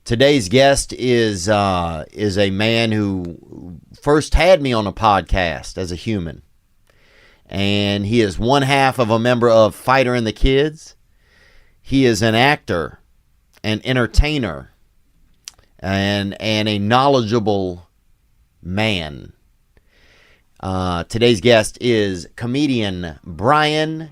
Today's guest is a man who first had me on a podcast as a human. And he is one half of a member of Fighter and the Kids. He is an actor, an entertainer, and a knowledgeable man. Today's guest is comedian Bryan.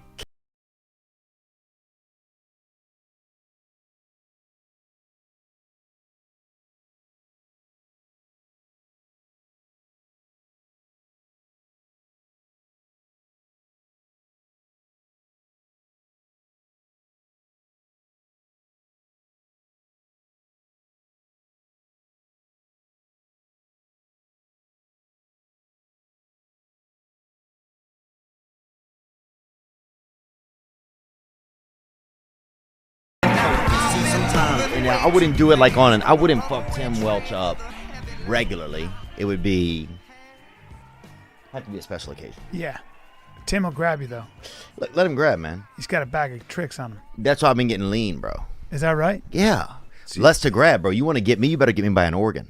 And I wouldn't do it like I wouldn't fuck Tim Welch up regularly. It would have to be a special occasion. Yeah. Tim will grab you, though. Let him grab, man. He's got a bag of tricks on him. That's why I've been getting lean, bro. Is that right? Yeah. Less to grab, bro. You want to get me, you better get me by an organ.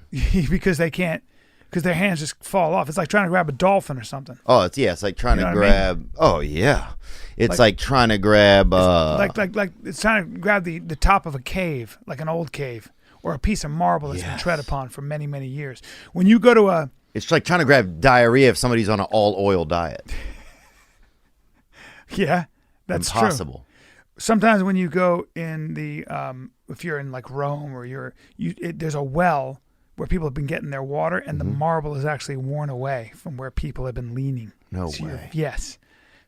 Because they can't, because their hands just fall off. It's like trying to grab a dolphin or something. Oh, it's like trying to grab. I mean? Oh, yeah. It's like trying to grab. Like it's trying to grab the top of a cave, like an old cave, or a piece of marble that's been tread upon for many, many years. When you go to it's like trying to grab diarrhea if somebody's on an all-oil diet. Yeah, that's impossible. True. Sometimes when you go in the, if you're in like Rome or there's a well where people have been getting their water, and the marble is actually worn away from where people have been leaning. No way. Yes.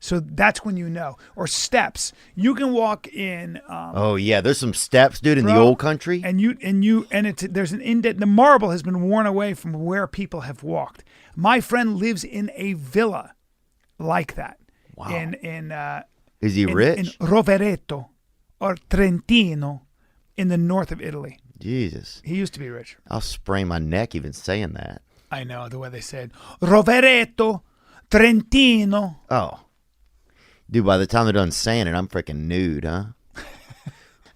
So that's when you know. Or steps. You can walk in. Oh yeah, there's some steps, dude, in the old country. And there's an indent. The marble has been worn away from where people have walked. My friend lives in a villa like that. Wow. Is he rich? In Rovereto or Trentino, in the north of Italy. Jesus. He used to be rich. I'll sprain my neck even saying that. I know the way they said Rovereto, Trentino. Oh. Dude, by the time they're done saying it, I'm freaking nude, huh?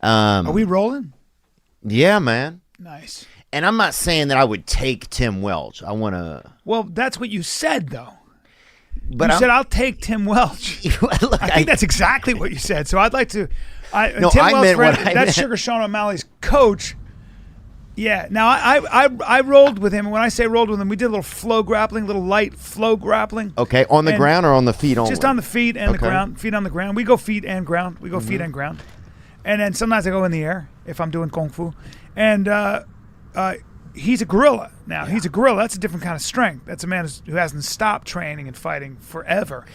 Are we rolling? Yeah, man. Nice. And I'm not saying that I would take Tim Welch. I want to... Well, that's what you said, though. But you said, I'll take Tim Welch. Look, I think that's exactly what you said. So I'd like to... Tim Welch, that's Sugar Sean O'Malley's coach. Yeah. Now, I rolled with him. And when I say rolled with him, we did a little flow grappling, little light flow grappling. Okay. On the ground or on the feet only? Just on the feet and the ground. Feet on the ground. We go feet and ground. Feet and ground. And then sometimes I go in the air if I'm doing Kung Fu. And he's a gorilla now. Yeah. He's a gorilla. That's a different kind of strength. That's a man who hasn't stopped training and fighting forever.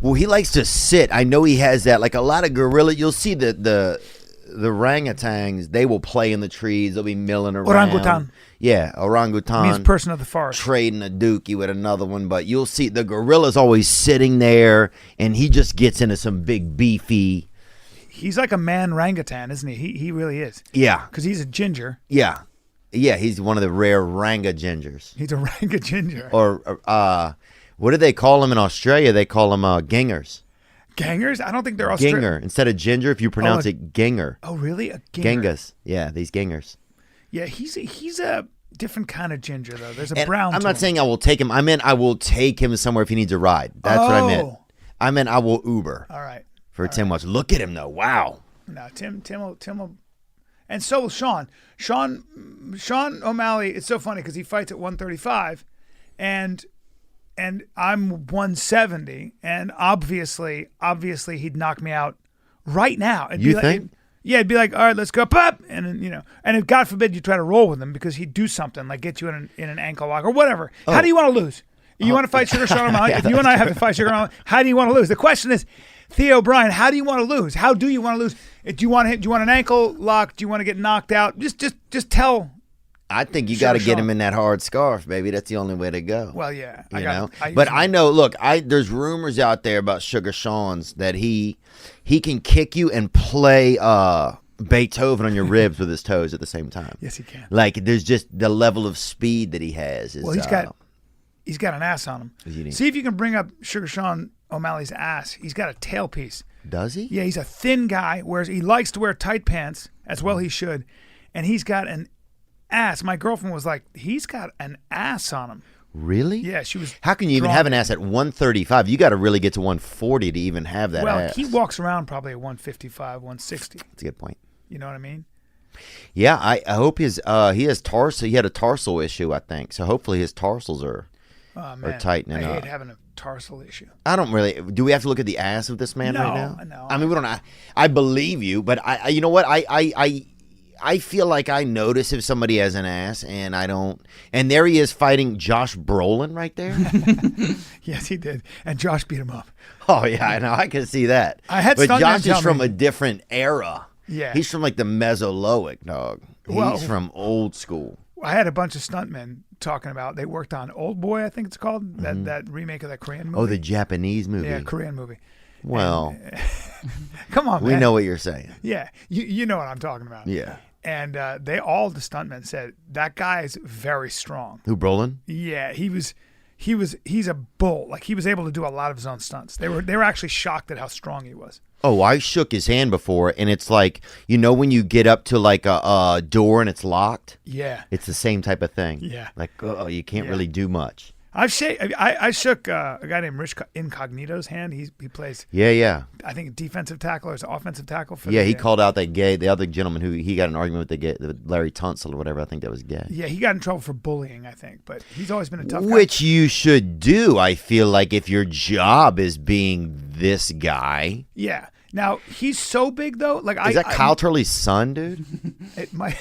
Well, he likes to sit. I know he has that. Like a lot of gorilla, you'll see the orangutans, they will play in the trees. They'll be milling around. Orangutan. Yeah, orangutan. Means person of the forest. Trading a dookie with another one. But you'll see the gorilla's always sitting there, and he just gets into some big beefy. He's like a man orangutan, isn't he? He really is. Yeah. Because he's a ginger. Yeah. Yeah, he's one of the rare Ranga gingers. He's a Ranga ginger. Or what do they call them in Australia? They call them gingers. Gangers? I don't think they're Australian. Ginger. Instead of ginger, if you pronounce it ginger. Oh, really? A ginger. Genghis. Yeah, these gingers. Yeah, he's a different kind of ginger, though. There's a brown I'm not saying I will take him. I meant I will take him somewhere if he needs a ride. That's what I meant. I meant I will Uber. All right. For Tim Welch. Look at him, though. Wow. No, Tim will. And so will Sean. Sean O'Malley, it's so funny because he fights at 135 and I'm 170, and obviously he'd knock me out right now. You think? It'd be like, all right, let's go, pop, and then, and if God forbid you try to roll with him because he'd do something like get you in an ankle lock or whatever. Oh. How do you want to lose? You want to fight Sugar Sean O'Malley? If you and I have to fight Sugar O'Malley, how do you want to lose? The question is, Theo, Bryan, how do you want to lose? How do you want to lose? Do you want an ankle lock? Do you want to get knocked out? Just tell. I think you got to get him in that hard scarf, baby. That's the only way to go. Well, yeah. I know, look, there's rumors out there about Sugar Sean's that he can kick you and play Beethoven on your ribs with his toes at the same time. Yes, he can. Like, there's just the level of speed that he has. Well, he's got an ass on him. See if you can bring up Sugar Sean O'Malley's ass. He's got a tailpiece. Does he? Yeah, he's a thin guy. He likes to wear tight pants, as well he should. And he's got an ass. My girlfriend was like, he's got an ass on him. Really? Yeah, she was. How can you even have an ass at 135? You got to really get to 140 to even have that ass. Well, he walks around probably at 155, 160. That's a good point. You know what I mean? Yeah, I hope he has tarsal. He had a tarsal issue, I think. So hopefully his tarsals are tightening up. I hate having a tarsal issue. I don't really. Do we have to look at the ass of this man right now? No. I mean, we don't. I believe you, but I you know what? I feel like I notice if somebody has an ass, and I don't. And there he is fighting Josh Brolin right there. Yes, he did, and Josh beat him up. Oh yeah, I know. I can see that. But Josh is from a different era. Yeah, he's from like the Mesolithic, dog. He's from old school. I had a bunch of stuntmen talking about. They worked on Old Boy, I think it's called, that remake of that Korean movie. Oh, the Japanese movie. Yeah, Korean movie. Well, come on, man. We know what you're saying. Yeah, you know what I'm talking about. Yeah. And all the stuntmen said that guy is very strong. Who, Brolin? Yeah, he's a bull. Like, he was able to do a lot of his own stunts. They were actually shocked at how strong he was. Oh, I shook his hand before, and it's like, you know when you get up to like a door and it's locked? Yeah. It's the same type of thing. Yeah. Like, you can't really do much. I shook a guy named Rich Incognito's hand. He plays. Yeah. I think defensive tackle or offensive tackle. He called out that the other gentleman who he got an argument with, the Larry Tunsil or whatever. I think that was gay. Yeah, he got in trouble for bullying, I think, but he's always been a tough guy. Which you should do, I feel like, if your job is being this guy. Yeah. Now, he's so big, though. Like, is that Kyle Turley's son, dude? It might.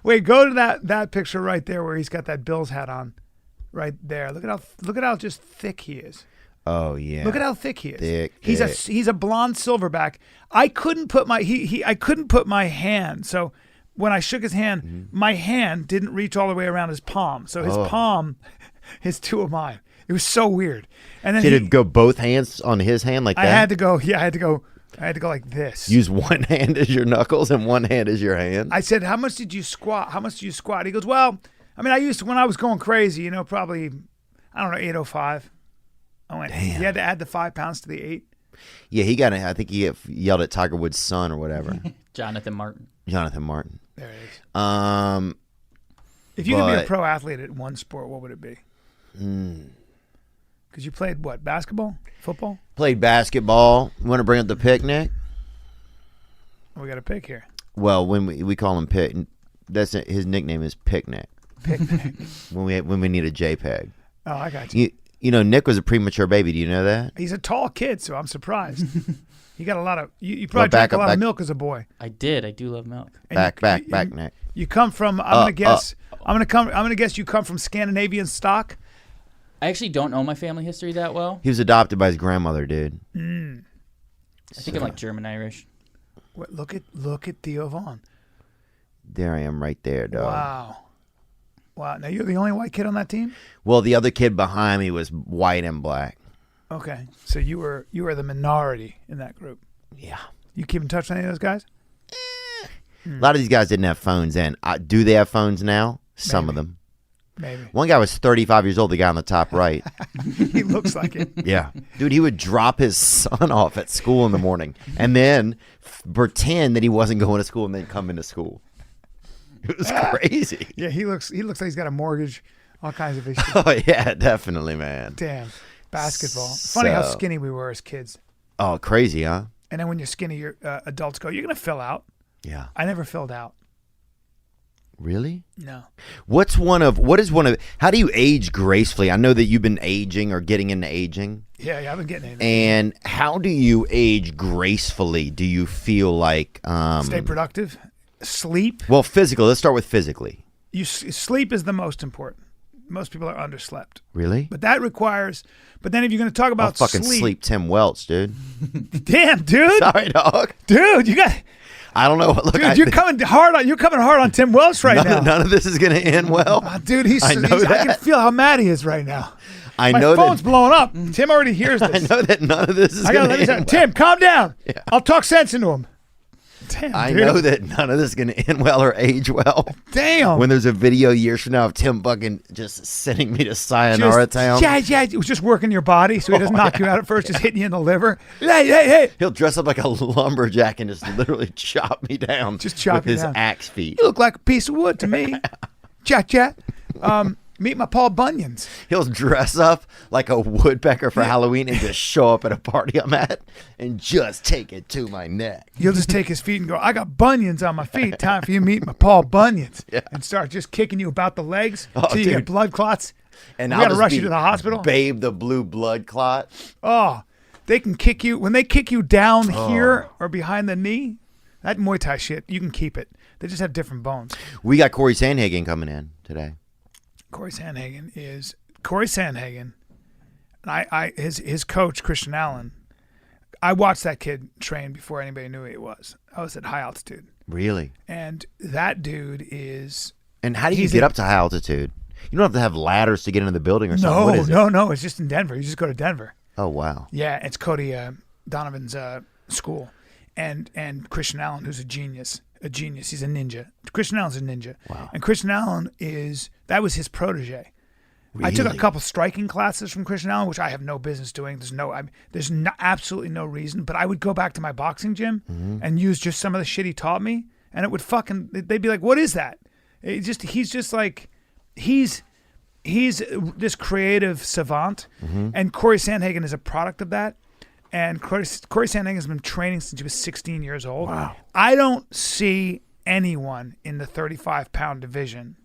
Wait, go to that picture right there where he's got that Bills hat on. Right there. Look at how just thick he is. Oh yeah. Look at how thick he is. Thick. He's a blonde silverback. I couldn't put I couldn't put my hand. So when I shook his hand, my hand didn't reach all the way around his palm. So his palm is two of mine. It was so weird. And then did it go both hands on his hand like that? I had to go like this. Use one hand as your knuckles and one hand as your hand. I said, "How much did you squat? How much do you squat?" He goes, "Well, I mean, I used to, when I was going crazy, probably, I don't know, 805. I went, damn. You had to add the 5 pounds to the 8. Yeah, I think he yelled at Tiger Woods' son or whatever. Jonathan Martin. There it is. If you could be a pro athlete at one sport, what would it be? Because you played what, basketball? Football? Played basketball. You want to bring up the picnic? We got a pick here. Well, when we call him Pick, his nickname is Picnic. Picnic. when we need a JPEG. Oh, I got you. You know, Nick was a premature baby. Do you know that? He's a tall kid, so I'm surprised. You got a lot of. You probably drank a lot of milk as a boy. I did. I do love milk. Back, Nick. You come from. I'm gonna guess you come from Scandinavian stock. I actually don't know my family history that well. He was adopted by his grandmother, dude. I think I'm like German Irish. Look at Theo Vaughn. There I am, right there, dog. Wow. Now you're the only white kid on that team? Well, the other kid behind me was white and black. Okay, so you were the minority in that group. Yeah. You keep in touch with any of those guys? A lot of these guys didn't have phones then. Do they have phones now? Some of them. Maybe. One guy was 35 years old, the guy on the top right. He looks like it. Yeah. Dude, he would drop his son off at school in the morning and then pretend that he wasn't going to school and then come into school. It was crazy. Yeah, he looks like he's got a mortgage, all kinds of issues. Oh, yeah, definitely, man. Damn. Basketball. Funny how skinny we were as kids. Oh, crazy, huh? And then when you're skinny, your adults go, "You're going to fill out." Yeah. I never filled out. Really? No. How do you age gracefully? I know that you've been aging or getting into aging. Yeah, I've been getting into And how do you age gracefully? Do you feel like... stay productive? Sleep? Well, physical. Let's start with physically. Sleep is the most important. Most people are underslept. Really? But that requires... But then if you're going to talk about I'll fucking sleep Tim Welch, dude. Damn, dude. Sorry, dog. Dude, you got... I don't know. Look, dude, you're coming hard on Tim Welch right now. None of this is going to end well. Dude, I can feel how mad he is right now. My phone's blowing up. Tim already hears this. I know that none of this is going to end well. Tim, calm down. Yeah. I'll talk sense into him. Damn, I dude. know that none of this is going to end well or age well. Damn. When there's a video years from now of Tim fucking just sending me to Sayonara Town. Yeah. It was just working your body so he doesn't knock you out at first, just hitting you in the liver. Hey. He'll dress up like a lumberjack and just literally chop me down Just chop with you his down. axe feet. You look like a piece of wood to me. Chat. Meet my Paul Bunions. He'll dress up like a woodpecker for Halloween and just show up at a party I'm at and just take it to my neck. You'll just take his feet and go, I got bunions on my feet. Time for you to meet my Paul Bunions. Yeah. And start just kicking you about the legs Oh, till you dude. get blood clots. And We I'll gotta just rush be you to the hospital. Babe the blue blood clot. Oh, they can kick you. When they kick you down here or behind the knee, that Muay Thai shit, you can keep it. They just have different bones. We got Corey Sandhagen coming in today. Corey Sandhagen. And his coach, Christian Allen, I watched that kid train before anybody knew who he was. I was at high altitude. Really? And that dude is... And how do you get up to high altitude? You don't have to have ladders to get into the building or something. What is it? No. It's just in Denver. You just go to Denver. Oh, wow. Yeah, it's Cody Donovan's school. And Christian Allen, who's a genius. He's a ninja. Christian Allen's a ninja. Wow. And Christian Allen that was his protege. I took a Really? couple striking classes from Christian Allen, which I have no business doing. There's absolutely no reason. But I would go back to my boxing gym and use just some of the shit he taught me, and it would they'd be like, "What is that?" He's this creative savant, and Corey Sandhagen is a product of that. And Corey Sandhagen has been training since he was 16 years old. Wow. I don't see anyone in the 35-pound division.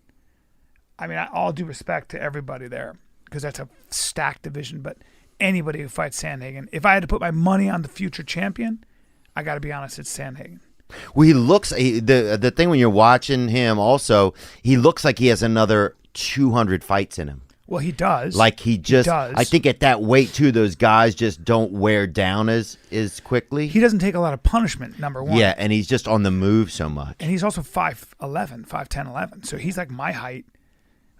I mean, all due respect to everybody there, because that's a stacked division, but anybody who fights Sandhagen, if I had to put my money on the future champion, I got to be honest, it's Sandhagen. Well, he looks, the thing when you're watching him also, he looks like he has another 200 fights in him. Well, he does. Like he does. I think at that weight too, those guys just don't wear down as quickly. He doesn't take a lot of punishment, number one. Yeah, and he's just on the move so much. And he's also 5'11", 5'10", 11. So he's like my height.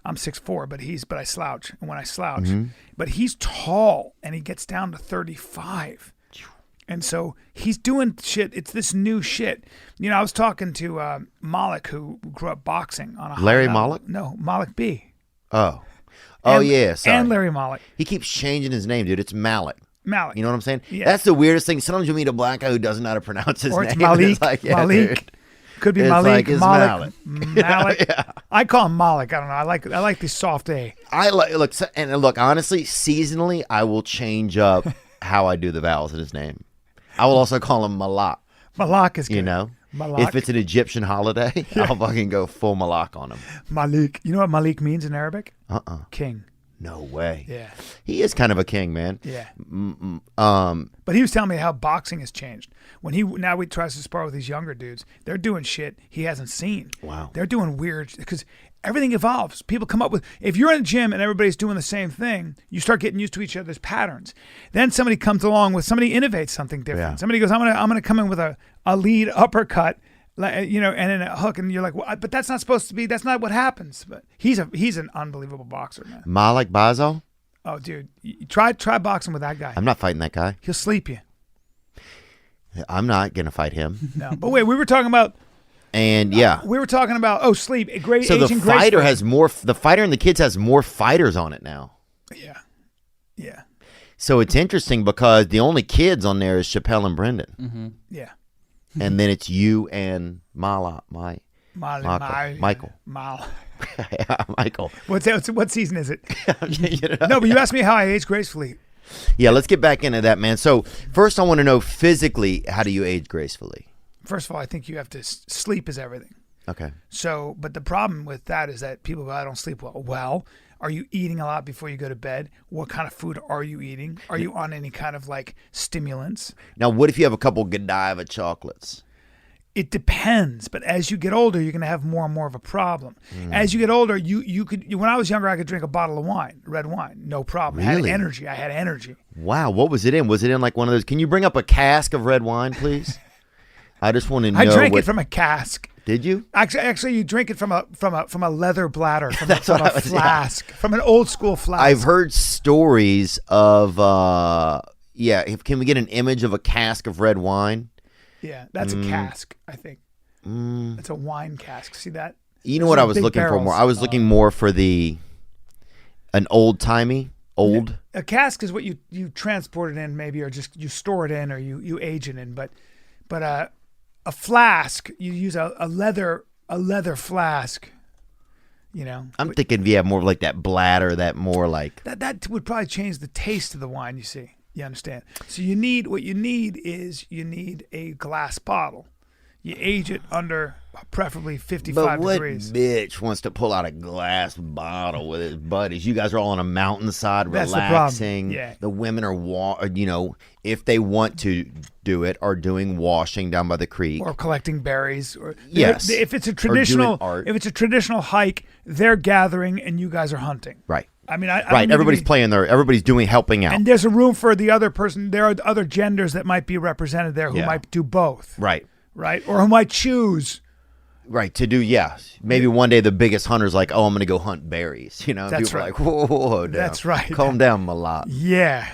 I'm 6'4", but I slouch. And when I slouch, but he's tall and he gets down to 35. And so he's doing shit. It's this new shit. You know, I was talking to Malik, who grew up boxing on a Larry high level. Malik? No, Malik B. Oh, And- yeah, sorry. And Larry Malik. He keeps changing his name, dude. It's Malik. Malik. You know what I'm saying? Yeah. That's the weirdest thing. Sometimes you meet a black guy who doesn't know how to pronounce his Or name. it's Malik. It's like, yeah, Malik. dude. Could be It's Malik. like it's Malik. Malik. Malik. Yeah. I call him Malik. I don't know. I like the soft A. Look. Honestly, seasonally, I will change up how I do the vowels in his name. I will also call him Malak. Malak is good. You know, Malak. if it's an Egyptian holiday, I'll fucking go full Malak on him. Malik. You know what Malik means in Arabic? Uh-uh. King. No way. Yeah. He is kind of a king, man. Yeah. Um, But he was telling me how boxing has changed. When he tries to spar with these younger dudes, they're doing shit he hasn't seen. Wow. They're doing weird because everything evolves. People come up with, if you're in a gym and everybody's doing the same thing, you start getting used to each other's patterns. Then somebody comes along with, somebody innovates something different. Yeah. Somebody goes, I'm gonna come in with a lead uppercut, you know, and then a hook, and you're like, well, but that's not supposed to be. That's not what happens. But he's an unbelievable boxer, man. Malik Bazo? Oh, dude, you try boxing with that guy. I'm not fighting that guy. He'll sleep you. I'm not going to fight him. No, but wait, we were talking about. And yeah. We were talking about sleep. Great. So the aging fighter gracefully. has more, the fighter and the kids has more fighters on it now. Yeah. So it's interesting because the only kids on there is Chappelle and Brendan. Mm-hmm. Yeah. And then it's you and Michael. Michael. Michael. What season is it? You know? No, but you asked me how I age gracefully. Yeah, let's get back into that, man. So first I want to know physically, how do you age gracefully? First of all, I think you have to sleep is everything. Okay. So, but the problem with that is that people go, I don't sleep well. Well, are you eating a lot before you go to bed? What kind of food are you eating? Are you on any kind of like stimulants? Now, what if you have a couple Godiva chocolates? It depends, but as you get older, you're going to have more and more of a problem. As you get older, you could. When I was younger, I could drink a bottle of wine, red wine, no problem. Really? I had energy. Wow, what was it in? Was it in like one of those? Can you bring up a cask of red wine, please? I just want to know. I drank it from a cask. Did you? Actually, you drink it from a leather bladder, from That's a what I was- flask, from an old school flask. I've heard stories of, can we get an image of a cask of red wine? Yeah, that's a cask, I think. It's a wine cask. See that? You know what I was looking for more? I was looking more for an old-timey, old. A cask is what you transport it in, maybe, or just you store it in, or you age it in. But a flask, you use a leather flask. You know, I'm thinking, more like that bladder, that more like that would probably change the taste of the wine. You see, you understand? So you need a glass bottle. You age it under preferably 55 degrees. But what bitch wants to pull out a glass bottle with his buddies? You guys are all on a mountainside relaxing. Yeah. The women are, if they want to do it, are doing washing down by the creek. Or collecting berries. Or yes. If it's a traditional hike, they're gathering and you guys are hunting. Right. I mean, everybody's playing there. Everybody's helping out. And there's a room for the other person. There are other genders that might be represented there who might do both. Right. Right. Or who might choose. Right, to do, maybe one day the biggest hunter's like, I'm going to go hunt berries, That's people right. are like, whoa, that's right. Calm down, Malak. Yeah.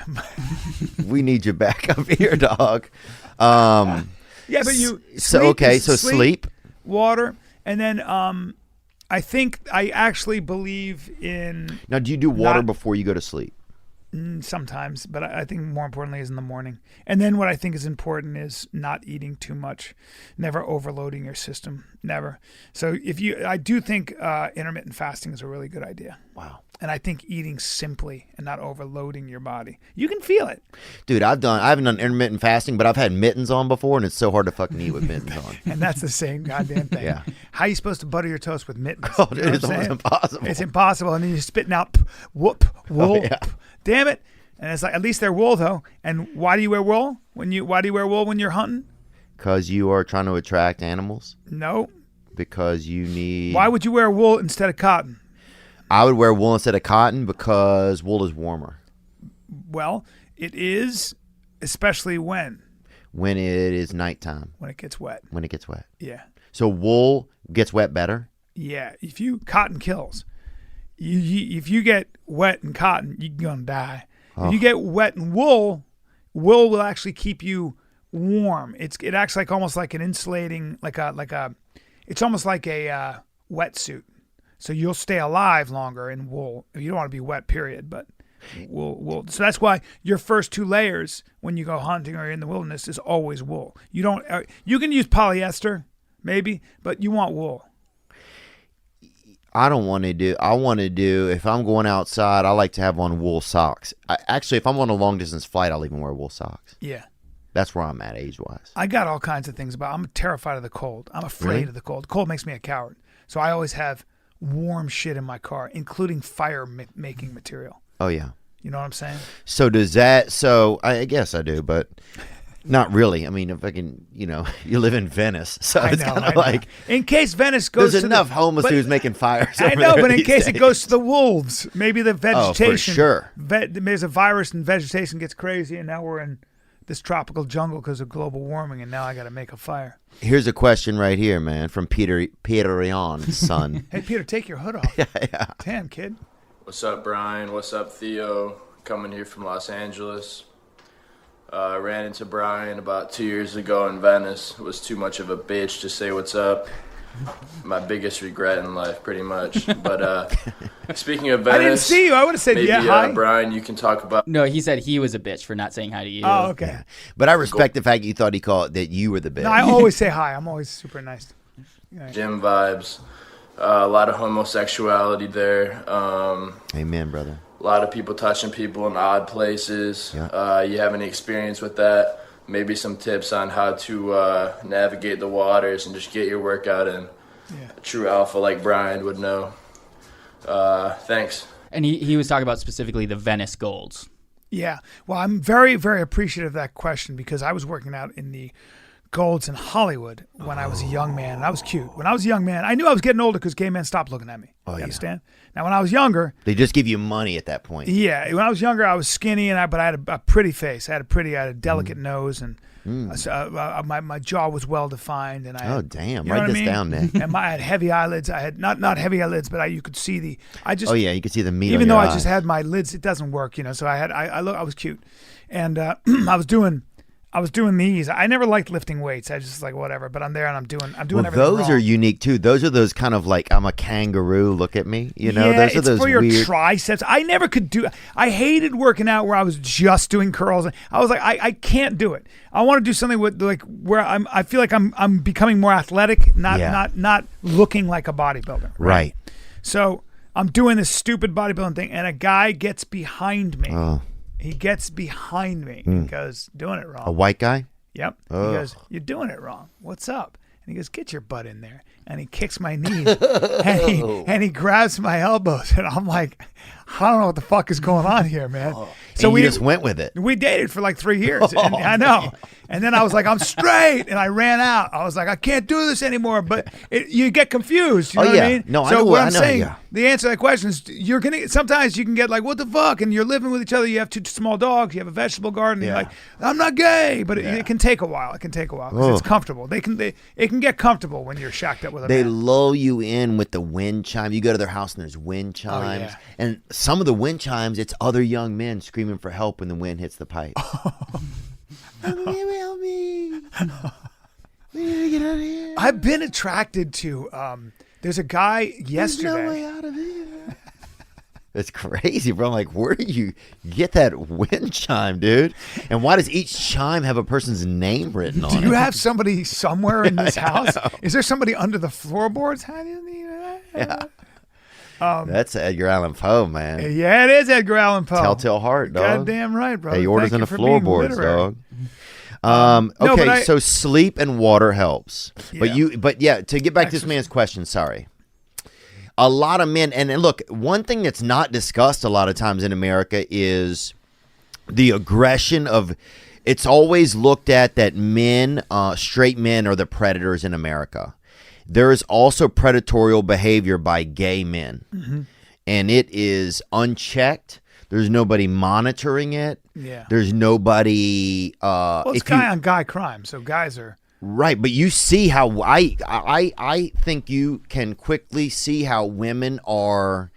We need you back up here, dog. Yeah, but sleep, water, and then I think I actually believe in. Now, do you do water before you go to sleep? Sometimes, but I think more importantly is in the morning. And then what I think is important is not eating too much, never overloading your system, never. So I do think intermittent fasting is a really good idea. Wow. And I think eating simply and not overloading your body. You can feel it. Dude, I haven't done intermittent fasting, but I've had mittens on before, and it's so hard to fucking eat with mittens on. And that's the same goddamn thing. Yeah. How are you supposed to butter your toast with mittens? Oh, dude, it's almost impossible. It's impossible. And then you're spitting out wool. Damn it. And it's like, at least they're wool, though. And why do you wear wool? Why do you wear wool when you're hunting? Because you are trying to attract animals? No. Because you need... Why would you wear wool instead of cotton? I would wear wool instead of cotton because wool is warmer. Well, it is, especially when? When it is nighttime. When it gets wet. When it gets wet. Yeah. So wool gets wet better? Yeah. Cotton kills. If you get wet in cotton, you're going to die. If you get wet in wool will actually keep you warm. It acts like almost like an insulating, it's almost like a wetsuit. So you'll stay alive longer in wool. You don't want to be wet, period, but wool. So that's why your first 2 layers when you go hunting or in the wilderness is always wool. You can use polyester maybe, but you want wool. I want to do, if I'm going outside, I like to have on wool socks. Actually, if I'm on a long distance flight, I'll even wear wool socks. Yeah. That's where I'm at age-wise. I got all kinds of things I'm terrified of the cold. I'm afraid of the cold. The cold makes me a coward. So I always have warm shit in my car, including fire-making material. Oh, yeah. You know what I'm saying? So I guess I do, but not really. I mean, if I can, you live in Venice, so it's kind of like... In case Venice goes there's enough homeless dudes making fires I know, but in case days. it goes to the wolves, maybe the vegetation... Oh, for sure. There's a virus and vegetation gets crazy, and now we're in this tropical jungle because of global warming, and now I got to make a fire. Here's a question right here, man, from Peter Ian's son. Hey, Peter, take your hood off. Yeah. Damn, kid. What's up, Bryan? What's up, Theo? Coming here from Los Angeles. I ran into Bryan about 2 years ago in Venice. Was too much of a bitch to say what's up. My biggest regret in life, pretty much. But speaking of Venice... I didn't see you. I would have said, maybe, hi. Bryan, you can talk about... No, he said he was a bitch for not saying hi to you. Oh, okay. Yeah. But I respect the fact you thought he called that you were the bitch. No, I always say hi. I'm always super nice. Gym vibes. A lot of homosexuality there. Amen, brother. A lot of people touching people in odd places. Yeah. You have any experience with that? Maybe some tips on how to navigate the waters and just get your workout in. Yeah. A true alpha like Bryan would know. Thanks. And he was talking about specifically the Venice Golds. Yeah. Well, I'm very, very appreciative of that question because I was working out in the Golds in Hollywood when I was a young man, and I was cute. When I was a young man, I knew I was getting older because gay men stopped looking at me. You understand? Now, when I was younger... They just give you money at that point. Yeah. When I was younger, I was skinny, but I had a pretty face. I had a delicate nose, and my jaw was well-defined. And I had, damn. You know Write what this I mean? down, man. And I had heavy eyelids. I had not heavy eyelids, but you could see the... you could see the meat even on though your I eyes. just had my lids, it doesn't work, so I was cute. And I was doing I was doing these. I never liked lifting weights. I just like whatever. But I'm there and I'm doing Well, everything those wrong. are unique too. Those are those kind of like I'm a kangaroo. Look at me. You know, yeah, those are it's those for your weird. triceps. I never could do. I hated working out where I was just doing curls. I was like, I can't do it. I want to do something with like where I feel like I'm becoming more athletic, not looking like a bodybuilder. Right. So I'm doing this stupid bodybuilding thing, and a guy gets behind me. Oh. He gets behind me. He goes, doing it wrong. A white guy. Yep. Ugh. He goes, you're doing it wrong. What's up? And he goes, get your butt in there. And he kicks my knees and he grabs my elbows. And I'm like, I don't know what the fuck is going on here, man. So we just went with it. We dated for like 3 years. And I know. And then I was like, I'm straight. And I ran out. I was like, I can't do this anymore. But you get confused. You know what I mean? No, I so know what I I'm know, saying, yeah. the answer to that question is sometimes you can get like, what the fuck? And you're living with each other. You have 2 small dogs. You have a vegetable garden. Yeah. You're like, I'm not gay. But it can take a while. It can take a while because it's comfortable. It can get comfortable when you're shacked up with a They man. lull you in with the wind chime. You go to their house and there's wind chimes. yeah. And some of the wind chimes, it's other young men screaming for help when the wind hits the pipe. Help me. We need to get out of here. I've been attracted to. There's a guy yesterday. There's no way out of here. It's crazy, bro. I'm like, where do you get that wind chime, dude? And why does each chime have a person's name written on it? Do you have somebody somewhere in this house? Is there somebody under the floorboards? How do you need that? Yeah. That's Edgar Allan Poe, man. Yeah, it is Edgar Allan Poe. Telltale Heart, dog. Goddamn right, bro. Aortas and the floorboards, dog. No, Okay, but so sleep and water helps. Yeah. But to get back to this man's question, sorry. A lot of men, and look, one thing that's not discussed a lot of times in America is the aggression of, it's always looked at that men, straight men are the predators in America. There is also predatorial behavior by gay men, and it is unchecked. There's nobody monitoring it. Yeah. There's nobody. Well, it's guy on guy crime, so guys are. Right, but you see how I think you can quickly see how women are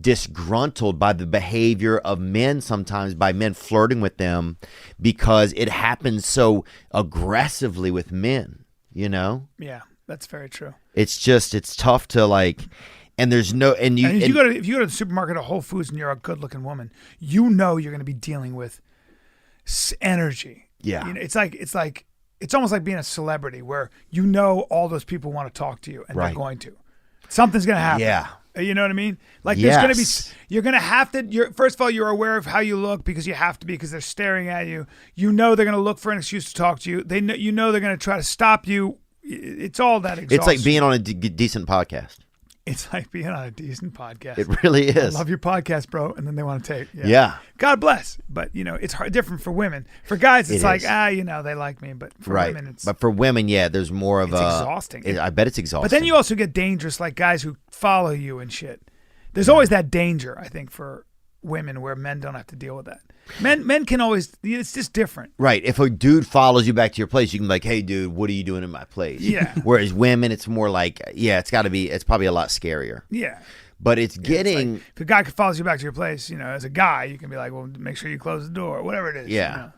disgruntled by the behavior of men sometimes, by men flirting with them, because it happens so aggressively with men, you know? Yeah, that's very true. It's tough to like, and there's no, and if you go to the supermarket or Whole Foods and you're a good-looking woman, you know you're going to be dealing with energy. Yeah. You know, it's almost like being a celebrity where you know all those people want to talk to you and they're Right. going to. Something's going to happen. Yeah. You know what I mean? Like there's going to be, Yes. you're going to have to, first of all, you're aware of how you look because you have to be, because they're staring at you. You know they're going to look for an excuse to talk to you. You know they're going to try to stop you. It's all that exhausting. It's like being on a decent podcast. It's like being on a decent podcast. It really is. I love your podcast, bro. And then they want to take. Yeah. God bless. But, it's different for women. For guys, it's It like, is. they like me. But for Right. women, it's But for women, yeah, there's more of it's exhausting. I bet it's exhausting. But then you also get dangerous, like guys who follow you and shit. There's always that danger, I think, for women where men don't have to deal with that. Men can always, it's just different. Right. If a dude follows you back to your place, you can be like, hey, dude, what are you doing in my place? Yeah. Whereas women, it's more like, it's probably a lot scarier. Yeah. But it's It's getting, like, if a guy follows you back to your place, as a guy, you can be like, well, make sure you close the door, whatever it is. Yeah.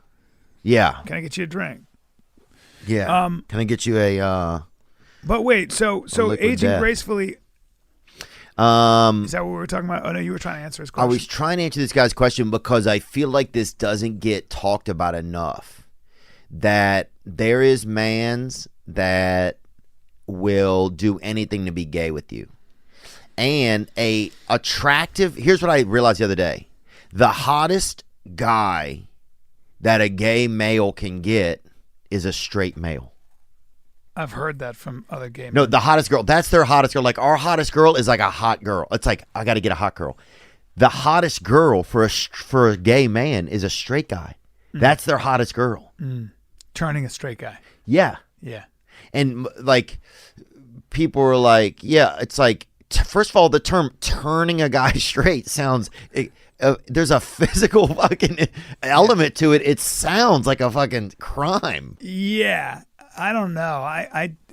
yeah. Can I get you a drink? Yeah. Can I get you a, But wait, so liquid aging death. gracefully, um, is that what we were talking about? Oh, no, you were trying to answer his I question. was trying to answer this guy's question because I feel like this doesn't get talked about enough. That there is mans that will do anything to be gay with you. And here's what I realized the other day. The hottest guy that a gay male can get is a straight male. I've heard that from other gay men. No, the hottest girl. That's their hottest girl. Like our hottest girl is like a hot girl. It's like, I got to get a hot girl. The hottest girl for a gay man is a straight guy. That's their hottest girl. Turning a straight guy. Yeah. Yeah. And like people are like, yeah, it's like, first of all, the term turning a guy straight sounds, there's a physical fucking element to it. It sounds like a fucking crime. Yeah. I don't know.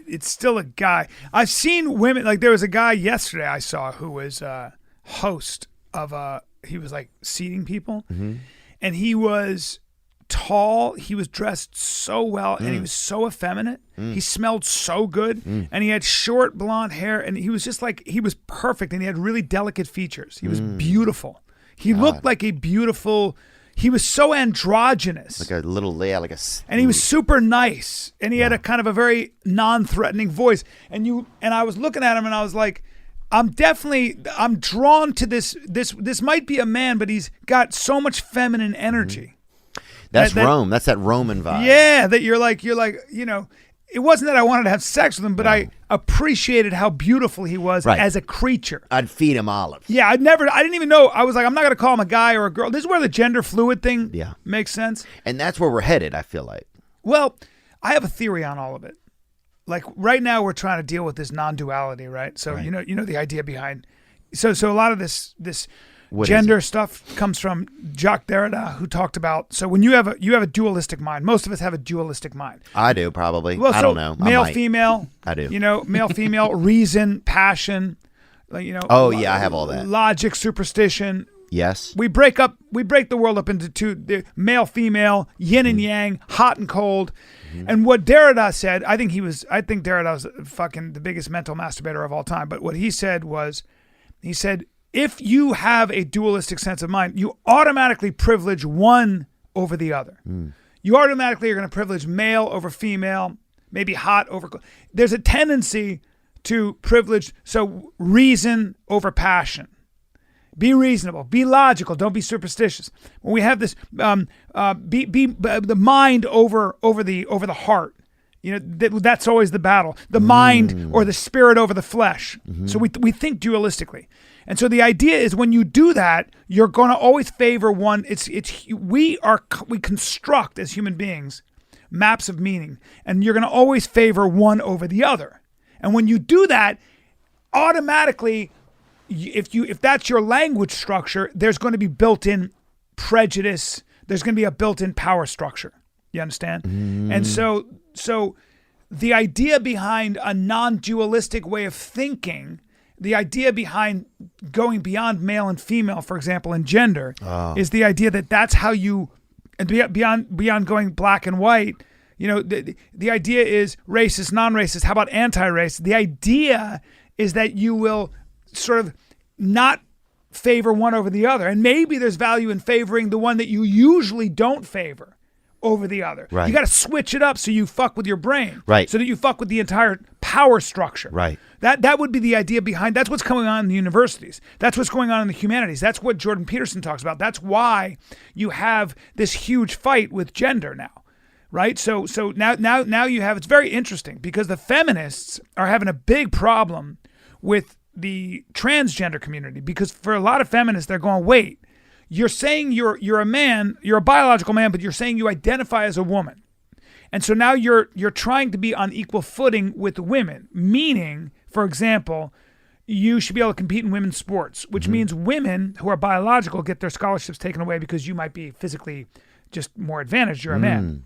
It's still a guy. I've seen women, like there was a guy yesterday I saw who was a host of he was like seating people. And he was tall. He was dressed so well, and he was so effeminate. He smelled so good, and he had short blonde hair, and he was just like, he was perfect, and he had really delicate features. He was beautiful. He looked like a beautiful. He was so androgynous. Like a little, like a. And he was super nice, and he had a kind of a very non-threatening voice. And I was looking at him, and I was like, I'm drawn to this. This might be a man, but he's got so much feminine energy. That's Rome. That's that Roman vibe. Yeah, that you're like, it wasn't that I wanted to have sex with him, but I appreciated how beautiful he was as a creature. I'd feed him olives. Yeah, I didn't even know. I was like, I'm not going to call him a guy or a girl. This is where the gender fluid thing makes sense. And that's where we're headed, I feel like. Well, I have a theory on all of it. Like right now we're trying to deal with this non-duality, right? So you know the idea behind. So a lot of this gender stuff comes from Jacques Derrida, who talked about. So when you have a dualistic mind, most of us have a dualistic mind. I do probably. Well, I don't know. Male, female. I do. Male, female, reason, passion. Oh yeah, I have all that. Logic, superstition. Yes. We break the world up into two: the male, female, yin and yang, hot and cold. And what Derrida said, I think Derrida was fucking the biggest mental masturbator of all time. But what he said was, if you have a dualistic sense of mind, you automatically privilege one over the other. You automatically are going to privilege male over female, maybe hot over cold. There's a tendency to privilege, so reason over passion. Be reasonable. Be logical. Don't be superstitious. When we have this, the mind over the heart. That's always the battle. The mind or the spirit over the flesh. So we think dualistically, and so the idea is when you do that, you're going to always favor one. We construct as human beings maps of meaning, and you're going to always favor one over the other. And when you do that, automatically, if that's your language structure, there's going to be built-in prejudice. There's going to be a built-in power structure. You understand? And so the idea behind a non-dualistic way of thinking, the idea behind going beyond male and female, for example, in gender, is the idea that that's how you, and beyond going black and white. The idea is racist, non-racist. How about anti-racist? The idea is that you will sort of not favor one over the other. And maybe there's value in favoring the one that you usually don't favor over the other. Right. You got to switch it up so you fuck with your brain. Right. So that you fuck with the entire power structure. Right. That would be the idea behind. That's what's going on in the universities. That's what's going on in the humanities. That's what Jordan Peterson talks about. That's why you have this huge fight with gender now. Right? So now you have, it's very interesting because the feminists are having a big problem with the transgender community, because for a lot of feminists, they're going, wait, you're saying you're a man, you're a biological man, but you're saying you identify as a woman. And so now you're trying to be on equal footing with women, meaning, for example, you should be able to compete in women's sports, which means women who are biological get their scholarships taken away because you might be physically just more advantaged, you're a man.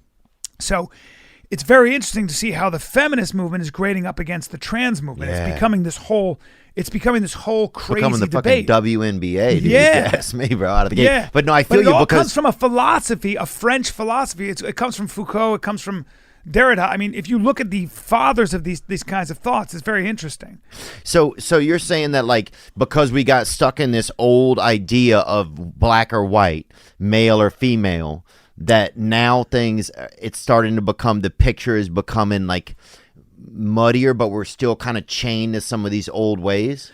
So it's very interesting to see how the feminist movement is grading up against the trans movement. Yeah. It's becoming this whole crazy becoming the debate. fucking WNBA, dude. Yeah. Yes, me, bro, out of the gate. Yeah. But no, I feel it you all because comes from a philosophy, a French philosophy. It comes from Foucault. It comes from Derrida. I mean, if you look at the fathers of these kinds of thoughts, it's very interesting. So you're saying that, like, because we got stuck in this old idea of black or white, male or female, that now it's starting to become, the picture is becoming like muddier, but we're still kind of chained to some of these old ways?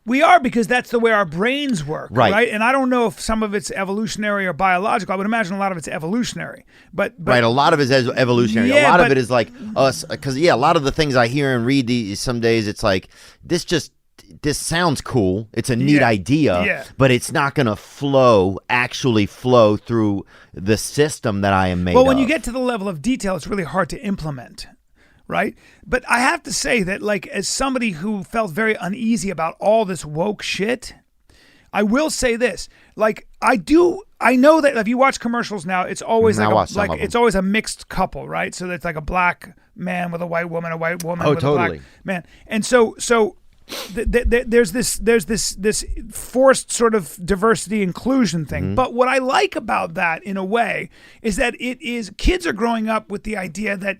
We are, because that's the way our brains work, Right. right? And I don't know if some of it's evolutionary or biological. I would imagine a lot of it's evolutionary. But Right, a lot of it is evolutionary. Yeah, a lot of but- it is like us, because a lot of the things I hear and read, some days it's like, this sounds cool. It's a neat idea, Yeah. but it's not going to actually flow through the system that I am made of. Well, when you get to the level of detail, it's really hard to implement, right? But I have to say that, like, as somebody who felt very uneasy about all this woke shit, I will say this. Like, I know that if you watch commercials now, it's always it's always a mixed couple, right? So it's like a black man with a white woman Oh, with a totally. black man. And so there's this forced sort of diversity inclusion thing. But what I like about that in a way is that kids are growing up with the idea that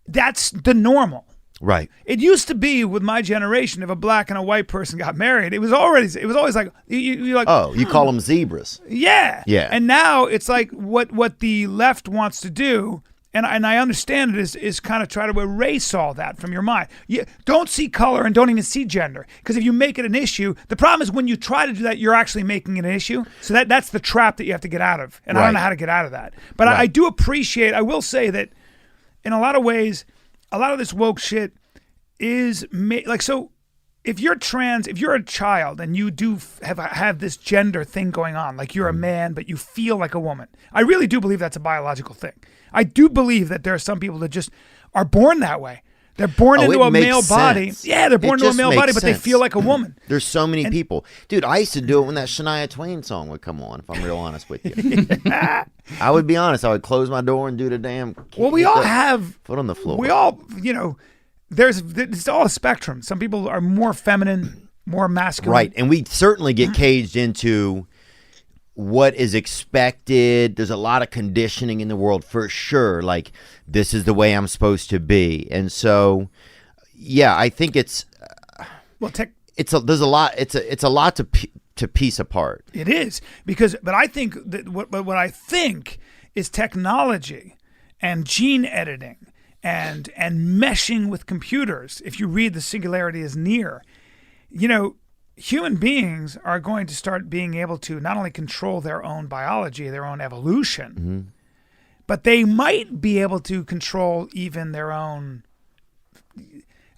that's the normal. Right. It used to be with my generation, if a black and a white person got married, it was always like you like. Oh, you call them zebras. Yeah. Yeah. And now it's like what the left wants to do, and I understand it is kind of try to erase all that from your mind. You don't see color and don't even see gender, because if you make it an issue, the problem is when you try to do that, you're actually making it an issue. So that's the trap that you have to get out of, and I don't know how to get out of that. But I do appreciate. I will say that in a lot of ways, a lot of this woke shit is like, so if you're trans, if you're a child and you do have this gender thing going on, like you're a man but you feel like a woman, I really do believe that's a biological thing. I do believe that there are some people that just are born that way. They're born into a male body. Yeah, they're born into a male body, but they feel like a woman. There's so many people. Dude, I used to do it when that Shania Twain song would come on, if I'm real honest with you. I would be honest. I would close my door and do the damn... Well, we all have... Foot on the floor. We all, it's all a spectrum. Some people are more feminine, more masculine. Right, and we certainly get caged into what is expected. There's a lot of conditioning in the world for sure. Like, this is the way I'm supposed to be. And so, yeah, I think it's... there's a lot. It's a lot to piece apart. It is, but I think that what I think is technology and gene editing and meshing with computers. If you read The Singularity is Near, human beings are going to start being able to not only control their own biology, their own evolution, but they might be able to control even their own.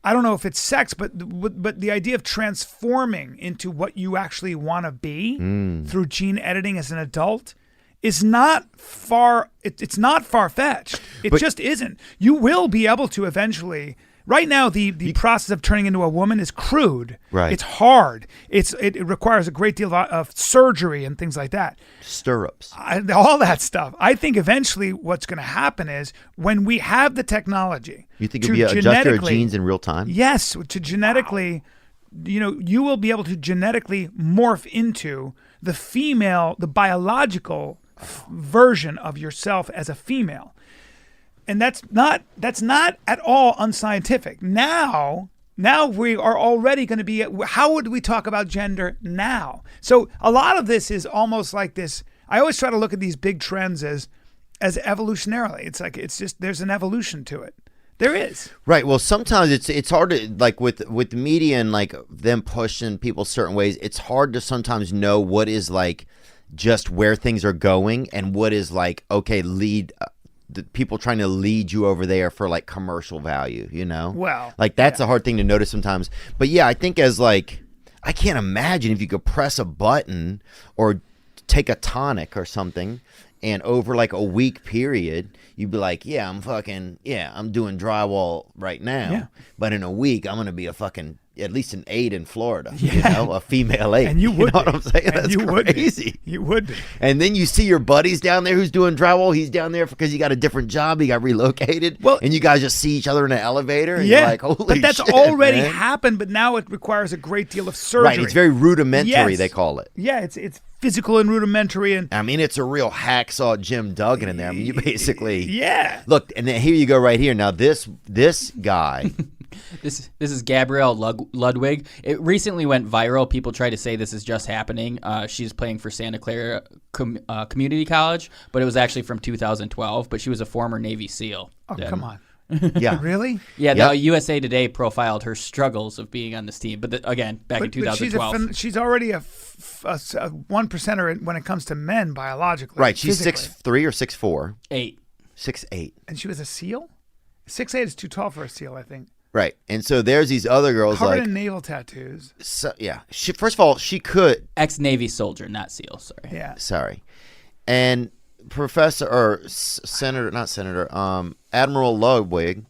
I don't know if it's sex, but the idea of transforming into what you actually want to be through gene editing as an adult is not far. It's not far-fetched. It just isn't. You will be able to eventually. Right now, the process of turning into a woman is crude. Right. It's hard. It requires a great deal of surgery and things like that. Stirrups. All that stuff. I think eventually what's going to happen is when we have the technology. You think you'll be adjust your genes in real time? Yes. To genetically, you will be able to genetically morph into the biological version of yourself as a female. And that's not at all unscientific. Now we are already going to be. How would we talk about gender now? So a lot of this is almost like this. I always try to look at these big trends as evolutionarily. It's like there's an evolution to it. There is. Right. Well, sometimes it's hard to, like, with media and like them pushing people certain ways. It's hard to sometimes know what is like just where things are going and what is like lead. The people trying to lead you over there for like commercial value, Well, like that's a hard thing to notice sometimes. But yeah, I think I can't imagine if you could press a button or take a tonic or something and over like a week period, you'd be like, I'm doing drywall right now. Yeah. But in a week, I'm going to be at least an aide in Florida, a female aide. And you would know what I'm saying? That's crazy. You would be. And then you see your buddies down there who's doing drywall. He's down there because he got a different job. He got relocated. Well, and you guys just see each other in an elevator. And you're like, holy shit, but that's already happened. But now it requires a great deal of surgery. Right. It's very rudimentary, they call it. Yeah, it's physical and rudimentary. And I mean, it's a real hacksaw Jim Duggan in there. I mean, you basically. Yeah. Look, and then here you go right here. Now, this guy. This is Gabrielle Ludwig. It recently went viral. People try to say this is just happening. She's playing for Santa Clara Community College, but it was actually from 2012. But she was a former Navy SEAL. Oh, come on. Yeah. Really? Yeah, the USA Today profiled her struggles of being on this team. But again, back in 2012. But she's already a 1%er when it comes to men biologically. Right. She's 6'3" or 6'4". 8. 6'8". And she was a SEAL? 6'8" is too tall for a SEAL, I think. Right. And so there's these other girls covered in naval tattoos. So, yeah. First of all, she could. Ex-Navy soldier, not SEAL. Sorry. Yeah. Sorry. And Admiral Ludwig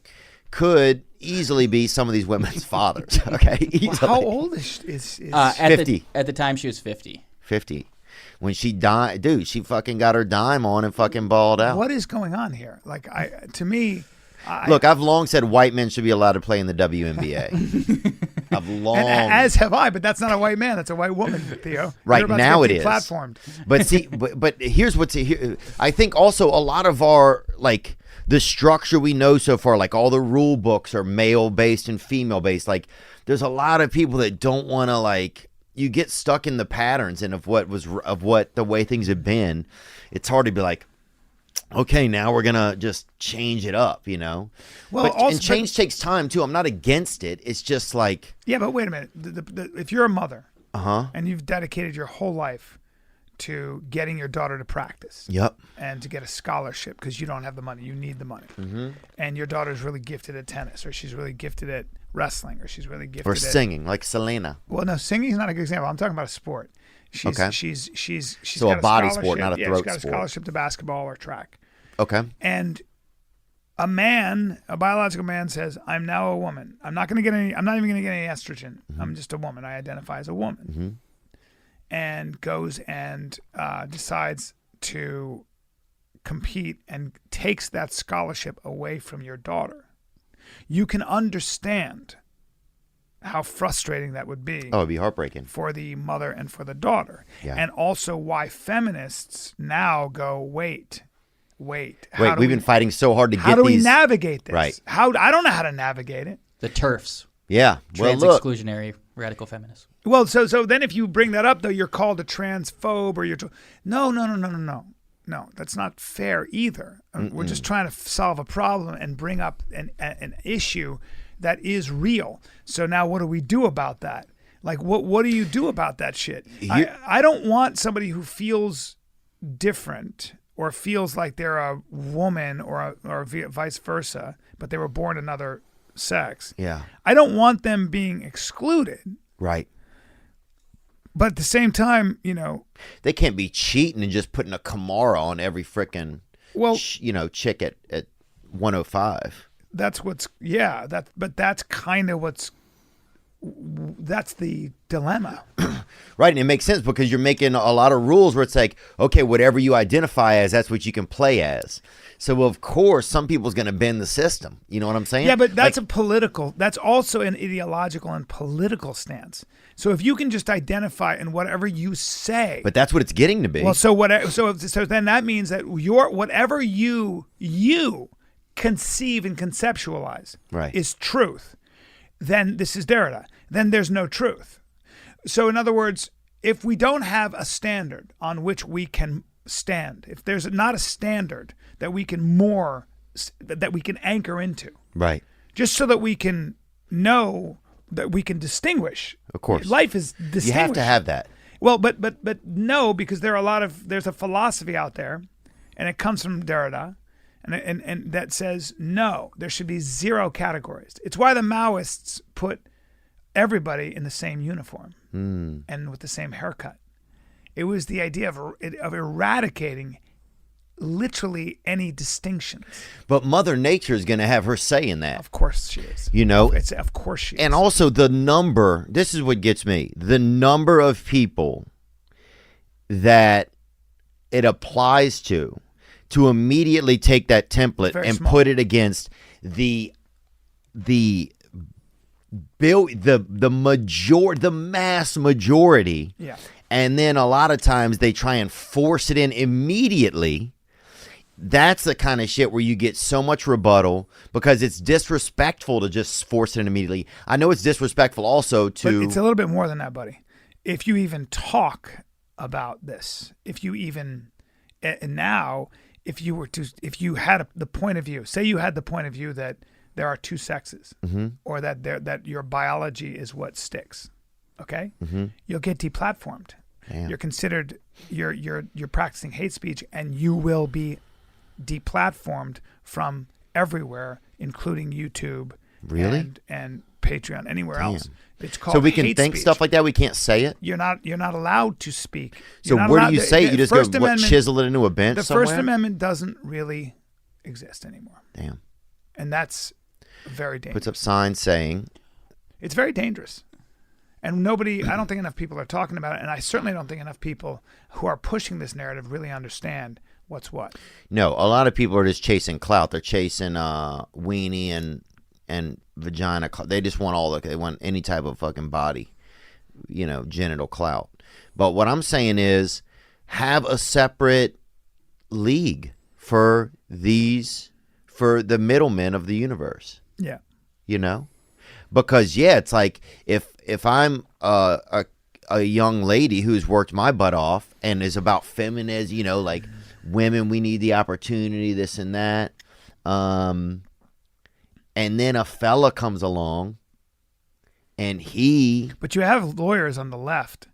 could easily be some of these women's fathers. Okay. Well, how old is 50. At the time, she was 50. 50. When she died, dude, she fucking got her dime on and fucking balled out. What is going on here? Like, to me. Look, I've long said white men should be allowed to play in the WNBA. I've long. And as have I, but that's not a white man. That's a white woman, Theo. Right, You're about now to it get is. Platformed. But see, but here's what's here. I think also a lot of our like the structure we know so far, like all the rule books are male based and female based. Like there's a lot of people that don't want to like. You get stuck in the patterns and of what the way things have been. It's hard to be like, okay, now we're gonna just change it up, you know. Well, but, also, and change takes time too. I'm not against it. It's just like, yeah, but wait a minute. If you're a mother and you've dedicated your whole life to getting your daughter to practice, yep, and to get a scholarship because you don't have the money, you need the money, and your daughter's really gifted at tennis, or she's really gifted at wrestling, or she's really gifted or at singing, like Selena. Well, no, singing's not a good example. I'm talking about a sport. She's So got a body sport, scholarship. not a She's throat got a sport. scholarship to basketball or track. Okay. And a biological man says, I'm now a woman. I'm not even going to get any estrogen. I'm just a woman. I identify as a woman. And goes and decides to compete and takes that scholarship away from your daughter. You can understand how frustrating that would be. Oh, it'd be heartbreaking For the mother and for the daughter. Yeah. And also why feminists now go, wait. We've been fighting so hard to get these. How do we navigate this? Right. I don't know how to navigate it. The TERFs. Yeah. Well, Trans look. exclusionary radical feminists. Well, so then if you bring that up, though, you're called a transphobe or No, that's not fair either. We're just trying to solve a problem and bring up an issue that is real. So now what do we do about that? Like, what do you do about that shit? I don't want somebody who feels different or feels like they're a woman or vice versa, but they were born another sex. Yeah. I don't want them being excluded. Right. But at the same time, They can't be cheating and just putting a Camaro on every frickin' chick at 105. That's what's but that's kind of that's the dilemma. Right, and it makes sense because you're making a lot of rules where it's like, okay, whatever you identify as, that's what you can play as. So of course, some people's going to bend the system. You know what I'm saying? Yeah, but that's that's also an ideological and political stance. So if you can just identify in whatever you say, but that's what it's getting to be. Well, so then that means that whatever you conceive and conceptualize is truth. Then this is Derrida. Then there's no truth. So in other words, if we don't have a standard on which we can stand, if there's not a standard that we can anchor into, right, just so that we can know that we can distinguish. Of course, life is distinguished. You have to have that. Well, but no, because there's a philosophy out there, and it comes from Derrida. And that says, no, there should be zero categories. It's why the Maoists put everybody in the same uniform and with the same haircut. It was the idea of eradicating literally any distinctions. But Mother Nature is going to have her say in that. Of course she is. Of course she is. And also the number, this is what gets me, the number of people that it applies to immediately take that template and put it against the mass majority. Yeah. And then a lot of times they try and force it in immediately. That's the kind of shit where you get so much rebuttal because it's disrespectful to just force it in immediately. I know it's disrespectful also to... But it's a little bit more than that, buddy. If you even talk about this, if you even... And now... If you had the point of view, say you had the point of view that there are two sexes, or that your biology is what sticks, okay, you'll get deplatformed. Damn. You're considered you're practicing hate speech, and you will be deplatformed from everywhere, including YouTube, really, and Patreon, anywhere else. It's called so we can hate think speech. Stuff like that. We can't say it. You're not allowed to speak. So where do you say it? You just go chisel it into a bench somewhere? The First Amendment doesn't really exist anymore. Damn. And that's very dangerous. Puts up signs saying. It's very dangerous. And I don't think enough people are talking about it. And I certainly don't think enough people who are pushing this narrative really understand what's what. No, a lot of people are just chasing clout. They're chasing Weenie and and vagina. They just want they want any type of fucking body, genital clout. But what I'm saying is, have a separate league for the middlemen of the universe. Yeah. Because it's like if I'm a young lady who's worked my butt off and is about feminism, like women, we need the opportunity, this and that. And then a fella comes along and But you have lawyers on the left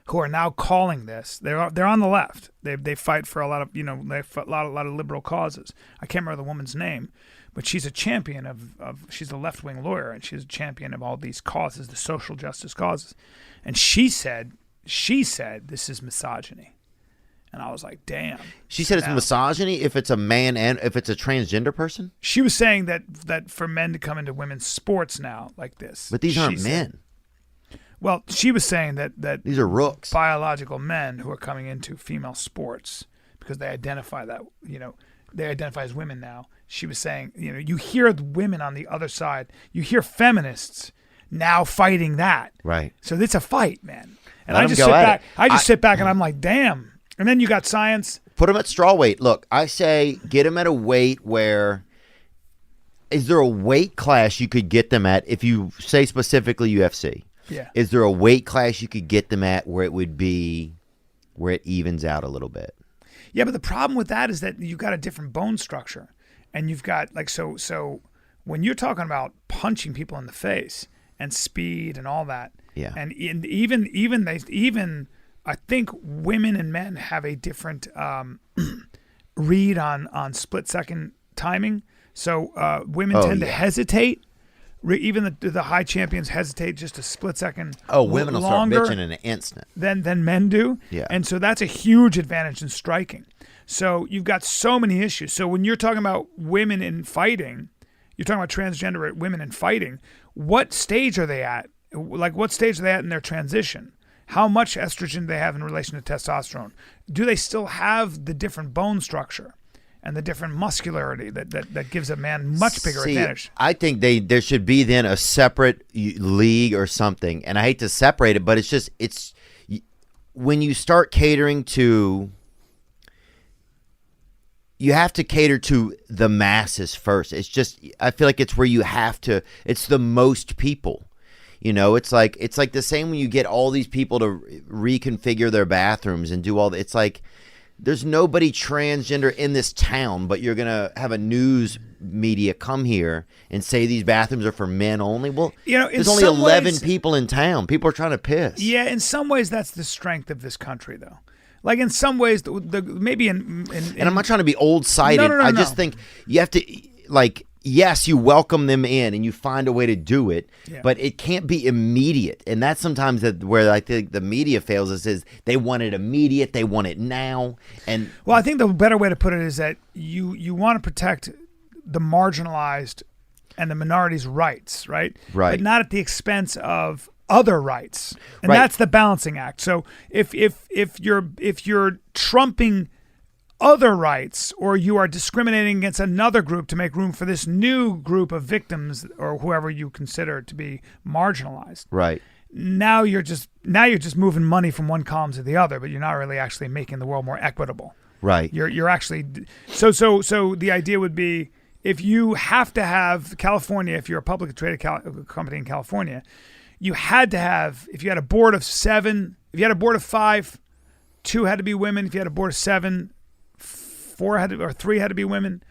who are now calling this. They're on the left. They fight for a lot of a lot of liberal causes. I can't remember the woman's name, but she's a champion of she's a left wing lawyer, and she's a champion of all these causes, the social justice causes. And she said this is misogyny, and I was like, damn. She said it's misogyny if it's a man and if it's a transgender person. She was saying that for men to come into women's sports now like this, but these aren't men. Well, she was saying that these are rooks, biological men who are coming into female sports because they identify they identify as women now. She was saying, you hear the women on the other side, you hear feminists now fighting that. Right. So it's a fight, man. And Let I 'em just go sit at back. it. I just sit back and I'm like, damn. And then you got science. Put them at straw weight. Look, I say get them at a weight where. Is there a weight class you could get them at if you say specifically UFC? Yeah. Is there a weight class you could get them at where it evens out a little bit? Yeah, but the problem with that is that you've got a different bone structure, and you've got so when you're talking about punching people in the face and speed and all that, yeah, and even I think women and men have a different read on split second timing. So women tend to hesitate. Even the high champions hesitate just a split second. Oh, women will start bitching in an instant. Than men do. Yeah. And so that's a huge advantage in striking. So you've got so many issues. So when you're talking about women in fighting, you're talking about transgender women in fighting, what stage are they at? Like, what stage are they at in their transition? How much estrogen do they have in relation to testosterone? Do they still have the different bone structure and the different muscularity that gives a man much bigger advantage? I think there should be then a separate league or something. And I hate to separate it, but it's when you start catering to, you have to cater to the masses first. I feel like it's where you have to, it's the most people. It's like the same when you get all these people to reconfigure their bathrooms and do all it's like, there's nobody transgender in this town, but you're going to have a news media come here and say these bathrooms are for men only. Well, there's only 11 people in town. People are trying to piss. Yeah, in some ways, that's the strength of this country, though. Like, in some ways, maybe in and I'm not trying to be old-sided. No. I just think you have to, like, yes, you welcome them in and you find a way to do it, but it can't be immediate. And that's sometimes where I think the media fails us is they want it immediate, they want it now. And well, I think the better way to put it is that you want to protect the marginalized and the minorities' rights, right? Right. But not at the expense of other rights. And Right. that's the balancing act. So if you're trumping other rights, or you are discriminating against another group to make room for this new group of victims or whoever you consider to be marginalized. Right. Now you're just moving money from one column to the other, but you're not really actually making the world more equitable. Right. You're actually so the idea would be, if you have to have California, if you're a publicly traded company in California, you had to have, if you had a board of 7, if you had a board of 5, 2 had to be women. If you had a board of 7, 3 had to be women.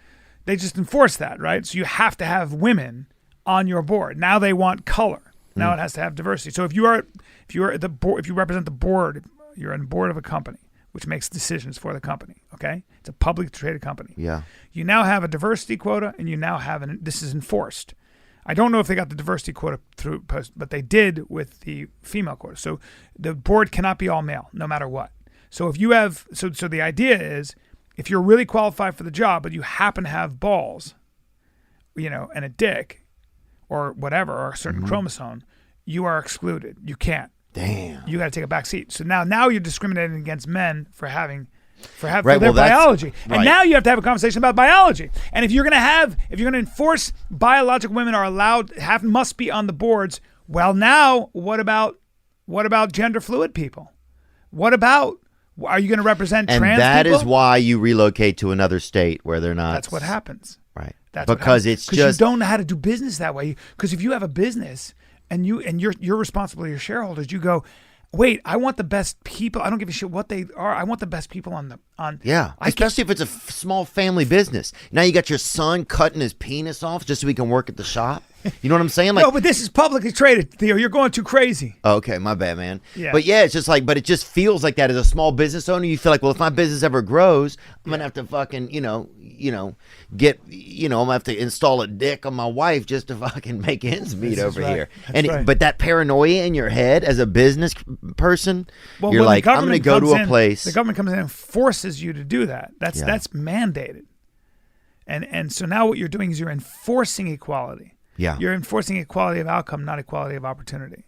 They just enforced that, right? So you have to have women on your board. Now they want color. Now it has to have diversity. So if you represent the board, you're on the board of a company which makes decisions for the company. Okay, it's a publicly traded company. Yeah. You now have a diversity quota, and you now have this is enforced. I don't know if they got the diversity quota through post, but they did with the female quota. So the board cannot be all male, no matter what. So if you have, so the idea is, if you're really qualified for the job, but you happen to have balls, and a dick, or whatever, or a certain chromosome, you are excluded. You can't. Damn. You got to take a back seat. So now you're discriminating against men for having for their well, biology. right. And now you have to have a conversation about biology. And if you're going to enforce biological women are allowed, must be on the boards, well, now what about gender fluid people? Are you going to represent trans people? And that is why you relocate to another state where they're not. That's what happens. Right. That's because it's just you don't know how to do business that way. Because if you have a business and you're responsible to your shareholders, you go, wait, I want the best people. I don't give a shit what they are. I want the best people on. Yeah, especially if it's a small family business. Now you got your son cutting his penis off just so he can work at the shop. You know what I'm saying? No, but this is publicly traded, Theo. You're going too crazy. Okay, my bad, man. Yeah. But yeah, it's just like, but it just feels like that as a small business owner. You feel like, well, if my business ever grows, I'm gonna have to fucking, I'm gonna have to install a dick on my wife just to fucking make ends meet over here. But that paranoia in your head as a business person, you're like, I'm gonna go to a place. The government comes in and forces you to do that. That's mandated. And so now what you're doing is you're enforcing equality. Yeah. You're enforcing equality of outcome, not equality of opportunity.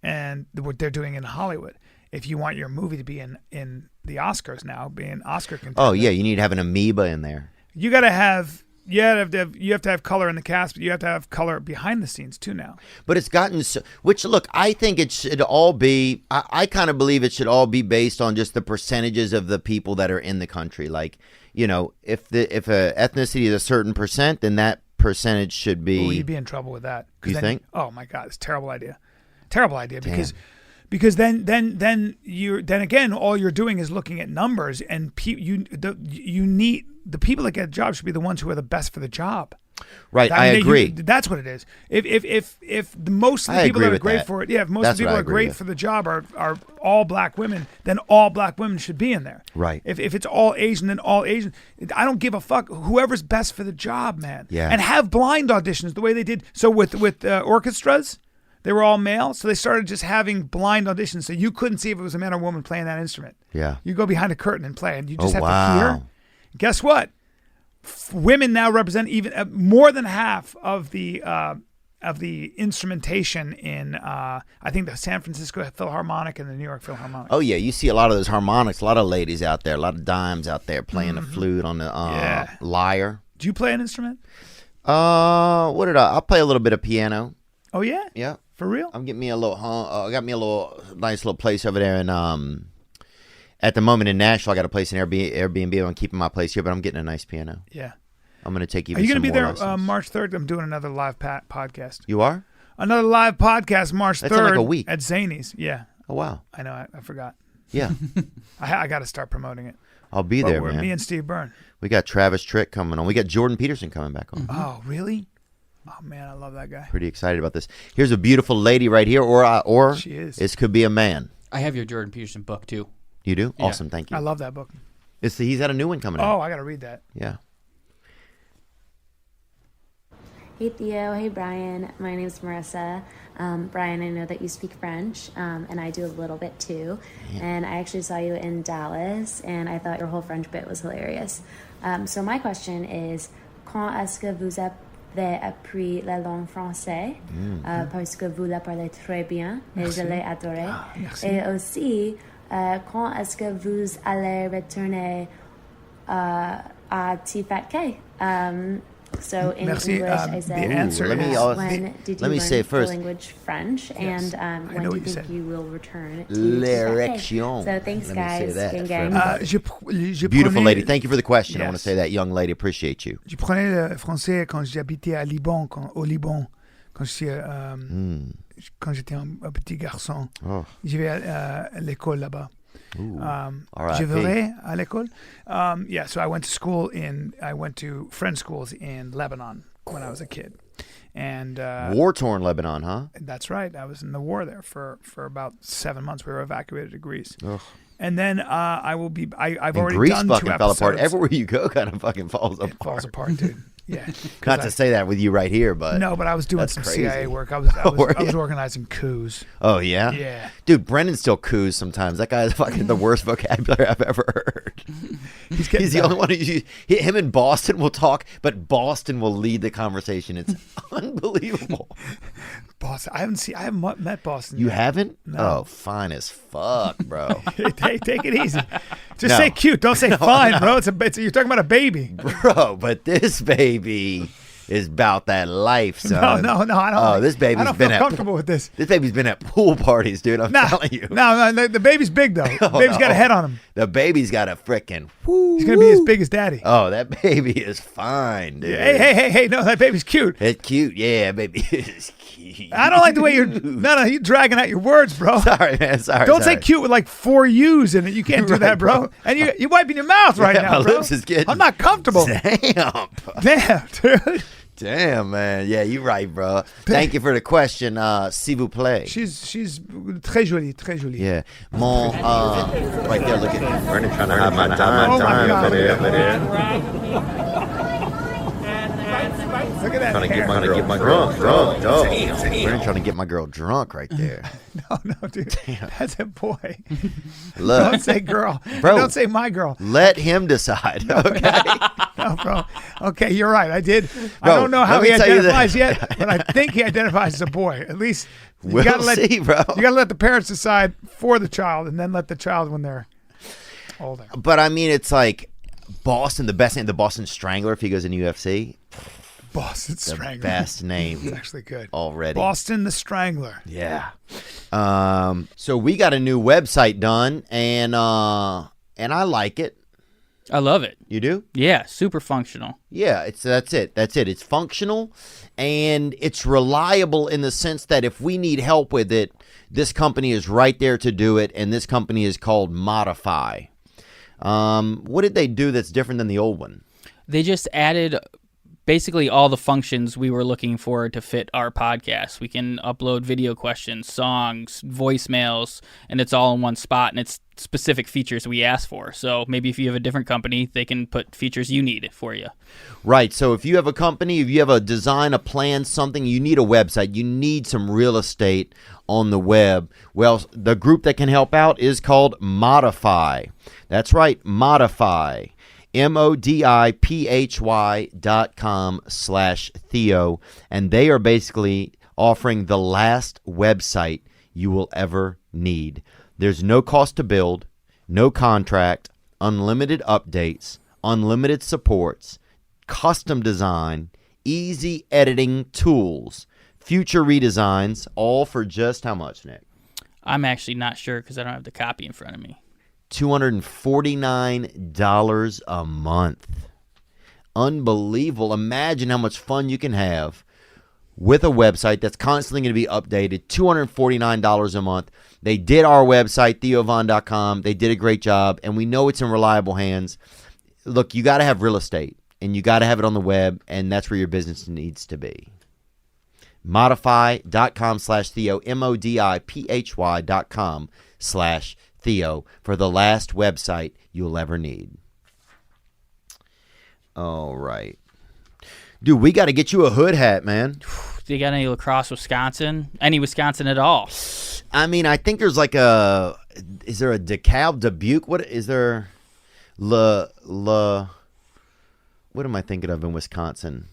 And what they're doing in Hollywood. If you want your movie to be in the Oscars now, be an Oscar contender. Oh, yeah. You need to have an amoeba in there. You got to have... you have to have color in the cast, but you have to have color behind the scenes too now. But it's gotten so, which look, I think it should all be. I kind of believe it should all be based on just the percentages of the people that are in the country. Like, if a ethnicity is a certain percent, then that percentage should be. Ooh, you'd be in trouble with that. You think? Oh my God, it's a terrible idea. Terrible idea. Because then again, all you're doing is looking at numbers, and you need the people that get a job should be the ones who are the best for the job. Right, I agree. That's what it is. If most of the people that are great for it, if most of the people that are great for the job are all black women, then all black women should be in there. Right. If it's all Asian, then all Asian. I don't give a fuck. Whoever's best for the job, man. Yeah. And have blind auditions the way they did. So with orchestras, they were all male, so they started just having blind auditions, so you couldn't see if it was a man or woman playing that instrument. Yeah. You go behind a curtain and play, and you just have to hear. Guess what? Women now represent even more than half of the instrumentation in I think the San Francisco Philharmonic and the New York Philharmonic. Oh yeah, you see a lot of those harmonics, a lot of ladies out there, a lot of dimes out there playing the flute on the lyre. Do you play an instrument? I'll play a little bit of piano. Oh yeah? Yeah. For real? I'm getting me a little got me a little nice little place over there in at the moment in Nashville. I got a place in Airbnb. I'm keeping my place here, but I'm getting a nice piano. Yeah. I'm going to take you. Are you going to be there March 3rd? I'm doing another live podcast. You are? Another live podcast March 3rd. That's in like a week. At Zany's. Yeah. Oh, wow. I know. I forgot. Yeah. I got to start promoting it. I'll be there, man. Me and Steve Byrne. We got Travis Tritt coming on. We got Jordan Peterson coming back on. Oh, really? Oh, man, I love that guy. Pretty excited about this. Here's a beautiful lady right here, or she is. This could be a man. I have your Jordan Peterson book, too. You do? Yeah. Awesome, thank you. I love that book. He's got a new one coming out. Oh, I got to read that. Yeah. Hey Theo, hey Bryan. My name's Marissa. Bryan, I know that you speak French, and I do a little bit too. Yeah. And I actually saw you in Dallas, and I thought your whole French bit was hilarious. So my question is, quand est-ce que vous avez appris la langue française? Parce que vous la parlez très bien, et je l'ai adoré. Et aussi, quand est-ce que vous allez retourner à TFATK? So in English, I said, the answer when did you learn say the first. language French? Yes. And when do you think you will return to L'érection. So thanks, Let guys. me say that Gang. Beautiful lady. Thank you for the question. Yes. I want to say that, young lady. Appreciate you. Je prenais le français quand j'habitais au Liban, quand j'étais un petit garçon. Oh. Je vais à l'école là-bas. Je vais à l'école. Yeah, so I went to French schools in Lebanon when I was a kid. And war-torn Lebanon, huh? That's right. I was in the war there for about 7 months. We were evacuated to Greece. Ugh. And then I've already Greece done fucking 2 fell episodes. apart. Everywhere you go kind of fucking falls apart. It falls apart, dude. Yeah. Not to say that with you right here, but no, but I was doing that's some crazy. CIA work. I was organizing coups. Oh yeah? Yeah. Dude, Brendan still coos sometimes. That guy has fucking the worst vocabulary I've ever heard. He's the only one him and Boston will talk, but Boston will lead the conversation. It's unbelievable. Boston. I haven't met Boston. You yet. haven't? No. Oh, fine as fuck, bro. Take it easy. Just say cute. Don't say fine, bro. You're talking about a baby. Bro, but this baby is about that life, son. No, I don't. Oh, this baby's I don't been feel at comfortable with this. This baby's been at pool parties, dude. I'm telling you. No, the baby's big though. The baby's got a head on him. The baby's got a freaking. He's gonna be as big as daddy. Oh, that baby is fine, dude. Hey! No, that baby's cute. It's cute, yeah, baby is cute. I don't like the way you're dragging out your words, bro. Sorry, man. Sorry. Don't say cute with like 4 U's in it. You can't do that, bro. And you're wiping your mouth right now, my bro. lips is getting. I'm not comfortable. Damn, dude. Damn, man. Yeah, you're right, bro. Thank you for the question, s'il vous plaît. She's très jolie, très jolie. Yeah. Mon, right there, look at me. Vernon trying to have my time over there. Look at that Trying to hair. get my girl drunk. We're trying to get my girl drunk right there. No, dude. That's a boy. Look. Don't say girl. Bro. Don't say my girl. Let him decide, okay? No, bro. Okay, you're right. I did. Bro, I don't know how let he me tell you identifies that- yet, but I think he identifies as a boy. At least you We'll gotta let, see, bro. You gotta let the parents decide for the child, and then let the child when they're older. But I mean, it's like Boston, the best name, the Boston Strangler if he goes in UFC. Boston The Strangler. best name It's actually good. already. Boston the Strangler. Yeah. So we got a new website done, and I like it. I love it. You do? Yeah, super functional. Yeah, that's it. It's functional, and it's reliable in the sense that if we need help with it, this company is right there to do it, and this company is called Modify. What did they do that's different than the old one? They just added basically all the functions we were looking for to fit our podcast. We can upload video questions, songs, voicemails, and it's all in one spot, and it's specific features we ask for. So maybe if you have a different company, they can put features you need for you. Right. So if you have a company, if you have a design, a plan, something, you need a website, you need some real estate on the web. Well, the group that can help out is called Modify. That's right, Modify. modiphy.com/Theo, and they are basically offering the last website you will ever need. There's no cost to build, no contract, unlimited updates, unlimited supports, custom design, easy editing tools, future redesigns, all for just how much, Nick? I'm actually not sure because I don't have the copy in front of me. $249 a month. Unbelievable. Imagine how much fun you can have with a website that's constantly going to be updated. $249 a month. They did our website, theovon.com. They did a great job, and we know it's in reliable hands. Look, you got to have real estate, and you got to have it on the web, and that's where your business needs to be. Modify.com/Theo, modiphy.com/Theo for the last website you'll ever need. All right. Dude, we got to get you a hood hat, man. Do you got any lacrosse, Wisconsin? Any Wisconsin at all? I mean, I think there's like a, is there a DeKalb, Dubuque? What is there? What am I thinking of in Wisconsin?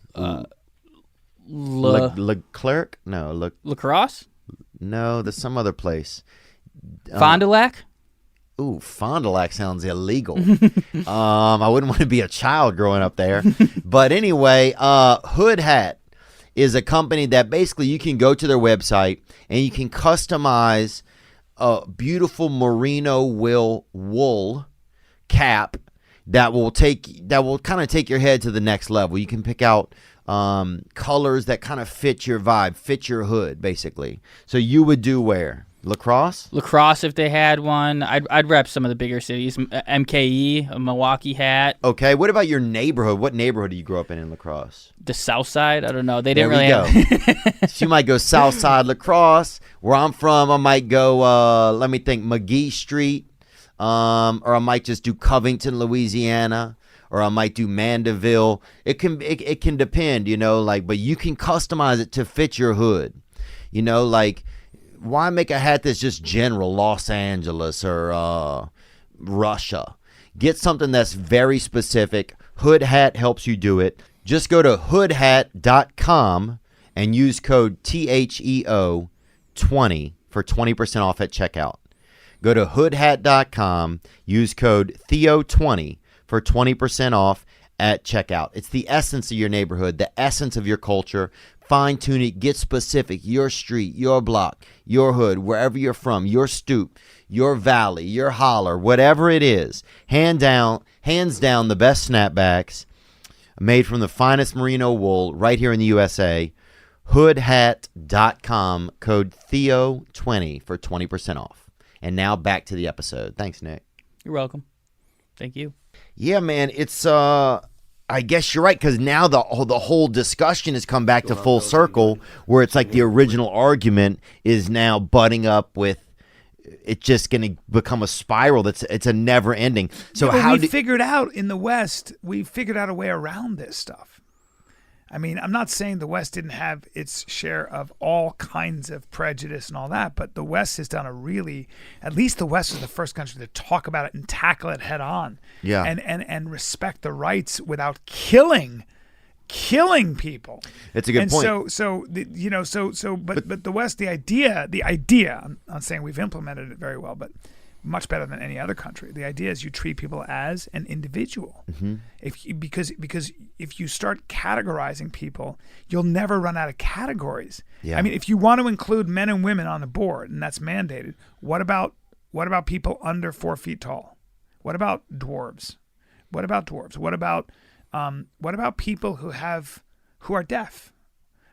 Leclerc? No, Lacrosse? no, there's some other place. Fond du Lac? Ooh, Fond du Lac sounds illegal. I wouldn't want to be a child growing up there. But anyway, Hood Hat is a company that basically you can go to their website and you can customize a beautiful merino wool cap that will kind of take your head to the next level. You can pick out colors that kind of fit your vibe, fit your hood, basically. So you would do where? Lacrosse? Lacrosse, if they had one. I'd rep some of the bigger cities. MKE, a Milwaukee hat. Okay. What about your neighborhood? What neighborhood do you grow up in Lacrosse? The South Side? I don't know. They There didn't we really go. have... So you might go Southside Lacrosse. Where I'm from, I might go, let me think, McGee Street. Or I might just do Covington, Louisiana. Or I might do Mandeville. It can depend, but you can customize it to fit your hood. Why make a hat that's just general, Los Angeles or Russia? Get something that's very specific. Hood Hat helps you do it. Just go to hoodhat.com and use code THEO20 for 20% off at checkout. Go to hoodhat.com, use code Theo20 for 20% off at checkout. It's the essence of your neighborhood, the essence of your culture. Fine tune it, get specific. Your street, your block, your hood, wherever you're from, your stoop, your valley, your holler, whatever it is. Hands down, the best snapbacks made from the finest merino wool right here in the USA. Hoodhat.com, code Theo20 for 20% off. And now back to the episode. Thanks, Nick. You're welcome. Thank you. Yeah, man, it's I guess you're right, because now the whole discussion has come back to full circle, where it's like the original argument is now butting up with it's just going to become a spiral. It's a never ending. So we figured out in the West, we figured out a way around this stuff. I mean, I'm not saying the West didn't have its share of all kinds of prejudice and all that, but the West has done at least the West is the first country to talk about it and tackle it head on. Yeah. And respect the rights without killing people. It's a good point. But the West, the idea, I'm not saying we've implemented it very well, but much better than any other country. The idea is you treat people as an individual. Mm-hmm. Because if you start categorizing people, you'll never run out of categories. Yeah. I mean, if you want to include men and women on the board, and that's mandated, what about people under 4 feet tall? What about dwarves? What about people who are deaf?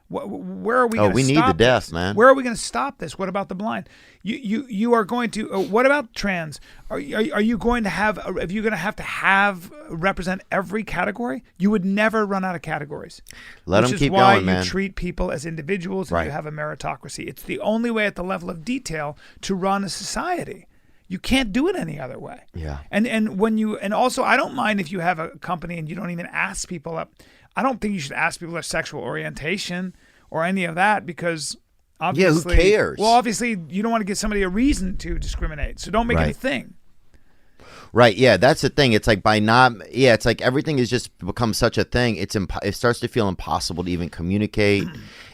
Where are we going to stop? We need the deaf, this? man. Where are we going to stop this? What about the blind? You are going to. What about trans? Are you going to have? Are you going to have represent every category? You would never run out of categories. Let them keep going, man. Which is why you treat people as individuals and you have a meritocracy. It's the only way at the level of detail to run a society. You can't do it any other way. Yeah. And also I don't mind if you have a company and you don't even ask people up. I don't think you should ask people their sexual orientation or any of that, because obviously, who cares? Well, obviously you don't want to give somebody a reason to discriminate, so don't make anything. Right. Yeah, that's the thing. It's like it's like everything has just become such a thing. It starts to feel impossible to even communicate.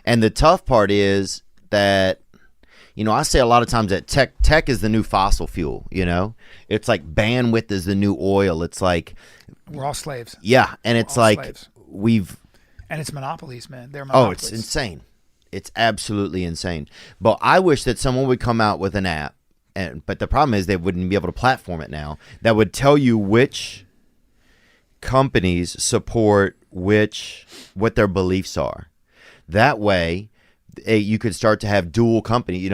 And the tough part is that, I say a lot of times that tech is the new fossil fuel, It's like bandwidth is the new oil. It's like we're all slaves. Yeah, and it's like slaves. And it's monopolies, man. They're monopolies. Oh, it's insane. It's absolutely insane. But I wish that someone would come out with an app, but the problem is they wouldn't be able to platform it now, that would tell you which companies support what their beliefs are. That way, you could start to have dual company,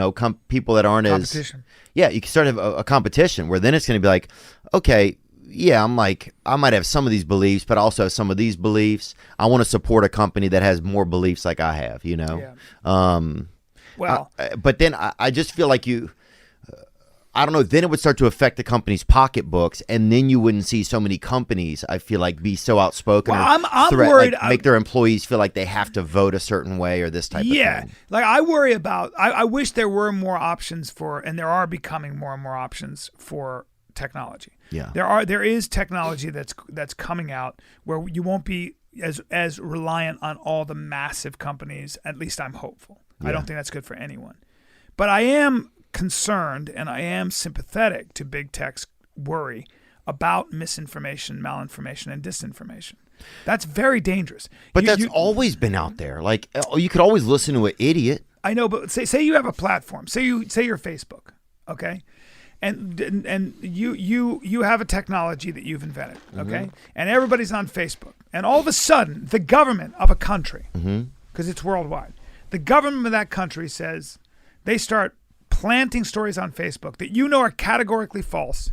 people that aren't competition. You can start to have a competition where then it's going to be like, okay, yeah, I might have some of these beliefs, but I also have some of these beliefs. I want to support a company that has more beliefs like I have, Yeah. But then I just feel like I don't know, then it would start to affect the company's pocketbooks, and then you wouldn't see so many companies, I feel like, be so outspoken I'm worried. Make their employees feel like they have to vote a certain way or this type of thing. Yeah, like I worry about, I wish there were more options and there are becoming more and more options for technology. Yeah. There is technology that's coming out where you won't be as reliant on all the massive companies. At least I'm hopeful. Yeah. I don't think that's good for anyone. But I am concerned and I am sympathetic to big tech's worry about misinformation, malinformation, and disinformation. That's very dangerous. But that's always been out there. Like, you could always listen to an idiot. I know, but say you have a platform. Say you're Facebook, okay? And you have a technology that you've invented, okay? Mm-hmm. And everybody's on Facebook. And all of a sudden, the government of a country, because it's worldwide, the government of that country says, they start planting stories on Facebook that are categorically false,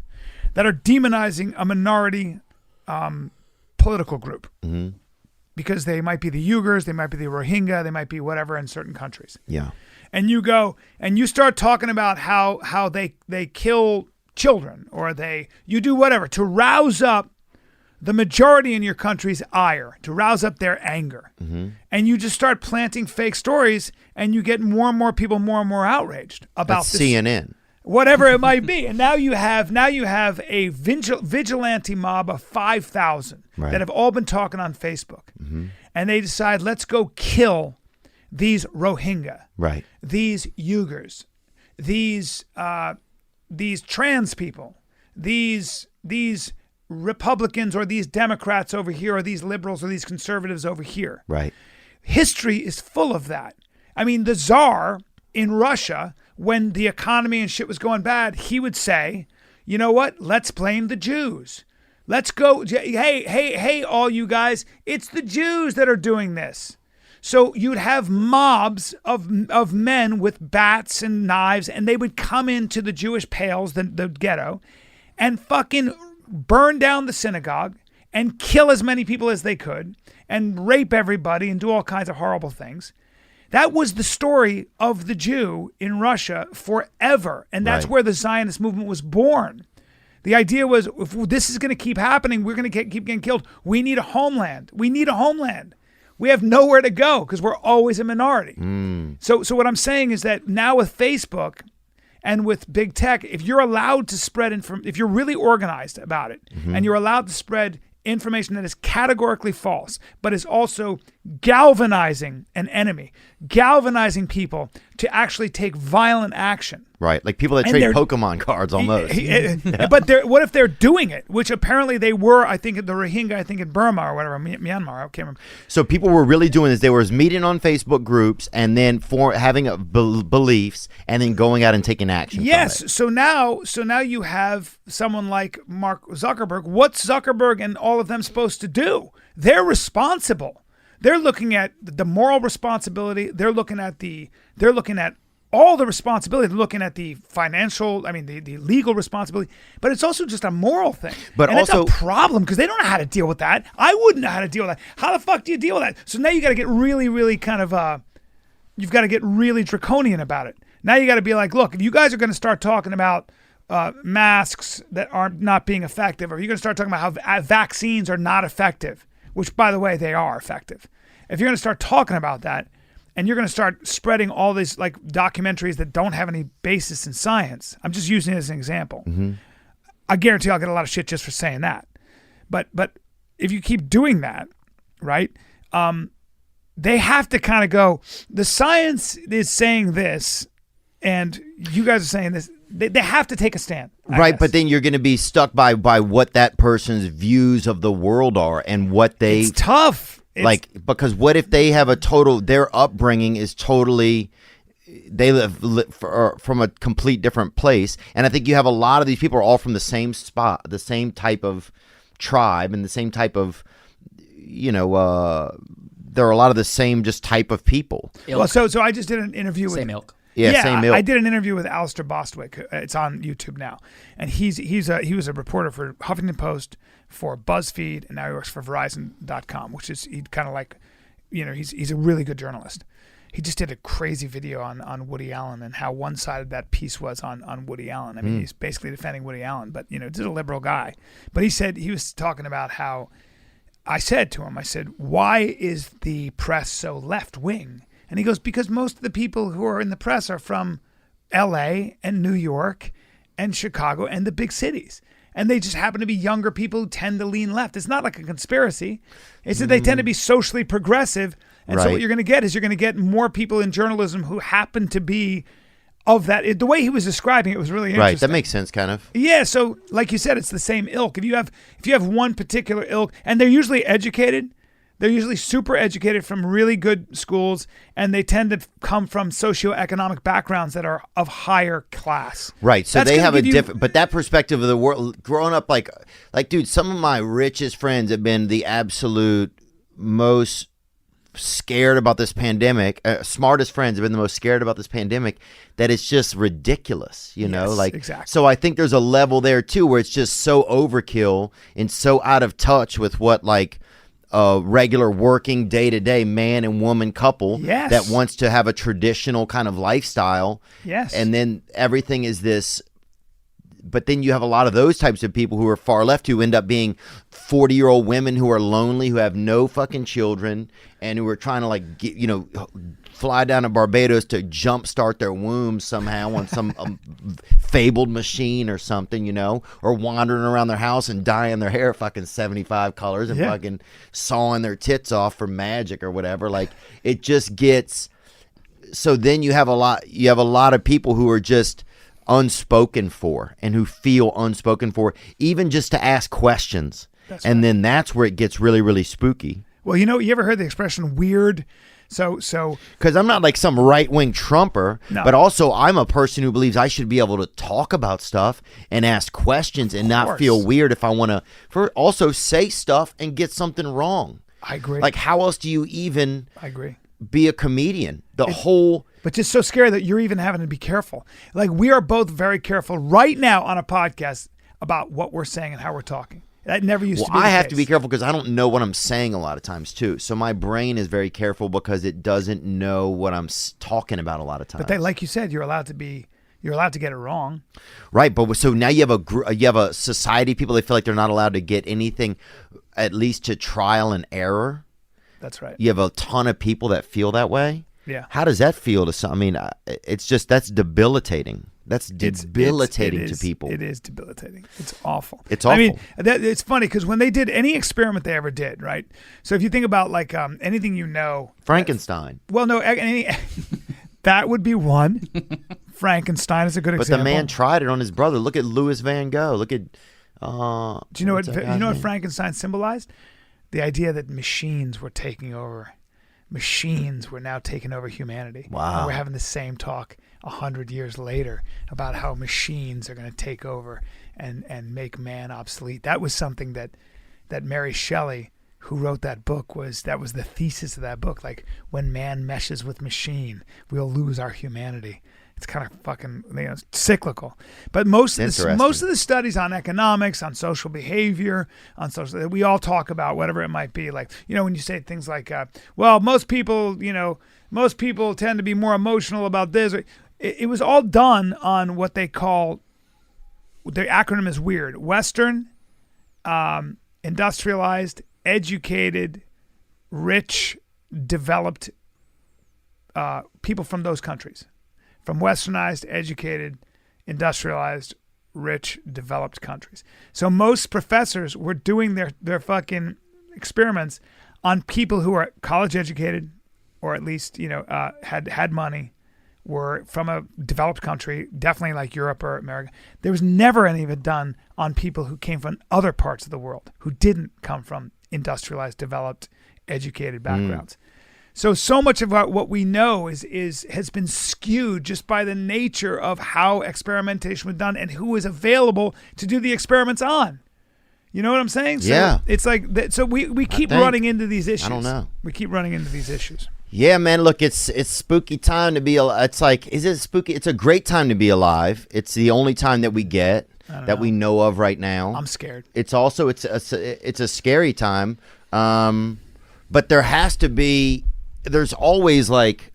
that are demonizing a minority political group. Mm-hmm. Because they might be the Uyghurs, they might be the Rohingya, they might be whatever in certain countries. Yeah. And you go and you start talking about how they kill children, or you do whatever to rouse up the majority in your country's ire, to rouse up their anger. Mm-hmm. And you just start planting fake stories, and you get more and more people more and more outraged about this. CNN. Whatever it might be. And now you have a vigilante mob of 5,000 that have all been talking on Facebook. Mm-hmm. And they decide, let's go kill these Rohingya, these Uyghurs, these trans people, these Republicans or these Democrats over here or these liberals or these conservatives over here. Right. History is full of that. I mean, the Tsar in Russia, when the economy and shit was going bad, he would say, you know what? Let's blame the Jews. Let's go. Hey, all you guys, it's the Jews that are doing this. So you'd have mobs of men with bats and knives, and they would come into the Jewish pales, the ghetto, and fucking burn down the synagogue and kill as many people as they could and rape everybody and do all kinds of horrible things. That was the story of the Jew in Russia forever. And that's where the Zionist movement was born. The idea was, if this is going to keep happening, we're going to keep getting killed. We need a homeland. We need a homeland. We have nowhere to go because we're always a minority. So what I'm saying is that now with Facebook and with big tech, if you're allowed to spread if you're really organized about it, and you're allowed to spread information that is categorically false, but is also galvanizing an enemy, galvanizing people to actually take violent action. Right, like people that trade Pokemon cards almost. But what if they're doing it, which apparently they were, I think, the Rohingya, I think in Burma or whatever, Myanmar, I can't remember. So people were really doing this. They were meeting on Facebook groups and then having beliefs and then going out and taking action. Yes, from it. so now you have someone like Mark Zuckerberg. What's Zuckerberg and all of them supposed to do? They're responsible. They're looking at the moral responsibility. They're looking at all the responsibility. They're looking at the financial, the legal responsibility, but it's also just a moral thing. But and also, it's a problem because they don't know how to deal with that. I wouldn't know how to deal with that. How the fuck do you deal with that? So now you got to get really, really kind of, you've got to get really draconian about it. Now you got to be like, look, if you guys are going to start talking about masks that are not being effective, or you're going to start talking about how vaccines are not effective, which, by the way, they are effective. If you're going to start talking about that, and you're going to start spreading all these like documentaries that don't have any basis in science, I'm just using it as an example. I guarantee I'll get a lot of shit just for saying that. But if you keep doing that, right, they have to kind of go, the science is saying this, and you guys are saying this. They have to take a stand. I guess. But then you're going to be stuck by what that person's views of the world are and what they... It's tough. Because what if they have their upbringing is totally, they live from a complete different place. And I think you have a lot of these people are all from the same spot, the same type of tribe and the same type of, there are a lot of the same just type of people. Well, so I just did an interview with... Same ilk. Yeah, same ilk. I did an interview with Alistair Bostwick. It's on YouTube now. And he was a reporter for Huffington Post, for BuzzFeed, and now he works for Verizon.com, which is, he kind of like, he's a really good journalist. He just did a crazy video on Woody Allen and how one-sided that piece was on Woody Allen. I mean, he's basically defending Woody Allen, but, just a liberal guy. But he was talking about how, I said to him, why is the press so left-wing? And he goes, because most of the people who are in the press are from L.A. and New York and Chicago and the big cities. And they just happen to be younger people who tend to lean left. It's not like a conspiracy. It's that they tend to be socially progressive. And so what you're going to get is you're going to get more people in journalism who happen to be of that. The way he was describing it was really interesting. Right, that makes sense, kind of. Yeah, so like you said, it's the same ilk. If you have one particular ilk, and they're usually educated, they're usually super educated from really good schools, and they tend to come from socioeconomic backgrounds that are of higher class. Right, so they have a different, but that perspective of the world, growing up like, dude, some of my richest friends have been the absolute most scared about this pandemic. Smartest friends have been the most scared about this pandemic, that it's just ridiculous, exactly. So I think there's a level there too where it's just so overkill and so out of touch with what a regular working day-to-day man and woman couple that wants to have a traditional kind of lifestyle. Yes. And then everything is this, but then you have a lot of those types of people who are far left who end up being 40-year-old women who are lonely, who have no fucking children, and who are trying to fly down to Barbados to jumpstart their womb somehow on some fabled machine or something, or wandering around their house and dyeing their hair fucking 75 colors and fucking sawing their tits off for magic or whatever. Like, it just gets, so then you have a lot of people who are just unspoken for and who feel unspoken for, even just to ask questions. Then that's where it gets really, really spooky. Well, you ever heard the expression weird? So because I'm not like some right-wing Trumper, but also I'm a person who believes I should be able to talk about stuff and ask questions and not feel weird if I want to also say stuff and get something wrong. I agree. Like, how else do you even be a comedian? But just so scary that you're even having to be careful. Like, we are both very careful right now on a podcast about what we're saying and how we're talking. That never used to be the I have case. to be careful because I don't know what I'm saying a lot of times, too. So my brain is very careful because it doesn't know what I'm talking about a lot of times. But like you said, you're allowed to get it wrong. Right, but so now you have a society of people that feel like they're not allowed to get anything, at least to trial and error. That's right. You have a ton of people that feel that way. Yeah. How does that feel to some? I mean, it's just, that's debilitating. That's debilitating to people. It is debilitating. It's awful. It's awful. I mean, it's funny because when they did any experiment they ever did, right? So if you think about like anything Frankenstein. Well, no, that would be one. Frankenstein is a good example. But the man tried it on his brother. Look at Louis Van Gogh. Look at. Do you know what Frankenstein symbolized? The idea that machines were taking over. Machines were now taking over humanity. Wow. And we're having the same talk 100 years later about how machines are going to take over and make man obsolete. That was something that Mary Shelley, who wrote that book, that was the thesis of that book. Like, when man meshes with machine, we'll lose our humanity. It's kind of fucking cyclical. But most of the studies on economics, on social behavior, that we all talk about, whatever it might be, like, when you say things like, well, most people tend to be more emotional about this. It was all done on what they call, the acronym is weird, Western, industrialized, educated, rich, developed people from those countries. From westernized, educated, industrialized, rich, developed countries. So most professors were doing their fucking experiments on people who are college educated, or at least had money, were from a developed country, definitely like Europe or America. There was never any of it done on people who came from other parts of the world, who didn't come from industrialized, developed, educated backgrounds. So much of what we know has been skewed just by the nature of how experimentation was done and who was available to do the experiments on. You know what I'm saying? So yeah. It's like that. So we keep running into these issues. I don't know. We keep running into these issues. Yeah, man. Look, it's spooky time to be. It's like, is it spooky? It's a great time to be alive. It's the only time that we get that we know of right now. I'm scared. It's also it's a scary time, but there has to be. There's always like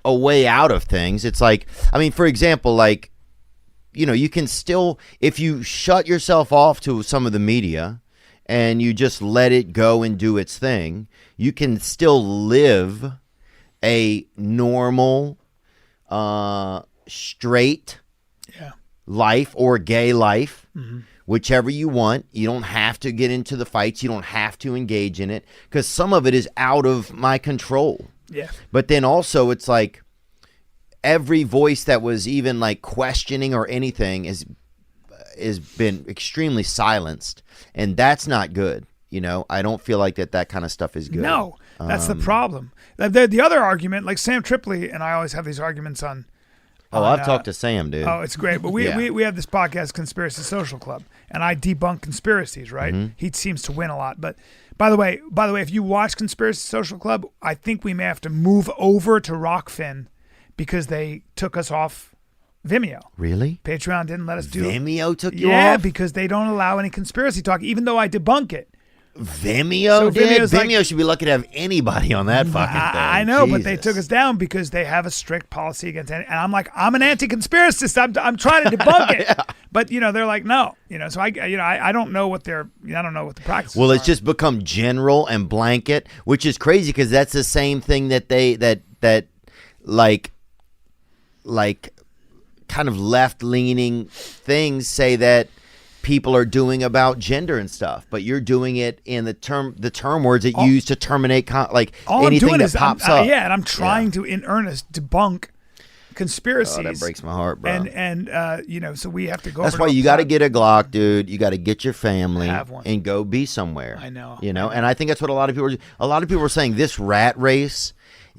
a way out of things. It's like, I mean, for example, like, you can still, if you shut yourself off to some of the media and you just let it go and do its thing, you can still live a normal, straight life or gay life. Mm-hmm. Whichever you want. You don't have to get into the fights. You don't have to engage in it because some of it is out of my control. Yeah. But then also it's like every voice that was even like questioning or anything is been extremely silenced, and that's not good. I don't feel like that kind of stuff is good. No, that's the problem. The other argument, like Sam Tripoli and I always have these arguments on. I've talked to Sam, dude. Oh, it's great. But we have this podcast, Conspiracy Social Club, and I debunk conspiracies, right? Mm-hmm. He seems to win a lot. But by the way, if you watch Conspiracy Social Club, I think we may have to move over to Rockfin because they took us off Vimeo. Really? Patreon didn't let us do it. Vimeo took you off? Yeah, because they don't allow any conspiracy talk, even though I debunk it. Vimeo did? Vimeo should be lucky to have anybody on that fucking thing. I know, Jesus. But they took us down because they have a strict policy against it. And I'm like, I'm an anti-conspiracist. I'm trying to debunk it. Yeah. But, they're like, no. So I don't know what I don't know what the practice is. Well, it's just become general and blanket, which is crazy because that's the same thing that that kind of left-leaning things say that people are doing about gender and stuff, but you're doing it in the term words that you use to terminate anything that pops up. Yeah, and I'm trying to, in earnest, debunk conspiracies. Oh, that breaks my heart, bro. And you know, so we have to go. That's over why to you got to get a Glock, dude. You got to get your family Have one. and go be somewhere. I know. You know, and I think that's what a lot of people are saying. This rat race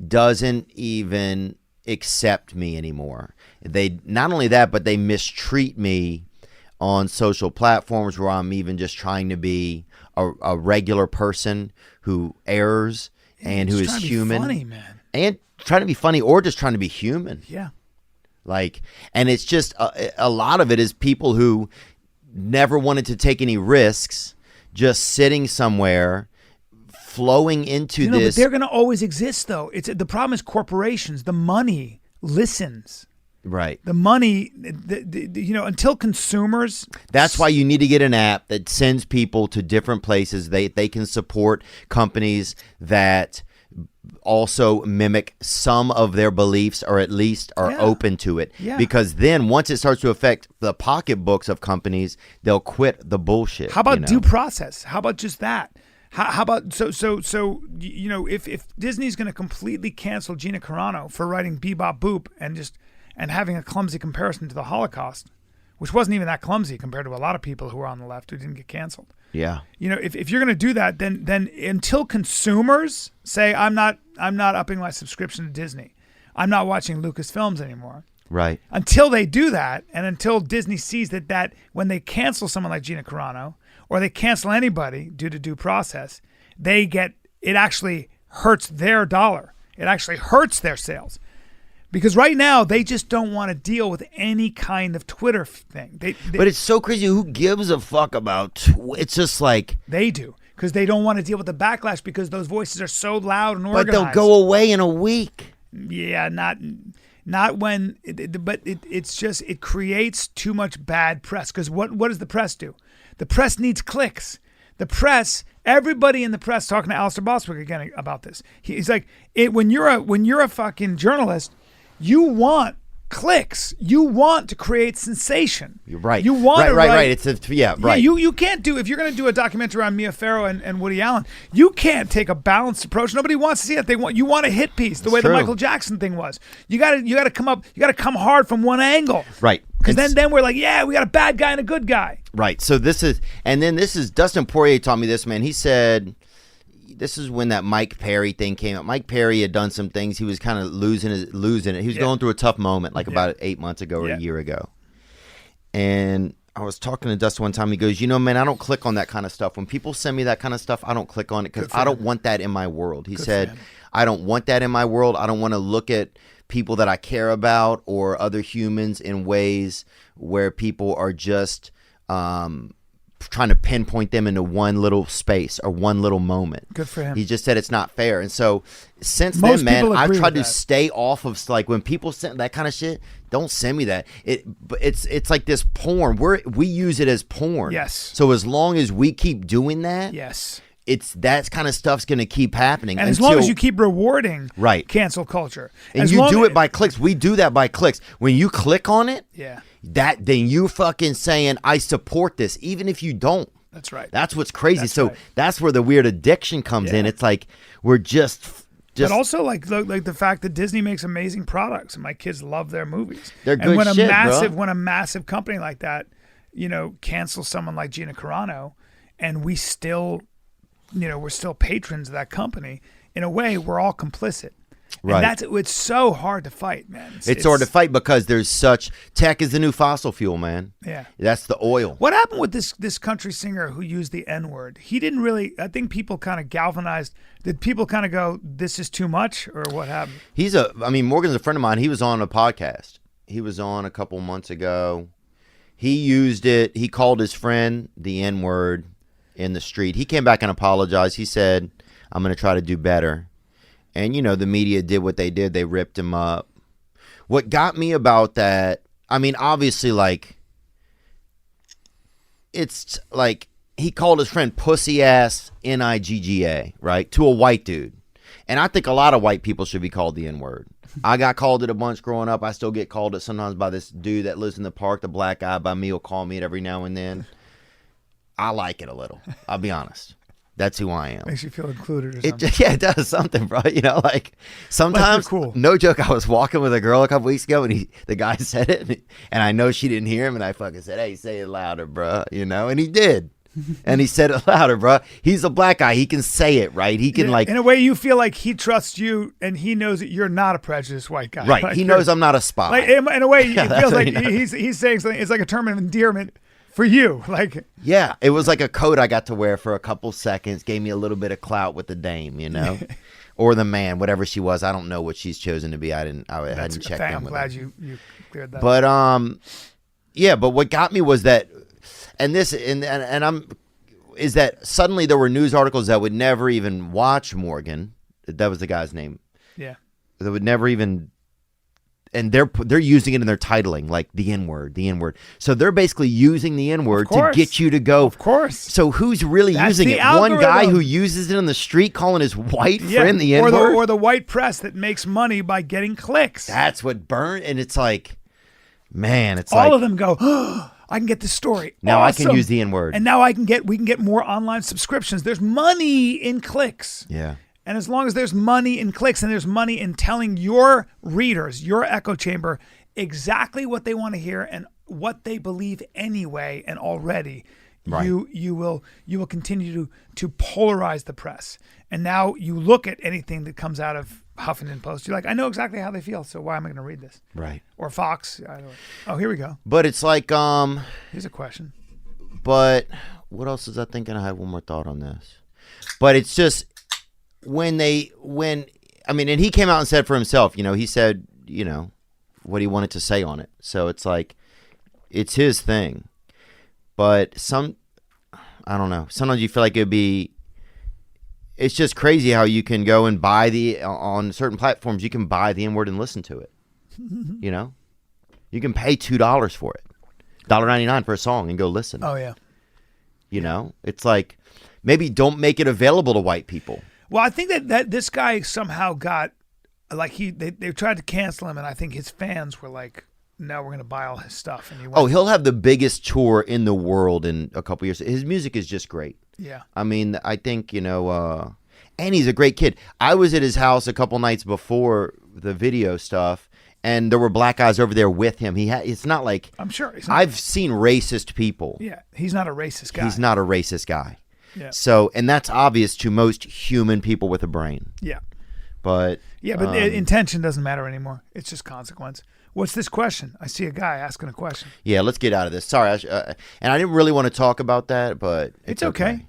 doesn't even accept me anymore. They not only that, but they mistreat me on social platforms where I'm even just trying to be a regular person who errs and who is human. Funny, man. And trying to be funny or just trying to be human. Yeah. Like, and it's just a lot of it is people who never wanted to take any risks, just sitting somewhere, flowing into this. But they're going to always exist, though. The problem is corporations. The money listens. Right. The money, you know, until consumers. That's why you need to get an app that sends people to different places. They can support companies that also mimic some of their beliefs, or at least are open to it. Yeah. Because then once it starts to affect the pocketbooks of companies, they'll quit the bullshit. How about due process? How about just that? How about so you know, if Disney's going to completely cancel Gina Carano for writing Bebop Boop and having a clumsy comparison to the Holocaust, which wasn't even that clumsy compared to a lot of people who were on the left who didn't get canceled. Yeah. You know, if you're going to do that, then until consumers say I'm not upping my subscription to Disney, I'm not watching Lucasfilms anymore. Right. Until they do that, and until Disney sees that when they cancel someone like Gina Carano, or they cancel anybody due to due process, it actually hurts their dollar. It actually hurts their sales. Because right now, they just don't want to deal with any kind of Twitter thing. But it's so crazy. Who gives a fuck about it's just like... They do. Because they don't want to deal with the backlash because those voices are so loud and organized. But they'll go away in a week. Yeah, not when... But it's just... It creates too much bad press. Because what does the press do? The press needs clicks. The press... Everybody in the press, talking to Alistair Bostwick again about this. He's like, when you're a fucking journalist... You want clicks. You want to create sensation. You're right. You want to right. Right. You can't do, if you're going to do a documentary on Mia Farrow and Woody Allen, you can't take a balanced approach. Nobody wants to see it. You want a hit piece, the way the Michael Jackson thing was. You got to come hard from one angle. Right. Because then we're like, yeah, we got a bad guy and a good guy. Right. So this is Dustin Poirier taught me this, man. He said, this is when that Mike Perry thing came up. Mike Perry had done some things. He was kind of losing it. He was going through a tough moment, like about 8 months ago or a year ago. And I was talking to Dustin one time. He goes, man, I don't click on that kind of stuff. When people send me that kind of stuff, I don't click on it because I don't want that in my world. He said, I don't want that in my world. I don't want to look at people that I care about or other humans in ways where people are just trying to pinpoint them into one little space or one little moment. Good for him. He just said it's not fair. And so since Most then, man, people I've agree tried with to that. stay off of, like, when people send that kind of shit, don't send me that. It's like this porn. We use it as porn. Yes. So as long as we keep doing that, Yes. that kind of stuff's going to keep happening. And as long as you keep rewarding cancel culture. And you do it by clicks. We do that by clicks. When you click on it, then you fucking saying, I support this, even if you don't. That's right. That's what's crazy. That's That's where the weird addiction comes in. It's like we're just but also like the fact that Disney makes amazing products and my kids love their movies. They're good and when shit, when a massive company like that, cancels someone like Gina Carano, and we still, we're still patrons of that company. In a way, we're all complicit. Right. And it's so hard to fight, man. It's hard to fight because there's such tech is the new fossil fuel, man. Yeah. That's the oil. What happened with this country singer who used the N-word? He didn't really, I think people kind of galvanized. Did people kind of go, this is too much, or what happened? Morgan's a friend of mine. He was on a podcast. He was on a couple months ago. He used it. He called his friend the N-word in the street. He came back and apologized. He said, I'm going to try to do better. And, the media did what they did. They ripped him up. What got me about that, obviously, like, it's like he called his friend pussy ass Nigga, right, to a white dude. And I think a lot of white people should be called the N-word. I got called it a bunch growing up. I still get called it sometimes by this dude that lives in the park, the black guy by me will call me it every now and then. I like it a little. I'll be honest. That's who I am. Makes you feel included or It something. yeah, it does something, bro. You know, like sometimes, Like you're cool. no joke. I was walking with a girl a couple weeks ago, and the guy said it, and I know she didn't hear him, and I fucking said, "Hey, say it louder, bro." You know, and he did, and he said it louder, bro. He's a black guy. He can say it, right? He can like in a way, you feel like he trusts you, and he knows that you're not a prejudiced white guy. right. Like He knows I'm not a spy. Like in a way, it that's feels what like he knows. he's saying something. It's like a term of endearment for you. Like Yeah, it was like a coat I got to wear for a couple seconds, gave me a little bit of clout with the dame, you know, or the man, whatever she was. I don't know what she's chosen to be. I hadn't checked in I'm with glad her. you cleared that. But yeah. But what got me was that, and this, and I'm, is that suddenly there were news articles that would never even watch Morgan. That was the guy's name. yeah. That would never even. And they're using it in their titling, like the N-word, the N-word. So they're basically using the N-word to course. get you to go. Of course. So who's really That's using the it? One guy algorithm. who uses it in the street calling his white Yeah. friend the or N-word? the white press that makes money by getting clicks. That's what burned. And it's like, man, it's All like, of them go, oh, I can get this story. now I Awesome. can use the N-word. And now we can get more online subscriptions. There's money in clicks. Yeah. And as long as there's money in clicks and there's money in telling your readers, your echo chamber, exactly what they want to hear and what they believe anyway and already, Right. you will continue to polarize the press. And now you look at anything that comes out of Huffington Post, you're like, I know exactly how they feel, so why am I going to read this? Right. Or Fox. Oh, here we go. But it's like, Here's a question. but what else was I thinking? I had one more thought on this. But it's just and he came out and said for himself, you know, he said, you know, what he wanted to say on it. So it's like, it's his thing. But I don't know. Sometimes you feel like it's just crazy how you can go and buy on certain platforms, you can buy the N-word and listen to it. You know? You can pay $2 for it. $1.99 for a song and go listen. Oh, yeah. You know? It's like, maybe don't make it available to white people. Well, I think that this guy somehow got, like they tried to cancel him, and I think his fans were like, no, we're going to buy all his stuff. And he went, Oh, he'll have the biggest tour in the world in a couple years. His music is just great. yeah. I mean, I think, you know, and he's a great kid. I was at his house a couple nights before the video stuff, and there were black guys over there with him. It's not like, I'm sure. He's not, I've seen racist people. yeah, he's not a racist guy. He's not a racist guy. Yeah. So, and that's obvious to most human people with a brain. Yeah. But intention doesn't matter anymore. It's just consequence. What's this question? I see a guy asking a question. yeah, let's get out of this. Sorry, and I didn't really want to talk about that, but It's okay.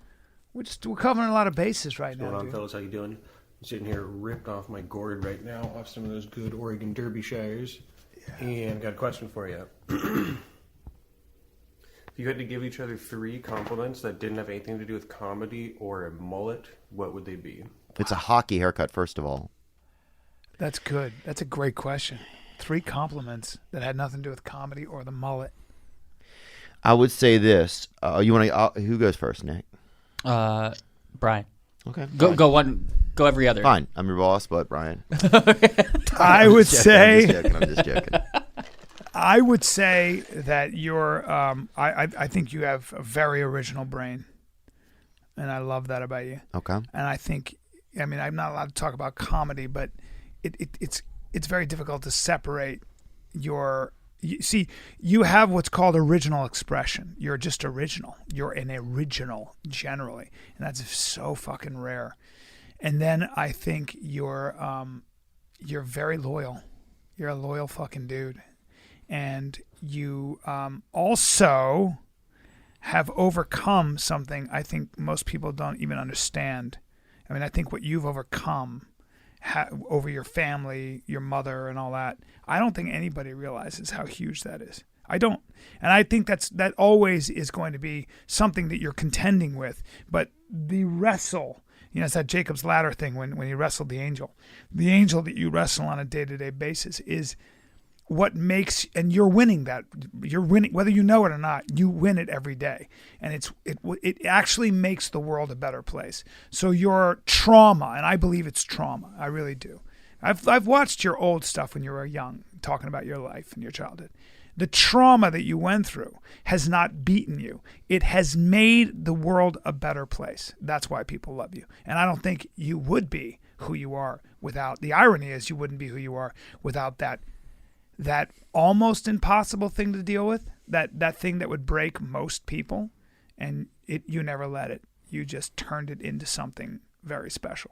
We're covering a lot of bases right What's going now, on, dude. fellas? How you doing? I'm sitting here ripped off my gourd right now, off some of those good Oregon Derbyshires. And got a question for you. If you had to give each other 3 compliments that didn't have anything to do with comedy or a mullet, what would they be? It's a hockey haircut, first of all. That's good. That's a great question. 3 compliments that had nothing to do with comedy or the mullet. I would say this. You want to? Who goes first, Nick? Brian. Okay. Go every other. Fine. I'm your boss, but Bryan. I would say. I'm just joking. I would say that you're. I think you have a very original brain, and I love that about you. Okay. And I think, I mean, I'm not allowed to talk about comedy, but it's very difficult to separate your. See, you have what's called original expression. You're just original. You're an original generally, and that's so fucking rare. And then I think you're very loyal. You're a loyal fucking dude. And you also have overcome something I think most people don't even understand. I mean, I think what you've overcome over your family, your mother, and all that, I don't think anybody realizes how huge that is. I don't. And I think that always is going to be something that you're contending with. But the wrestle, it's that Jacob's ladder thing when he wrestled the angel. The angel that you wrestle on a day-to-day basis is what makes, and you're winning that. You're winning, whether you know it or not, you win it every day. And it actually makes the world a better place. So your trauma, and I believe it's trauma, I really do. I've watched your old stuff when you were young, talking about your life and your childhood. The trauma that you went through has not beaten you. It has made the world a better place. That's why people love you. And I don't think you would be who you are without, the irony is you wouldn't be who you are without that almost impossible thing to deal with, that thing that would break most people, and you never let it. You just turned it into something very special.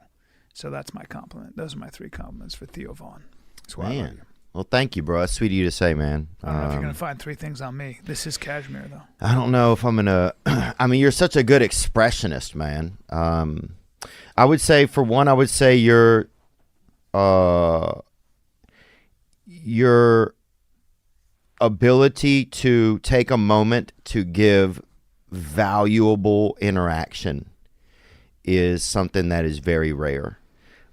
So that's my compliment. Those are my 3 compliments for Theo Von. That's why I love you. Well, thank you, bro. That's sweet of you to say, man. I don't know if you're going to find 3 things on me. This is cashmere, though. I don't know if I'm going to... I mean, you're such a good expressionist, man. I would say, for one, your ability to take a moment to give valuable interaction is something that is very rare.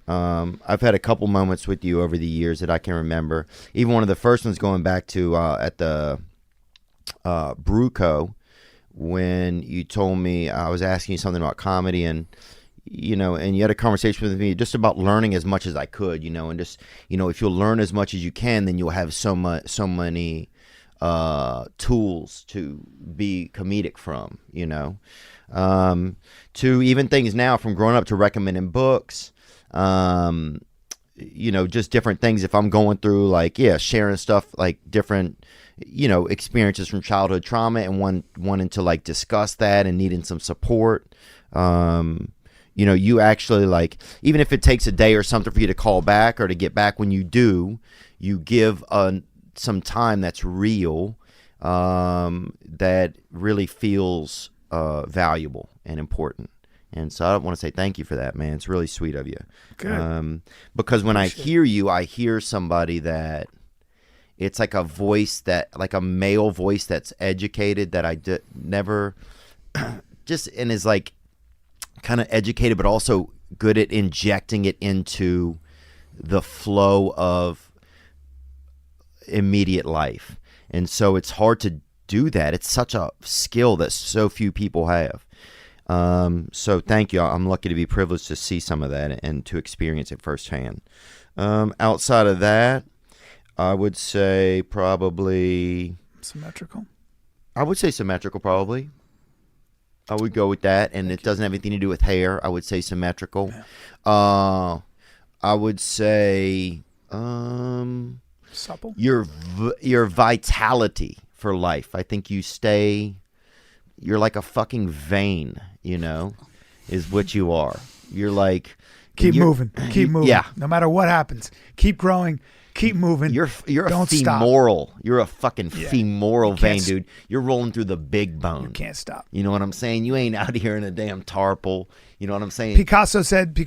I've had a couple moments with you over the years that I can remember. Even one of the first ones going back to at the Bruco, when you told me, I was asking you something about comedy, and and you had a conversation with me just about learning as much as I could, and just, if you'll learn as much as you can, then you'll have so many tools to be comedic from, to even things now, from growing up to recommending books, just different things. If I'm going through, sharing stuff, like different, experiences from childhood trauma, and wanting to discuss that and needing some support. You actually, even if it takes a day or something for you to call back or to get back, when you do, you give some time that's real, that really feels valuable and important. And so I want to say thank you for that, man. It's really sweet of you. Good. Because when I hear you, I hear somebody that it's like a voice like a male voice that's educated, that I never just, and is kind of educated, but also good at injecting it into the flow of immediate life. And so it's hard to do that. It's such a skill that so few people have. So thank you. I'm lucky to be privileged to see some of that and to experience it firsthand. Outside of that, I would say probably symmetrical. I would say symmetrical, probably. I would go with that, and it doesn't have anything to do with hair. I would say symmetrical. Yeah. I would say supple. Your vitality for life. I think you're like a fucking vein, is what you are. You're like... Keep moving. Yeah. No matter what happens. Keep growing. Keep moving. You're Don't a femoral. Stop. You're a fucking femoral vein, dude. You're rolling through the big bone. You can't stop. You know what I'm saying? You ain't out here in a damn tarple. You know what I'm saying? Picasso said, I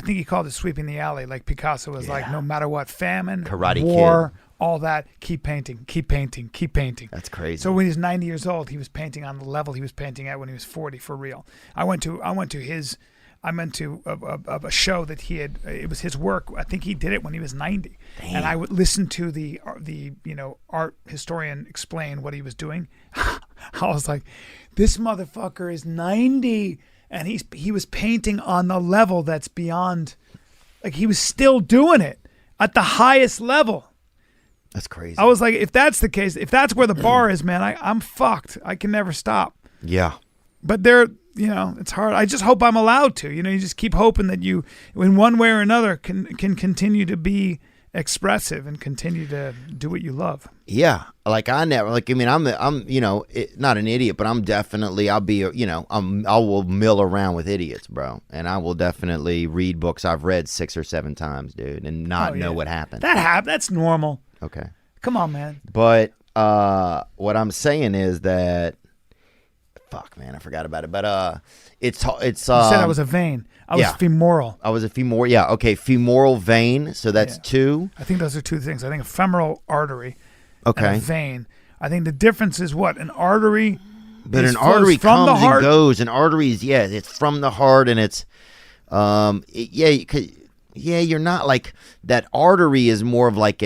think he called it sweeping the alley. Like Picasso was like, no matter what, famine, Karate war, Kid. All that, keep painting, keep painting, keep painting. That's crazy. So when he was 90 years old, he was painting on the level he was painting at when he was 40 for real. I went to a show that he had. It was his work. I think he did it when he was 90. Damn. And I would listen to the art historian explain what he was doing. I was like, this motherfucker is 90, and he was painting on the level that's beyond. Like, he was still doing it at the highest level. That's crazy. I was like, if that's the case, if that's where the bar is, man, I'm fucked. I can never stop. Yeah. But it's hard. I just hope I'm allowed to. You just keep hoping that you, in one way or another, can continue to be expressive and continue to do what you love. Yeah. I'm not an idiot, but I'm definitely, I will mill around with idiots, bro. And I will definitely read books I've read 6 or 7 times, dude, and not know what happened. That's normal. Okay. Come on, man. But what I'm saying is that, fuck, man, I forgot about it. But it's. You said I was a vein. I was femoral. I was a femoral. Yeah. Okay. Femoral vein. So that's 2. I think those are 2 things. I think a femoral artery. Okay. And a vein. I think the difference is what an artery. But an artery comes and goes. An artery is it's from the heart, and it's you're not like that. Artery is more of like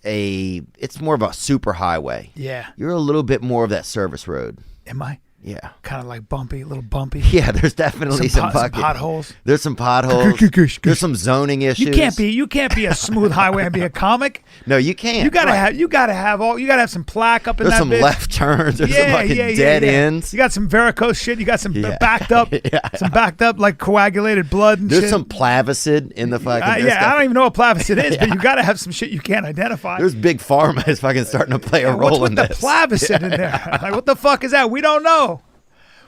it's more of a super highway. Yeah. You're a little bit more of that service road. Am I? Yeah. Kind of like bumpy, a little bumpy. Yeah, there's definitely some potholes. There's some potholes. There's some zoning issues. You can't be a smooth highway and be a comic. No, you can't. You gotta have some plaque up in There's that some bitch. left turns. There's some fucking dead ends. You got some varicose shit. You got some Yeah. backed up, some backed up like coagulated blood and There's shit. some plavicid in the fucking. I don't even know what plavicid is, but you gotta have some shit you can't identify. There's big pharma is fucking starting to play a role What's with in the this. plavicid in there? Like, what the fuck is that? We don't know.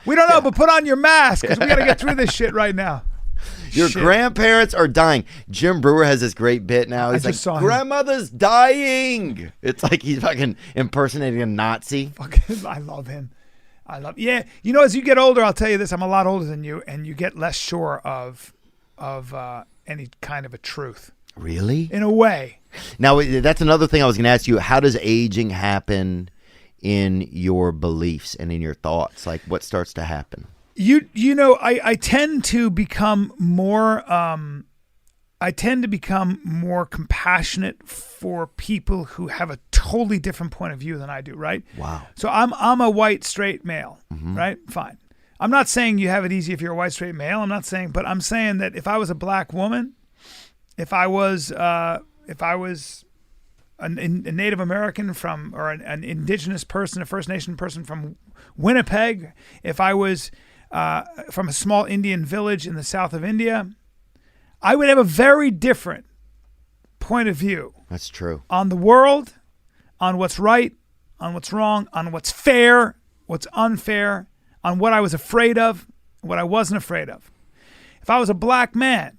But put on your mask because we got to get through this shit right now. Your Shit. grandparents are dying. Jim Brewer has this great bit now. He's just saw like, him. grandmother's dying. It's like he's fucking impersonating a Nazi. Fucking, I love him. Yeah. You know, as you get older, I'll tell you this: I'm a lot older than you, and you get less sure of any kind of a truth. Really? In a way. Now, that's another thing I was going to ask you. How does aging happen in your beliefs and in your thoughts? Like, what starts to happen? You know, I tend to become more compassionate for people who have a totally different point of view than I do, right? Wow. So I'm a white straight male, right? Fine. I'm not saying you have it easy if you're a white straight male. I'm not saying, but I'm saying that if I was a black woman, if I was a Native American or an indigenous person, a First Nation person from Winnipeg, if I was from a small Indian village in the south of India, I would have a very different point of view. That's true. On the world, on what's right, on what's wrong, on what's fair, what's unfair, on what I was afraid of, what I wasn't afraid of. If I was a black man,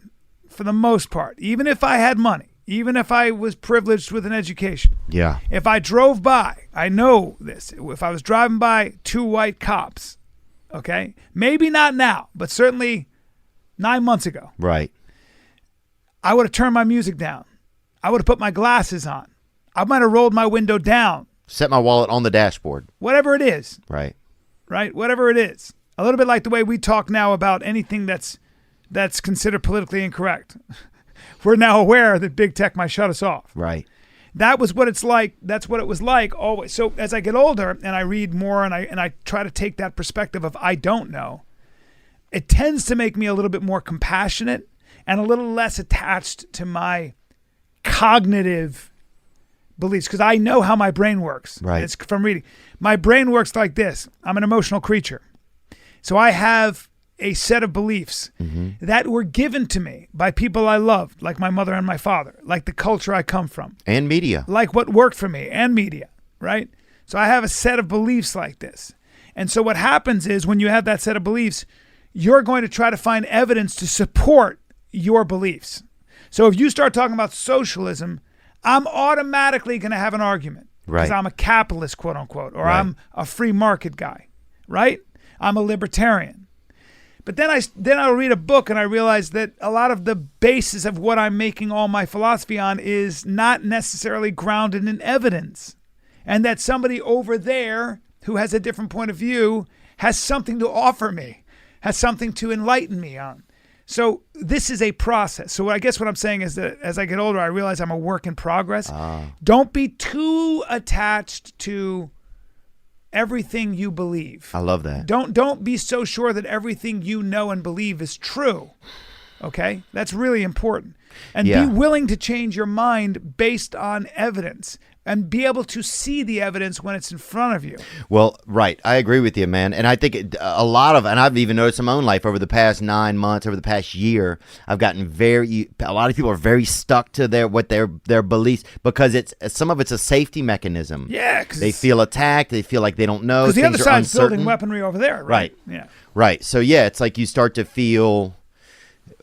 for the most part, even if I had money, even if I was privileged with an education, Yeah. if I drove by, I know this, if I was driving by two white cops, okay, maybe not now, but certainly 9 months ago, Right. I would have turned my music down. I would have put my glasses on. I might have rolled my window down. Set my wallet on the dashboard. Whatever it is, Right. right? Whatever it is. A little bit like the way we talk now about anything that's considered politically incorrect. We're now aware that big tech might shut us off. Right. That was what it's like. That's what it was like always. So as I get older and I read more and I try to take that perspective of I don't know, it tends to make me a little bit more compassionate and a little less attached to my cognitive beliefs because I know how my brain works. Right. It's from reading. My brain works like this. I'm an emotional creature. So I have a set of beliefs that were given to me by people I loved, like my mother and my father, like the culture I come from. And media. Like what worked for me and media, right? So I have a set of beliefs like this. And so what happens is when you have that set of beliefs, you're going to try to find evidence to support your beliefs. So if you start talking about socialism, I'm automatically going to have an argument. Because Right. I'm a capitalist, quote unquote, or Right. I'm a free market guy, right? I'm a libertarian. But then I'll read a book and I realize that a lot of the basis of what I'm making all my philosophy on is not necessarily grounded in evidence. And that somebody over there who has a different point of view has something to offer me, has something to enlighten me on. So this is a process. So I guess what I'm saying is that as I get older, I realize I'm a work in progress. Don't be too attached to everything you believe. I love that. Don't be so sure that everything you know and believe is true. Okay? That's really important. And Yeah. be willing to change your mind based on evidence and be able to see the evidence when it's in front of you. Well, right. I agree with you, man. And I think and I've even noticed in my own life over the past 9 months, over the past year, I've gotten a lot of people are very stuck to their beliefs because some of it's a safety mechanism. Yeah, because They feel attacked. They feel like they don't know. the Things other are side's uncertain. building weaponry over there, right? Right. Yeah. Right. So yeah, it's like you start to feel,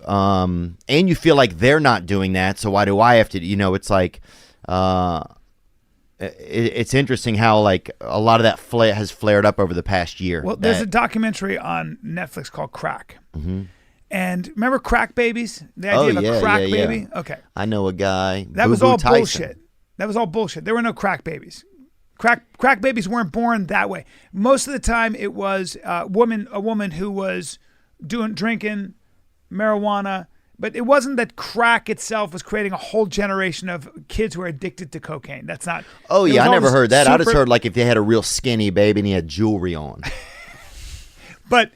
and you feel like they're not doing that. So why do I have to? It's like, it's interesting how like a lot of that has flared up over the past year. Well, there's a documentary on Netflix called Crack. And remember crack babies? The idea of a crack baby? Okay. I know a guy. That was all bullshit. That was all bullshit. There were no crack babies. Crack babies weren't born that way. Most of the time it was a woman who was drinking marijuana, but it wasn't that crack itself was creating a whole generation of kids who are addicted to cocaine. That's not. Oh it yeah, was I all never this heard that. I just super- heard like if they had a real skinny baby and he had jewelry on. But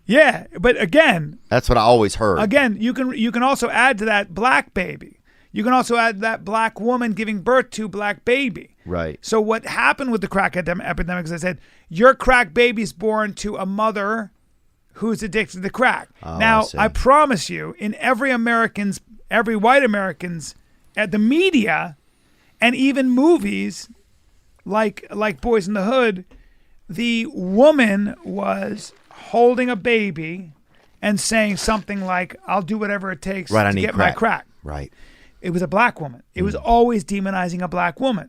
yeah, but again, That's what I always heard. again, you can also add to that black baby. You can also add that black woman giving birth to black baby. Right. So what happened with the crack epidemic is I said, your crack baby's born to a mother who's addicted to crack. Oh, now, I see. I promise you, in every white Americans, at the media, and even movies like Boys in the Hood, the woman was holding a baby and saying something like, I'll do whatever it takes Right, I to need get my crack. Right. It was a black woman. It was always demonizing a black woman.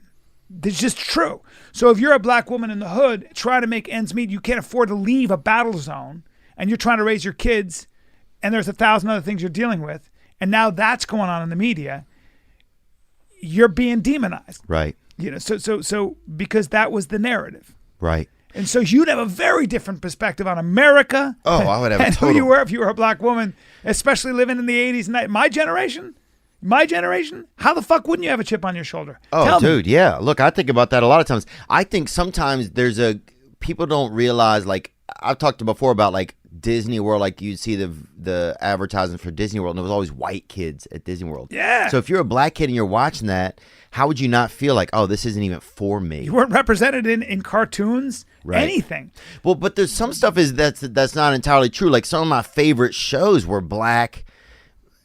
It's just true. So if you're a black woman in the hood trying to make ends meet, you can't afford to leave a battle zone, and you're trying to raise your kids, and there's 1,000 other things you're dealing with, and now that's going on in the media, you're being demonized. Right. So because that was the narrative. Right. And so you'd have a very different perspective on America. Oh, I would have a and total. who you were if you were a black woman, especially living in the 80s and 90s. My generation, how the fuck wouldn't you have a chip on your shoulder? Oh, Tell me. dude, yeah. Look, I think about that a lot of times. I think sometimes people don't realize, like, I've talked before about, like, Disney World, like, you'd see the advertising for Disney World, and there was always white kids at Disney World. Yeah. So if you're a black kid and you're watching that, how would you not feel like, oh, this isn't even for me? You weren't represented in cartoons, Right. anything. Well, but there's some stuff that's not entirely true. Like, some of my favorite shows were black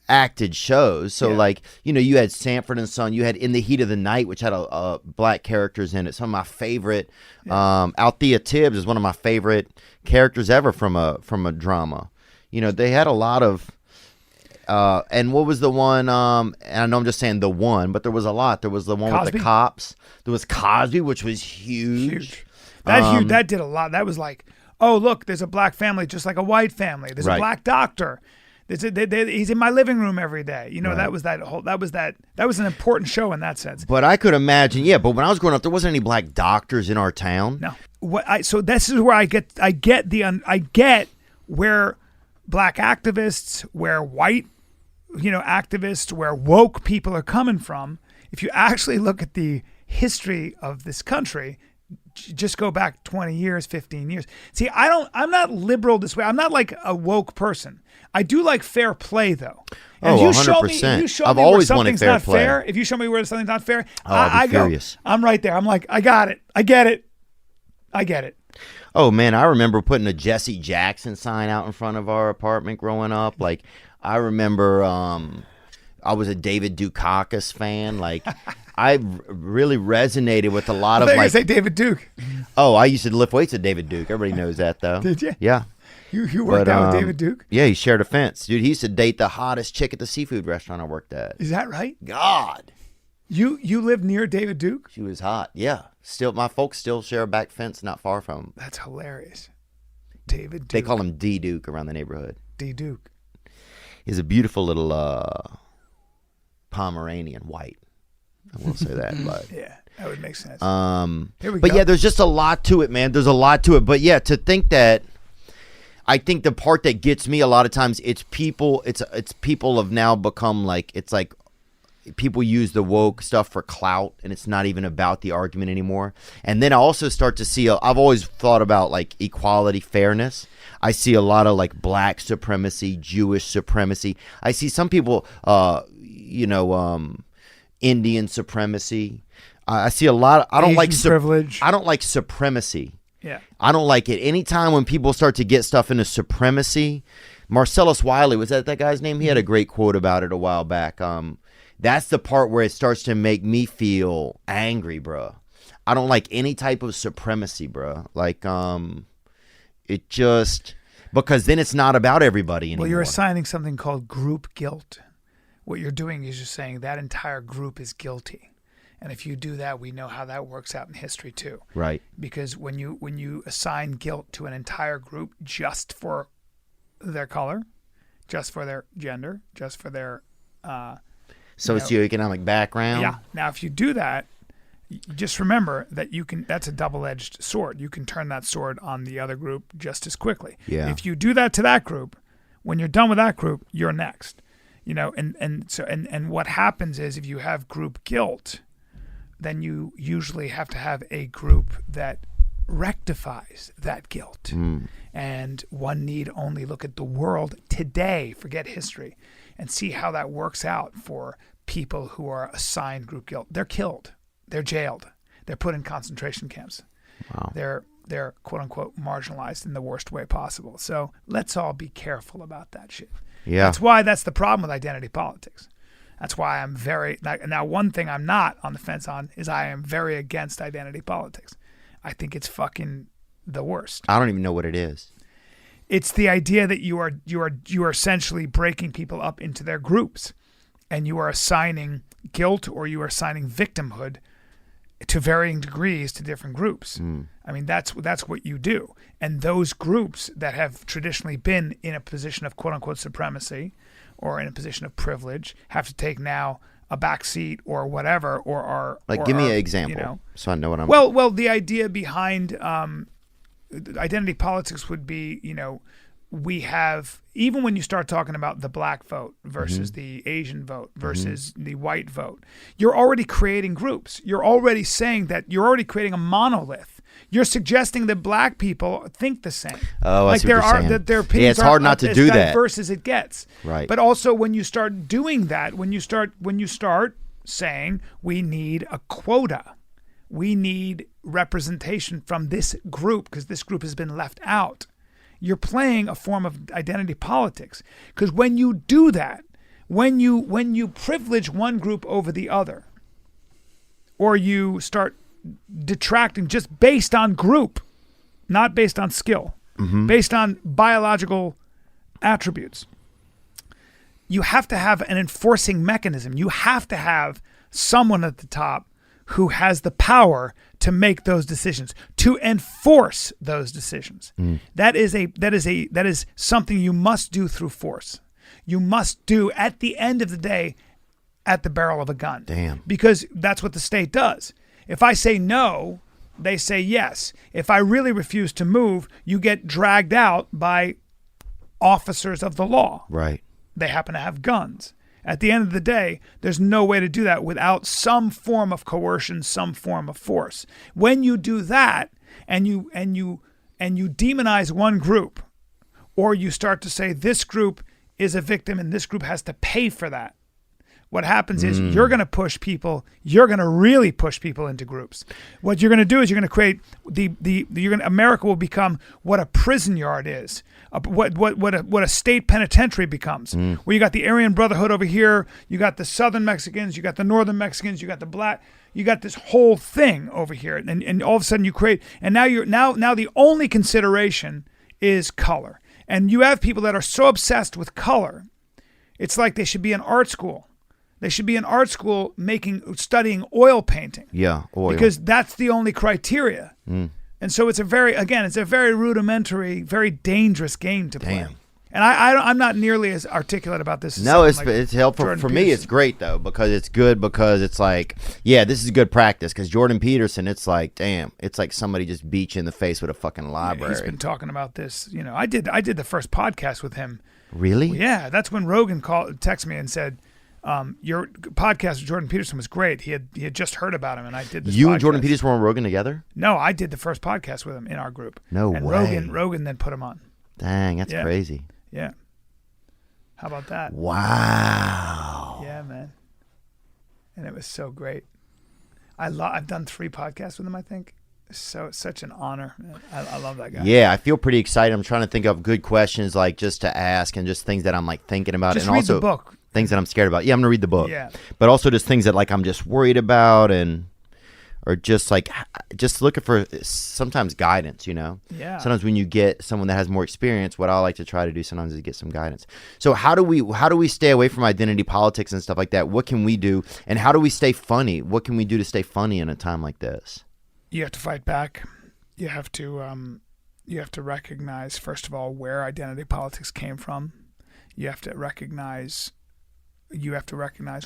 acted shows. So like, you had Sanford and Son, you had In the Heat of the Night, which had a black characters in it. Some of my favorite, Althea Tibbs is one of my favorite characters ever from a drama. They had a lot of and what was the one, and I know I'm just saying the one, but there was a lot. There was the one with Cosby? the cops. There was Cosby, which was huge. That did a lot. That was like, oh, look, there's a black family just like a white family. There's a Right. black doctor. He's in my living room every day. That was that was an important show in that sense. But I could imagine, but when I was growing up, there wasn't any black doctors in our town. No. So this is where I get where black activists, where white, activists, where woke people are coming from. If you actually look at the history of this country, just go back 20 years, 15 years. See, I'm not liberal this way. I'm not like a woke person. I do like fair play, though. And Oh, if you show me, 100%. if you show I've me where always wanted something's fair not play. fair, if you show me where something's not fair, I'd be I furious. go, I'm right there. I'm like, I got it. I get it. I get it. Oh man, I remember putting a Jesse Jackson sign out in front of our apartment growing up. Like, I remember I was a David Dukakis fan. Like, I really resonated with a lot of I like. say David Duke. Oh, I used to lift weights at David Duke. Everybody knows that though. Did you? Yeah. You worked out with David Duke? Yeah, he shared a fence, dude. He used to date the hottest chick at the seafood restaurant I worked at. Is that right? God, You live near David Duke? she was hot. Yeah, still my folks still share a back fence not far from him. That's hilarious. David Duke. They call him D Duke around the neighborhood. D Duke. He's a beautiful little Pomeranian white. I will say that, but Yeah, that would make sense. Here we but go. yeah, there's just a lot to it, man. There's a lot to it. But yeah, to think that, I think the part that gets me a lot of times, it's people have now become like, it's like people use the woke stuff for clout, and it's not even about the argument anymore. And then I also start to see, I've always thought about like equality, fairness. I see a lot of like black supremacy, Jewish supremacy. I see some people, Indian supremacy. I see a lot of, I don't like privilege. I don't like supremacy. Yeah. I don't like it. Anytime when people start to get stuff into supremacy, Marcellus Wiley, was that guy's name? He had a great quote about it a while back. That's the part where it starts to make me feel angry, bro. I don't like any type of supremacy, bro. Like, it just, because then it's not about everybody anymore. Well, you're assigning something called group guilt. What you're doing is you're saying that entire group is guilty. And if you do that, we know how that works out in history too. Right. Because when you assign guilt to an entire group just for their color, just for their gender, just for their socioeconomic background. Yeah. Now, if you do that, just remember that that's a double-edged sword. You can turn that sword on the other group just as quickly. Yeah. If you do that to that group, when you're done with that group, you're next. And what happens is if you have group guilt, then you usually have to have a group that rectifies that guilt. And one need only look at the world today, forget history, and see how that works out for people who are assigned group guilt. They're killed. They're jailed. They're put in concentration camps. Wow. They're quote unquote marginalized in the worst way possible. So let's all be careful about that shit. Yeah. That's the problem with identity politics. That's why I'm now one thing I'm not on the fence on is I am very against identity politics. I think it's fucking the worst. I don't even know what it is. It's the idea that you are essentially breaking people up into their groups, and you are assigning guilt or you are assigning victimhood to varying degrees to different groups. I mean, that's what you do. And those groups that have traditionally been in a position of quote unquote supremacy or in a position of privilege have to take now a back seat or whatever, or are like, give me an example so I know what I'm. Well, the idea behind identity politics would be, we have, even when you start talking about the black vote versus the Asian vote versus the white vote, you're already creating groups. You're already saying that you're already creating a monolith. You're suggesting that black people think the same. Oh, I see what you're saying. That their opinions it's hard not to do that. As diverse as it gets. Right. But also when you start doing that, when you start saying we need a quota, we need representation from this group because this group has been left out, you're playing a form of identity politics. Because when you do that, when you privilege one group over the other, or you start detracting just based on group, not based on skill, based on biological attributes, you have to have an enforcing mechanism. You have to have someone at the top who has the power to make those decisions, to enforce those decisions. That is something you must do through force. You must do at the end of the day at the barrel of a gun. Damn. Because that's what the state does. If I say no, they say yes. If I really refuse to move, you get dragged out by officers of the law. Right. They happen to have guns. At the end of the day, there's no way to do that without some form of coercion, some form of force. When you do that and you demonize one group, or you start to say this group is a victim and this group has to pay for that, what happens is you're going to push people. You're going to really push people into groups. What you're going to do is you're going to create America will become what a prison yard is, what a state penitentiary becomes. Where you got the Aryan Brotherhood over here, you got the Southern Mexicans, you got the Northern Mexicans, you got the black, you got this whole thing over here, and all of a sudden you create, and now the only consideration is color, and you have people that are so obsessed with color, it's like they should be in art school. They should be in art school studying oil painting. Yeah, oil. Because that's the only criteria. And so it's a very rudimentary, very dangerous game to play. Damn. And I'm not nearly as articulate about this. No, it's helpful. Jordan For Peterson. me, it's great, though, because it's good because it's like, yeah, this is good practice. Because Jordan Peterson, it's like, damn, it's like somebody just beat you in the face with a fucking library. He's been talking about this. I did the first podcast with him. Really? Yeah, that's when Rogan texted me and said, your podcast with Jordan Peterson was great. He had just heard about him, and I did this You podcast. and Jordan Peterson were on Rogan together? No, I did the first podcast with him in our group. No and way. Rogan then put him on. Dang, that's Yeah. crazy. Yeah. How about that? Wow. Yeah, man. And it was so great. I've done 3 podcasts with him, I think. So it's such an honor. I love that guy. Yeah, I feel pretty excited. I'm trying to think of good questions like just to ask and just things that I'm like thinking about. Just and read also the book. Things that I'm scared about. Yeah, I'm going to read the book. Yeah. But also just things that like I'm just worried about or just like just looking for sometimes guidance, Yeah. Sometimes when you get someone that has more experience, what I like to try to do sometimes is get some guidance. So how do we stay away from identity politics and stuff like that? What can we do? And how do we stay funny? What can we do to stay funny in a time like this? You have to fight back. You have to recognize, first of all, where identity politics came from. You have to recognize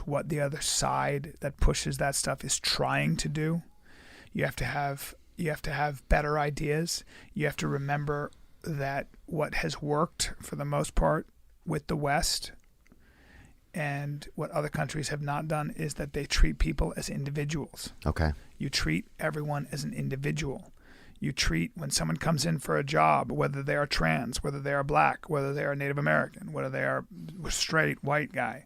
what the other side that pushes that stuff is trying to do. You have to have better ideas. You have to remember that what has worked for the most part with the West and what other countries have not done is that they treat people as individuals. Okay. You treat everyone as an individual. you treat when someone comes in for a job, whether they are trans, whether they are black, whether they are Native American, whether they are straight white guy.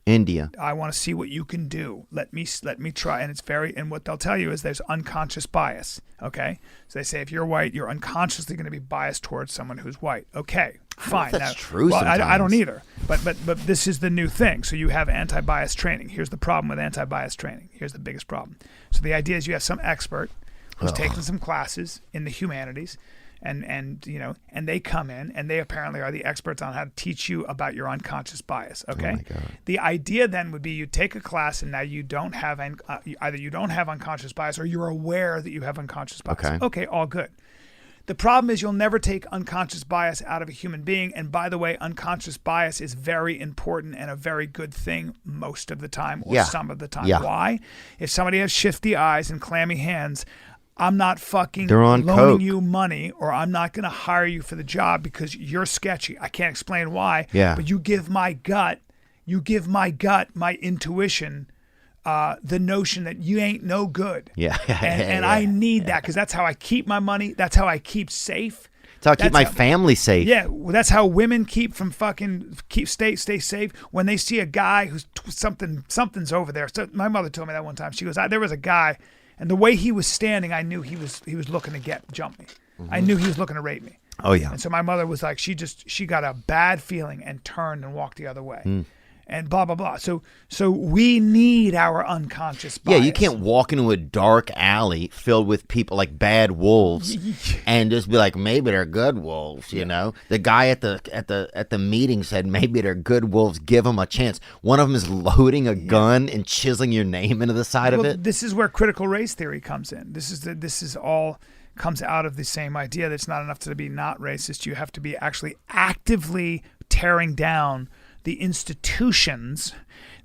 India. I want to see what you can do. Let me try. And what they'll tell you is there's unconscious bias. Okay, so they say if you're white, you're unconsciously going to be biased towards someone who's white. Okay, fine. That's true. Well, sometimes. I don't either. But this is the new thing. So you have anti-bias training. Here's the problem with anti-bias training. Here's the biggest problem. So the idea is you have some expert who's taken some classes in the humanities. And they come in and they apparently are the experts on how to teach you about your unconscious bias. Okay. Oh my God. The idea then would be you take a class and now you don't have either you don't have unconscious bias or you're aware that you have unconscious bias. Okay, all good. The problem is you'll never take unconscious bias out of a human being. And by the way, unconscious bias is very important and a very good thing most of the time or some of the time. Yeah. Why? If somebody has shifty eyes and clammy hands, I'm not fucking loaning coke. You money, or I'm not going to hire you for the job because you're sketchy. I can't explain why, but you give my gut, my intuition, the notion that you ain't no good. And I need that because that's how I keep my money. That's how I keep safe. That's how I keep my family safe. Yeah, well, that's how women keep from stay safe when they see a guy who's something's over there. So my mother told me that one time. She goes, there was a guy. And the way he was standing, I knew he was looking to jump me. I knew he was looking to rape me. Oh yeah. And so my mother was like, she got a bad feeling and turned and walked the other way. And blah blah blah. So we need our unconscious bias. Yeah, you can't walk into a dark alley filled with people like bad wolves and just be like, maybe they're good wolves. You know, the guy at the meeting said maybe they're good wolves. Give them a chance. One of them is loading a gun and chiseling your name into the side of it. This is where critical race theory comes in. This is all comes out of the same idea that it's not enough to be not racist. You have to be actually actively tearing down the institutions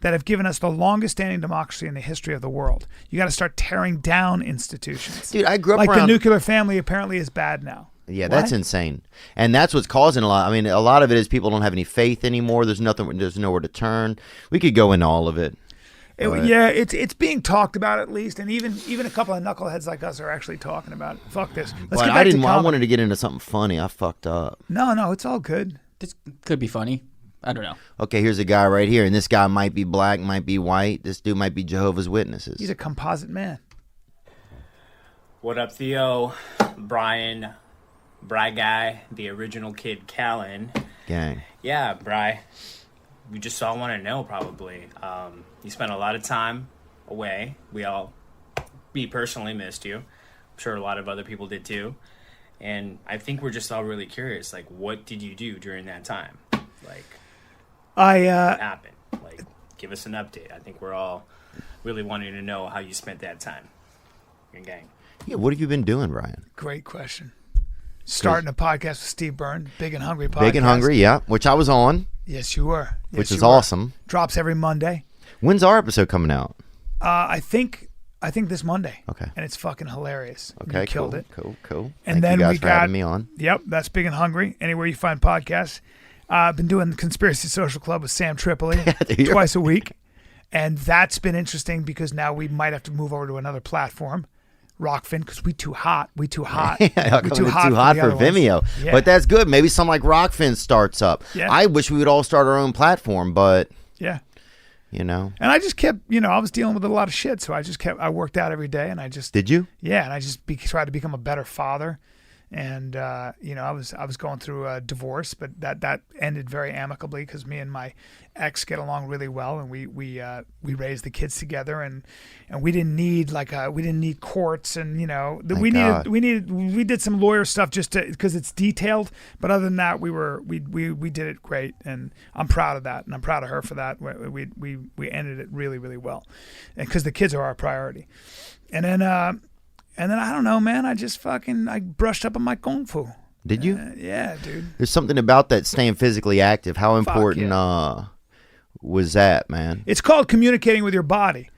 that have given us the longest standing democracy in the history of the world. You got to start tearing down institutions. Dude, I grew up like around... the nuclear family apparently is bad now. Yeah, that's insane. And that's what's causing a lot. I mean, a lot of it is people don't have any faith anymore. There's nowhere to turn. We could go into all of it. It's being talked about at least, and even a couple of knuckleheads like us are actually talking about it. Fuck this. Let's get back to comedy. I wanted to get into something funny. I fucked up. No, it's all good. This could be funny. I don't know. Okay, here's a guy right here, and this guy might be black, might be white. This dude might be Jehovah's Witnesses. He's a composite man. What up, Theo? Bryan, Bry guy, the original kid, Callen. Gang. Yeah, Bry. We just all want to know, probably. You spent a lot of time away. Me personally missed you. I'm sure a lot of other people did too. And I think we're just all really curious. Like, what did you do during that time? Like, what happened? Like, give us an update. I think we're all really wanting to know how you spent that time. Your gang. Yeah, what have you been doing, Bryan? Great question. Starting a podcast with Steve Byrne, Big and Hungry podcast. Big and Hungry, yeah, which I was on. Yes, you were. Which is awesome. Drops every Monday. When's our episode coming out? I think this Monday. Okay. And it's fucking hilarious. Okay, you killed it. Cool. And Thank then you guys we for got having me on. Yep, that's Big and Hungry. Anywhere you find podcasts. I've been doing the Conspiracy Social Club with Sam Tripoli twice a week. And that's been interesting because now we might have to move over to another platform. Rockfin, because we too hot. We too hot. Yeah, we too hot for Vimeo. Yeah. But that's good. Maybe something like Rockfin starts up. Yeah. I wish we would all start our own platform, but yeah, you know. And I just kept, I was dealing with a lot of shit, so I worked out every day, and I just Did you? Yeah, and I just tried to become a better father. And I was going through a divorce, but that ended very amicably because me and my ex get along really well, and we raised the kids together, and we didn't need courts, and we did some lawyer stuff just because it's detailed, but other than that we did it great, and I'm proud of that, and I'm proud of her for that. We ended it really, really well, and because the kids are our priority, and then I don't know, man. I just I brushed up on my kung fu. Did you? Yeah, dude. There's something about that staying physically active. How important was that, man? It's called communicating with your body.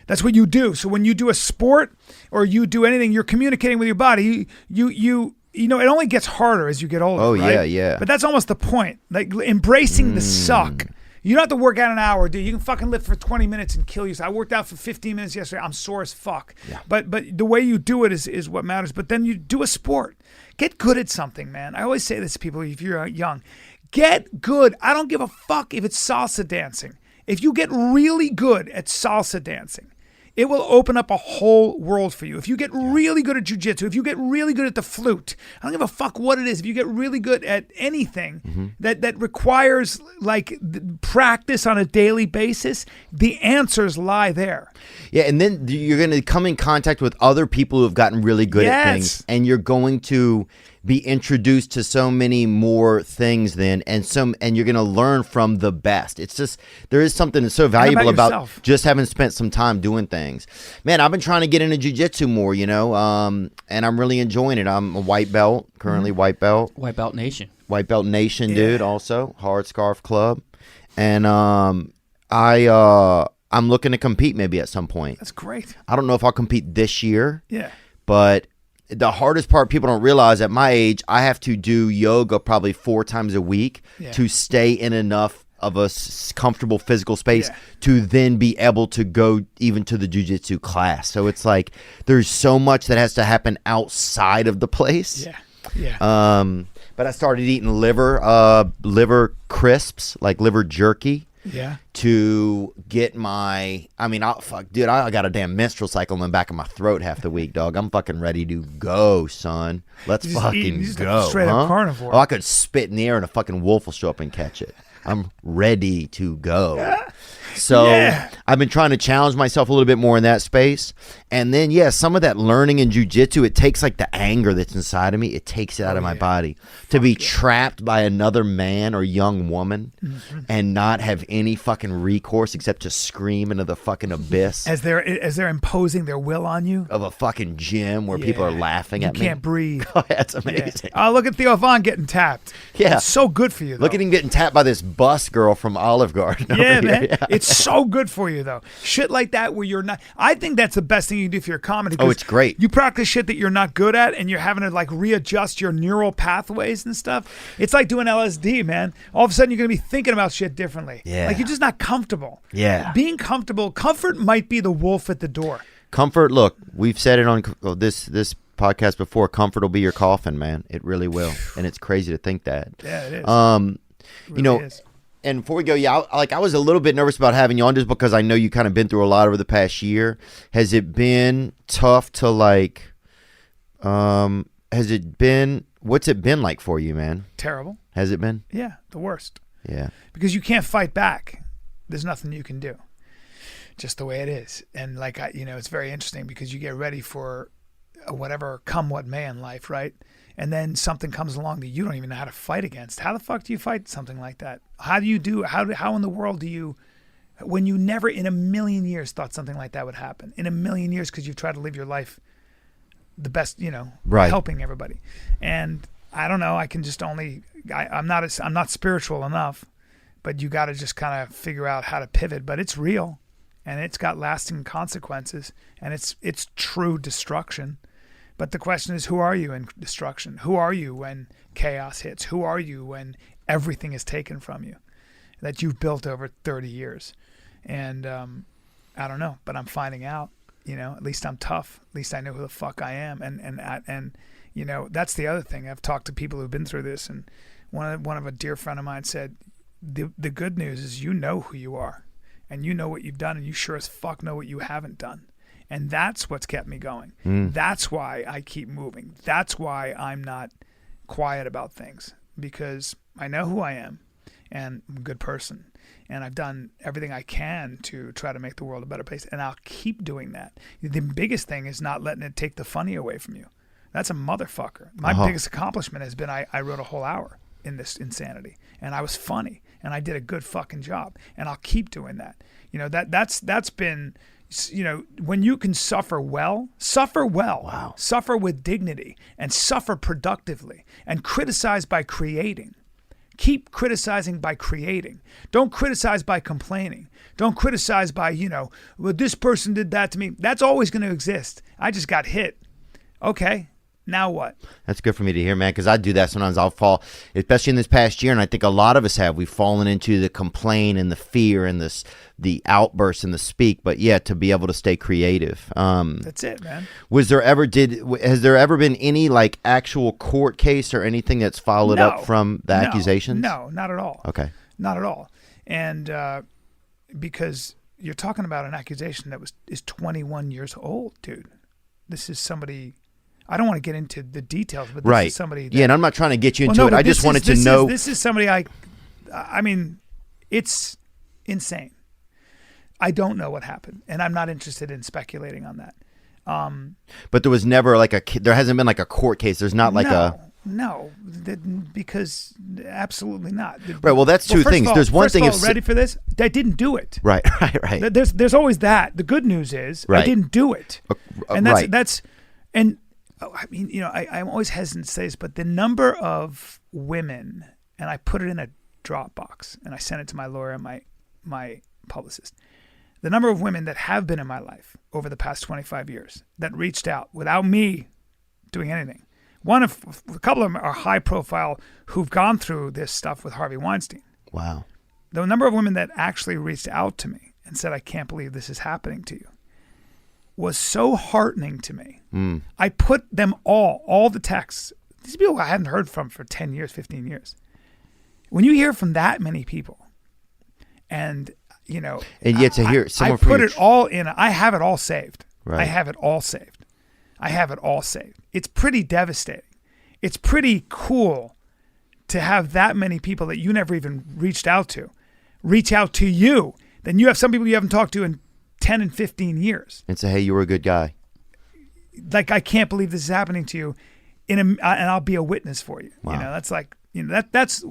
That's what you do. So when you do a sport or you do anything, you're communicating with your body. You it only gets harder as you get older. Oh, right? yeah. But that's almost the point. Like embracing the suck. You don't have to work out an hour, dude. You can fucking lift for 20 minutes and kill yourself. I worked out for 15 minutes yesterday. I'm sore as fuck. Yeah. But the way you do it is what matters. But then you do a sport. Get good at something, man. I always say this to people if you're young. Get good. I don't give a fuck if it's salsa dancing. If you get really good at salsa dancing, it will open up a whole world for you. If you get really good at jujitsu, if you get really good at the flute, I don't give a fuck what it is. If you get really good at anything that requires like practice on a daily basis, the answers lie there. Yeah, and then you're going to come in contact with other people who have gotten really good at things, and you're going to be introduced to so many more things then, and you're going to learn from the best. It's just, there is something that's so valuable about just having spent some time doing things. Man, I've been trying to get into jiu-jitsu more, and I'm really enjoying it. I'm a white belt, currently white belt. White Belt Nation. White Belt Nation, dude, also. Hard Scarf Club. And I'm looking to compete maybe at some point. That's great. I don't know if I'll compete this year. Yeah. But the hardest part people don't realize at my age, I have to do yoga probably 4 times a week to stay in enough of a comfortable physical space to then be able to go even to the jiu-jitsu class. So it's like there's so much that has to happen outside of the place. Yeah. Yeah. But I started eating liver crisps, like liver jerky. Yeah. To get I got a damn menstrual cycle in the back of my throat half the week, dog. I'm fucking ready to go, son. Let's fucking go. Straight up carnivore. Oh, I could spit in the air and a fucking wolf will show up and catch it. I'm ready to go. So I've been trying to challenge myself a little bit more in that space. And then, some of that learning in jiu-jitsu, it takes like the anger that's inside of me, it takes it out of my body. To be trapped by another man or young woman and not have any fucking recourse except to scream into the fucking abyss. As they're imposing their will on you. Of a fucking gym where people are laughing at me. You can't breathe. Oh, that's amazing. Oh, look at Theo Von getting tapped. Yeah. It's so good for you, though. Look at him getting tapped by this bus girl from Olive Garden. Yeah, man. Yeah. It's so good for you, though. Shit like that where you're not. I think that's the best thing you can do for your comedy. Oh, it's great. You practice shit that you're not good at, and you're having to like readjust your neural pathways and stuff. It's like doing LSD, man. All of a sudden, you're going to be thinking about shit differently. Yeah. Like you're just not comfortable. Yeah. Being comfortable, comfort might be the wolf at the door. Comfort, look, we've said it on this podcast before. Comfort will be your coffin, man. It really will. And it's crazy to think that. Yeah, it is. It really is. And before we go, I was a little bit nervous about having you on just because I know you kind of been through a lot over the past year. Has it been tough to what's it been like for you, man? Terrible. Has it been? Yeah, the worst. Yeah. Because you can't fight back. There's nothing you can do. Just the way it is. And it's very interesting because you get ready for whatever come what may in life, right? And then something comes along that you don't even know how to fight against. How the fuck do you fight something like that? How in the world do you, when you never in a million years thought something like that would happen? In a million years, because you've tried to live your life the best, right, helping everybody. And I don't know, I can just I'm not spiritual enough, but you got to just kind of figure out how to pivot. But it's real, and it's got lasting consequences, and it's true destruction. But the question is, who are you in destruction? Who are you when chaos hits? Who are you when everything is taken from you that you've built over 30 years? And I don't know, but I'm finding out, at least I'm tough. At least I know who the fuck I am. And that's the other thing. I've talked to people who've been through this, and one of a dear friend of mine said, the good news is you know who you are, and you know what you've done, and you sure as fuck know what you haven't done. And that's what's kept me going. That's why I keep moving. That's why I'm not quiet about things, because I know who I am, and I'm a good person. And I've done everything I can to try to make the world a better place. And I'll keep doing that. The biggest thing is not letting it take the funny away from you. That's a motherfucker. My biggest accomplishment has been I wrote a whole hour in this insanity. And I was funny. And I did a good fucking job. And I'll keep doing that. That's been... when you can suffer well, wow, suffer with dignity, and suffer productively, and criticize by creating. Keep criticizing by creating. Don't criticize by complaining. Don't criticize by, well, this person did that to me. That's always going to exist. I just got hit. Okay, Now what? That's good for me to hear, man, because I do that sometimes. I'll fall, especially in this past year, and I think a lot of us have. We've fallen into the complaint and the fear and the outbursts and the speak. But yeah, to be able to stay creative. That's it, man. Has there ever been any like actual court case or anything that's followed up from the accusations? No, not at all. Okay, not at all. And because you're talking about an accusation that is 21 years old, dude. This is somebody. I don't want to get into the details, but this is somebody. And I'm not trying to get you into it. I just wanted to know. This is somebody I mean, it's insane. I don't know what happened, and I'm not interested in speculating on that. But there was never there hasn't been like a court case. There's not like No, because absolutely not. Right. Well, that's two things. There's one thing. Ready for this? I didn't do it. Right. There's always that. The good news is I didn't do it, and that's I mean, I'm always hesitant to say this, but the number of women, and I put it in a Dropbox, and I sent it to my lawyer and my publicist. The number of women that have been in my life over the past 25 years that reached out without me doing anything. A couple of them are high profile who've gone through this stuff with Harvey Weinstein. Wow. The number of women that actually reached out to me and said, I can't believe this is happening to you, was so heartening to me. I put them all the texts. These people I hadn't heard from for 10 years, 15 years. When you hear from that many people and yet to hear someone I put it all in. I have it all saved. Right. I have it all saved. It's pretty devastating. It's pretty cool to have that many people that you never even reached out to reach out to you. Then you have some people you haven't talked to in 10 and 15 years. And say, hey, you were a good guy. Like, I can't believe this is happening to you, and I'll be a witness for you. Wow. That's like, that's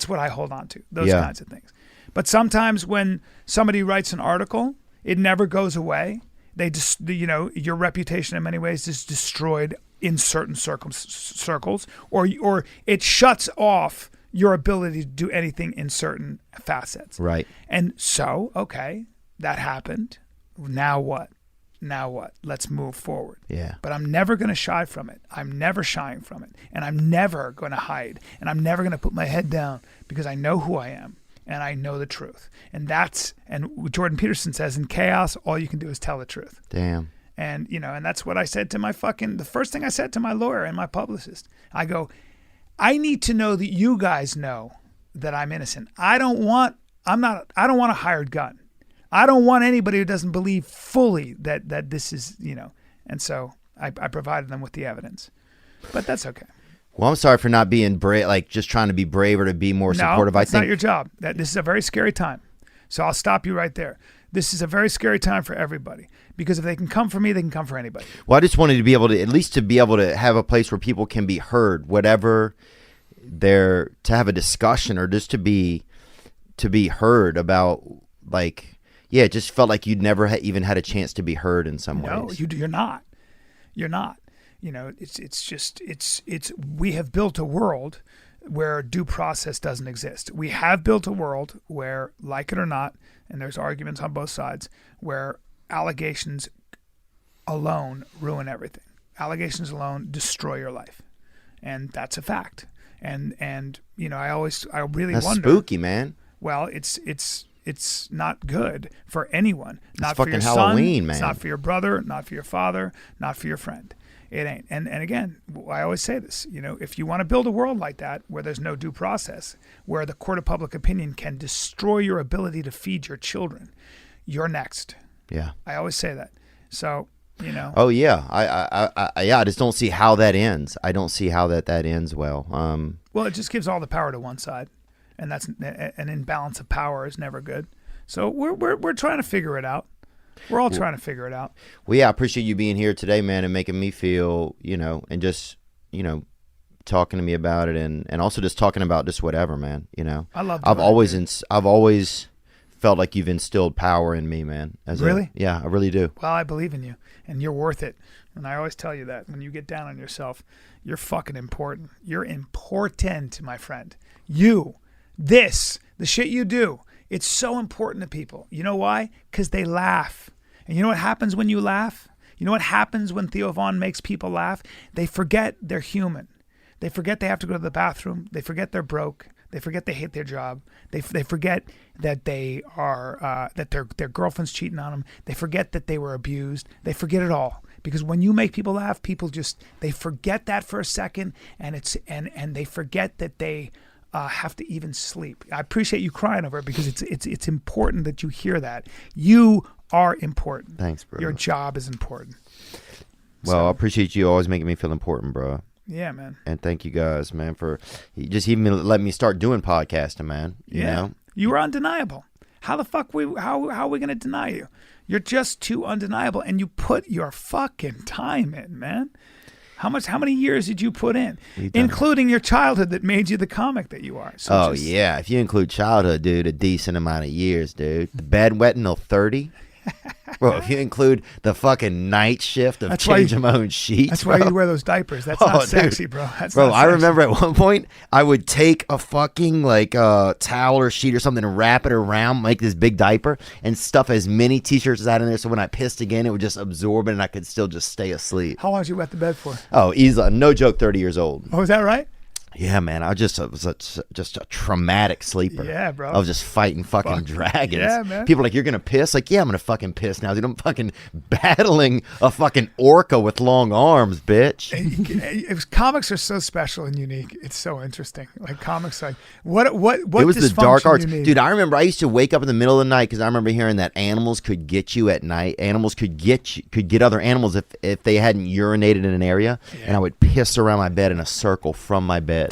what I hold on to, those kinds of things. But sometimes when somebody writes an article, it never goes away. They just, your reputation in many ways is destroyed in certain circles, or it shuts off your ability to do anything in certain facets. Right. And so, okay, that happened. Now what? Let's move forward. Yeah. But I'm never going to shy from it. I'm never shying from it. And I'm never going to hide. And I'm never going to put my head down because I know who I am. And I know the truth. And Jordan Peterson says, in chaos, all you can do is tell the truth. Damn. And, and that's what I said to the first thing I said to my lawyer and my publicist. I go, I need to know that you guys know that I'm innocent. I don't want a hired gun. I don't want anybody who doesn't believe fully that this is, and so I provided them with the evidence. But that's okay. Well, I'm sorry for not being brave, like just trying to be brave or to be more supportive. I think not your job. This is a very scary time. So I'll stop you right there. This is a very scary time for everybody because if they can come for me, they can come for anybody. Well, I just wanted to be able to, at least to be able to have a place where people can be heard, whatever to have a discussion or just to be ways. Yeah, it just felt like you'd never even had a chance to be heard in some ways. No, you're not. You're not. We have built a world where due process doesn't exist. We have built a world where, like it or not, and there's arguments on both sides, where allegations alone ruin everything. Allegations alone destroy your life. And that's a fact. And I really wonder. That's spooky, man. Well, it's not good for anyone. Not for your Halloween, son. Man. It's not for your brother, not for your father, not for your friend. It ain't. And again, I always say this, if you want to build a world like that where there's no due process, where the court of public opinion can destroy your ability to feed your children, you're next. Yeah. I always say that. So, Oh, yeah. I just don't see how that ends. I don't see how that ends well. Well, it just gives all the power to one side. And that's an imbalance of power is never good. So we're trying to figure it out. We're all trying to figure it out. Well, yeah, I appreciate you being here today, man, and making me feel, and just, talking to me about it, and also just talking about just whatever, man. I love. I've always felt like you've instilled power in me, man. Really? Yeah, I really do. Well, I believe in you, and you're worth it. And I always tell you that when you get down on yourself, you're fucking important. You're important, my friend. The shit you do, it's so important to people. You know why? Because they laugh. And you know what happens when you laugh? You know what happens when Theo Von makes people laugh? They forget they're human. They forget they have to go to the bathroom. They forget they're broke. They forget they hate their job. They forget that they are that their girlfriend's cheating on them. They forget that they were abused. They forget it all, because when you make people laugh, people just they forget that for a second, and and they forget that they have to even sleep. I appreciate you crying over it, because it's important that you hear that. You are important. Thanks, bro. Your job is important. Well, I appreciate you always making me feel important, bro. Yeah, man. And thank you guys, man, for just even letting me start doing podcasting, man. You know? You were undeniable. How the fuck how are we gonna deny you? You're just too undeniable, and you put your fucking time in, man. How many years did you put in, including your childhood that made you the comic that you are? So yeah, if you include childhood, dude, a decent amount of years, dude. The bed wet until 30. Bro, if you include the fucking night shift of changing my own sheets, that's why you wear those diapers. That's not sexy, dude. bro. That's bro, not I sexy. remember at one point I would take a fucking towel or sheet or something and wrap it around, make this big diaper, and stuff as many t-shirts as I had in there. So when I pissed again, it would just absorb it, and I could still just stay asleep. How long did you wet the bed for? Oh, easily, no joke, 30 years old. Oh, is that right? Yeah, man, I was just a traumatic sleeper. Yeah, bro. I was just fighting fucking dragons. Yeah, man. People are like, you're going to piss? Like, yeah, I'm going to fucking piss now, dude. I'm fucking battling a fucking orca with long arms, bitch. Comics are so special and unique. It's so interesting. Like, comics, like, what It was the dark dysfunction arts. you need? Dude, I remember I used to wake up in the middle of the night because I remember hearing that animals could get you at night. Animals could get other animals if they hadn't urinated in an area. Yeah. And I would piss around my bed in a circle from my bed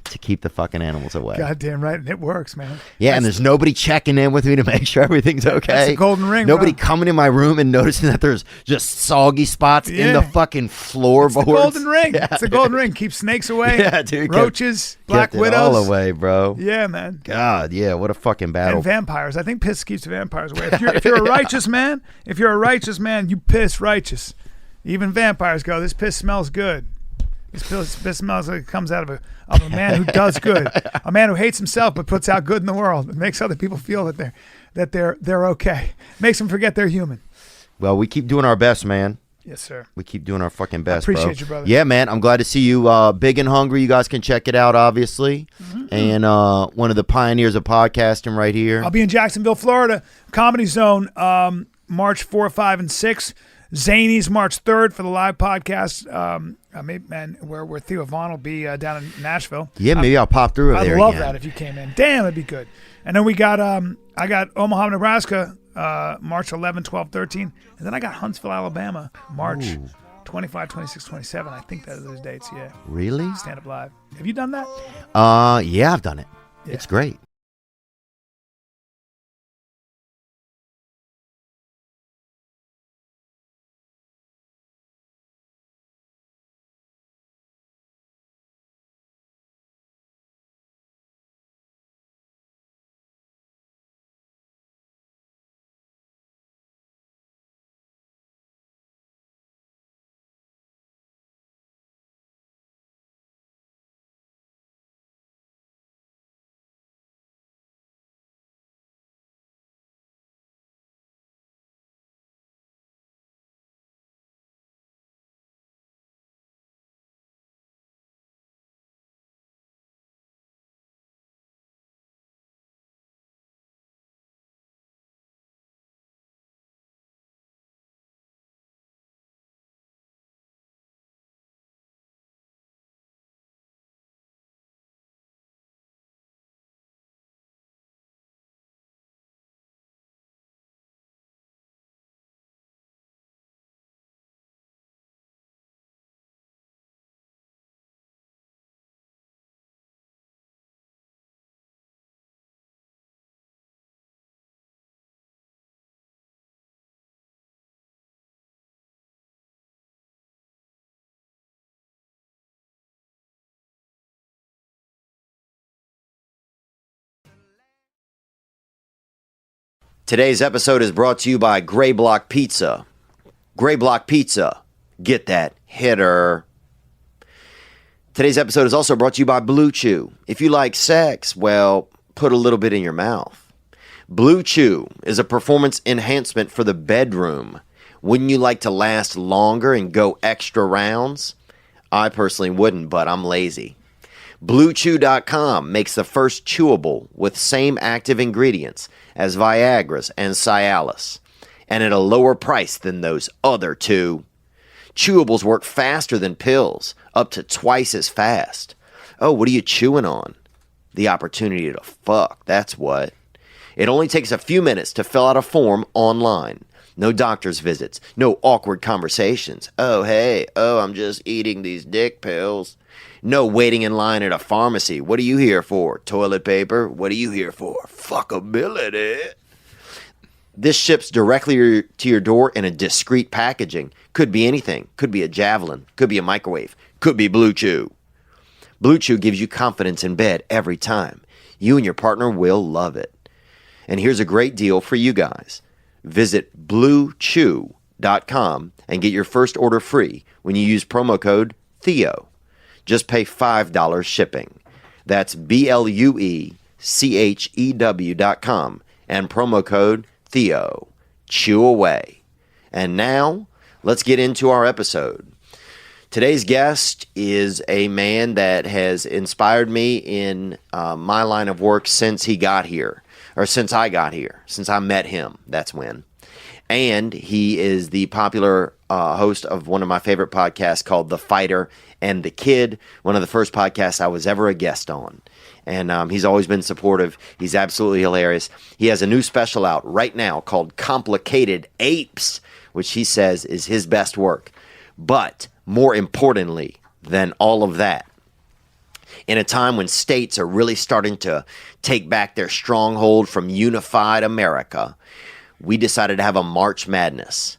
to keep the fucking animals away. Goddamn right, and it works, man. Yeah, and there's nobody checking in with me to make sure everything's okay. That's the golden ring, Nobody bro. coming in my room and noticing that there's just soggy spots in the fucking floorboards. It's the golden ring. Yeah, it's the golden ring. Keep snakes away. Yeah, dude. Roaches, black Kept it widows. all away, bro. Yeah, man. God, yeah, what a fucking battle. And vampires. I think piss keeps the vampires away. If you're a righteous man, you piss righteous. Even vampires go, this piss smells good. This smells like it comes out of a man who does good, a man who hates himself but puts out good in the world. It makes other people feel that they're okay. Makes them forget they're human. Well, we keep doing our best, man. Yes, sir. We keep doing our fucking best, appreciate bro. you, brother. Yeah, man. I'm glad to see you big and hungry. You guys can check it out, obviously. Mm-hmm. And one of the pioneers of podcasting right here. I'll be in Jacksonville, Florida, Comedy Zone, March 4, 5, and 6. Zany's March 3rd for the live podcast. Where Theo Von will be down in Nashville. Yeah, maybe I'll pop through there. I'd love that if you came in. Damn, it'd be good. And then we got I got Omaha, Nebraska, March 11, 12, 13. And then I got Huntsville, Alabama, March 25, 26, 27. I think those are those dates, yeah. Really? Stand Up Live. Have you done that? Yeah, I've done it. Yeah. It's great. Today's episode is brought to you by Gray Block Pizza. Gray Block Pizza. Get that hitter. Today's episode is also brought to you by Blue Chew. If you like sex, well, put a little bit in your mouth. Blue Chew is a performance enhancement for the bedroom. Wouldn't you like to last longer and go extra rounds? I personally wouldn't, but I'm lazy. BlueChew.com makes the first chewable with same active ingredients as Viagra's and Cialis, and at a lower price than those other two. Chewables work faster than pills, up to twice as fast. Oh, what are you chewing on? The opportunity to fuck, that's what. It only takes a few minutes to fill out a form online. No doctor's visits, no awkward conversations. Oh, hey, I'm just eating these dick pills. No waiting in line at a pharmacy. What are you here for? Toilet paper? What are you here for? Fuckability. This ships directly to your door in a discreet packaging. Could be anything. Could be a Javelin. Could be a microwave. Could be Blue Chew. Blue Chew gives you confidence in bed every time. You and your partner will love it. And here's a great deal for you guys. Visit BlueChew.com and get your first order free when you use promo code Theo. Just pay $5 shipping. That's BlueChew.com and promo code Theo. Chew away. And now, let's get into our episode. Today's guest is a man that has inspired me in my line of work since he got here. Or since I got here, since I met him, that's when. And he is the popular host of one of my favorite podcasts called The Fighter and the Kid, one of the first podcasts I was ever a guest on. And he's always been supportive. He's absolutely hilarious. He has a new special out right now called Complicated Apes, which he says is his best work. But more importantly than all of that, in a time when states are really starting to take back their stronghold from unified America, we decided to have a March Madness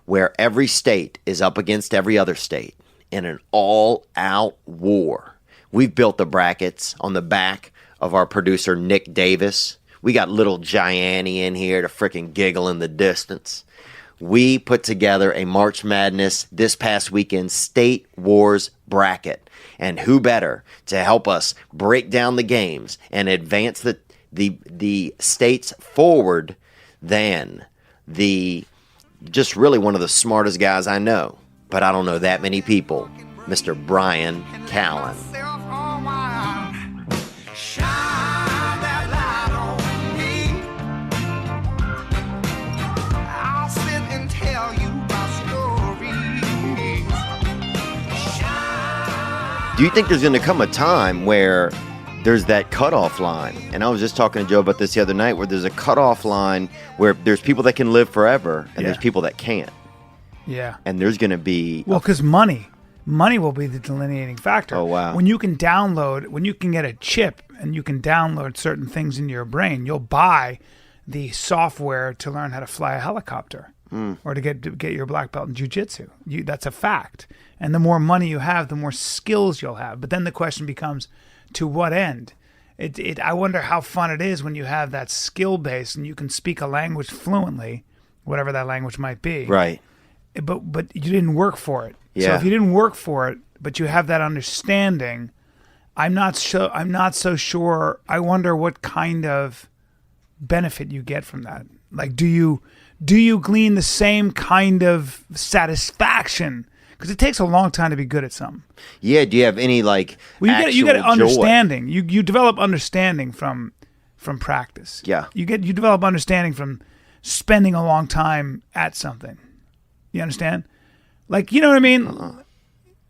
where every state is up against every other state in an all-out war. We've built the brackets on the back of our producer, Nick Davis. We got little Gianni in here to frickin' giggle in the distance. We put together a March Madness this past weekend State Wars bracket. And who better to help us break down the games and advance the states forward than just really one of the smartest guys I know. But I don't know that many people, Mr. Bryan Callen. Do you think there's going to come a time where there's that cutoff line? And I was just talking to Joe about this the other night, where there's a cutoff line where there's people that can live forever and there's people that can't. Yeah. And there's going to be... Well, because money will be the delineating factor. Oh, wow. When you can get a chip and you can download certain things into your brain, you'll buy the software to learn how to fly a helicopter. Or to get your black belt in jiu-jitsu. That's a fact. And the more money you have, the more skills you'll have. But then the question becomes, to what end? I wonder how fun it is when you have that skill base and you can speak a language fluently, whatever that language might be. Right. But you didn't work for it. Yeah. So if you didn't work for it, but you have that understanding, I'm not so sure. I wonder what kind of benefit you get from that. Like, do you glean the same kind of satisfaction? Because it takes a long time to be good at something. Yeah. Do you have any you get understanding. Joy? You develop understanding from practice. Yeah. You develop understanding from spending a long time at something. You understand? Like, you know what I mean?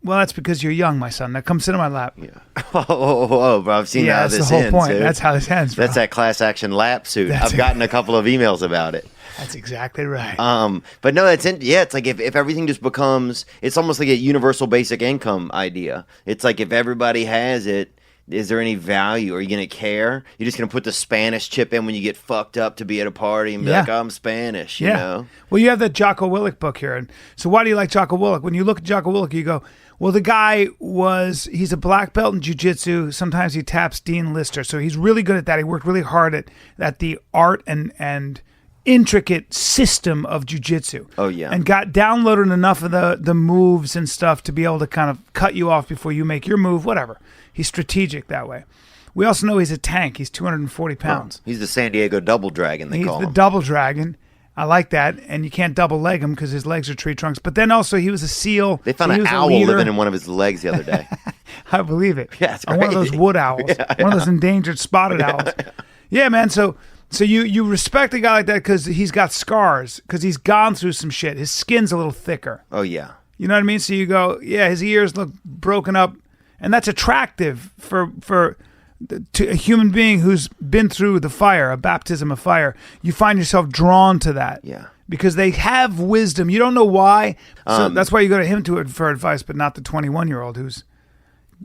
Well, that's because you're young, my son. Now come sit on my lap. Yeah. Oh, bro, I've seen how this ends. That's the whole point. Dude. That's how this ends, bro. That's that class action lap suit. I've gotten a couple of emails about it. That's exactly right. But no, it's like if everything just becomes, it's almost like a universal basic income idea. It's like if everybody has it, is there any value? Are you going to care? You're just going to put the Spanish chip in when you get fucked up to be at a party and be like, I'm Spanish, you know? Well, you have that Jocko Willink book here. And so why do you like Jocko Willink? When you look at Jocko Willink, you go, well, the guy he's a black belt in jiu-jitsu. Sometimes he taps Dean Lister. So he's really good at that. He worked really hard at the art and intricate system of jiu-jitsu. Oh, yeah. And got downloaded enough of the moves and stuff to be able to kind of cut you off before you make your move, whatever. He's strategic that way. We also know he's a tank. He's 240 pounds. He's the San Diego Double Dragon, they call him. He's the Double Dragon. I like that. And you can't double leg him because his legs are tree trunks. But then also he was a SEAL. They found so he an was a owl leader. living in one of his legs the other day. I believe it. Yeah, it's One of those crazy. wood owls. One of those endangered spotted owls. Yeah, man. So you respect a guy like that because he's got scars, because he's gone through some shit. His skin's a little thicker. Oh, yeah. You know what I mean? So you go, yeah, his ears look broken up, and that's attractive to a human being who's been through the fire, a baptism of fire. You find yourself drawn to that. Yeah. Because they have wisdom. You don't know why. So that's why you go to him for advice, but not the 21-year-old who's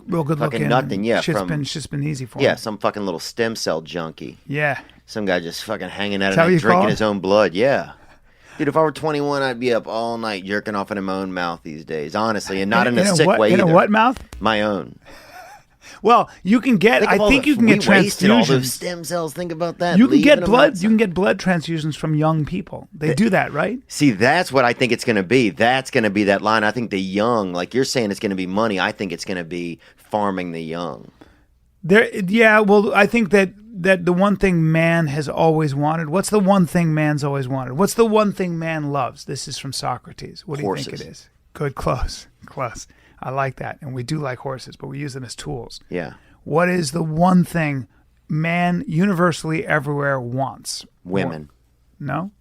real good looking. Fucking nothing, yeah. Shit's been easy for him. Yeah, some fucking little stem cell junkie. Yeah. Some guy just fucking hanging out Is that at what night you call drinking it? his own blood. Yeah. Dude, if I were 21, I'd be up all night jerking off in my own mouth these days, honestly, and not in a sick way In either. a what mouth? My own. Well, you can get. I think you can get we wasted all those transfusions. stem cells. Think about that. You can Leaving get them blood. outside. You can get blood transfusions from young people. They do that, right? See, that's what I think it's going to be. That's going to be that line. I think the young, like you're saying, it's going to be money. I think it's going to be farming the young. Yeah. Well, I think that the one thing man has always wanted. What's the one thing man's always wanted? What's the one thing man loves? This is from Socrates. What do you think Horses. it is? Good, close. I like that, and we do like horses, but we use them as tools. Yeah. What is the one thing man universally everywhere wants? Women. No?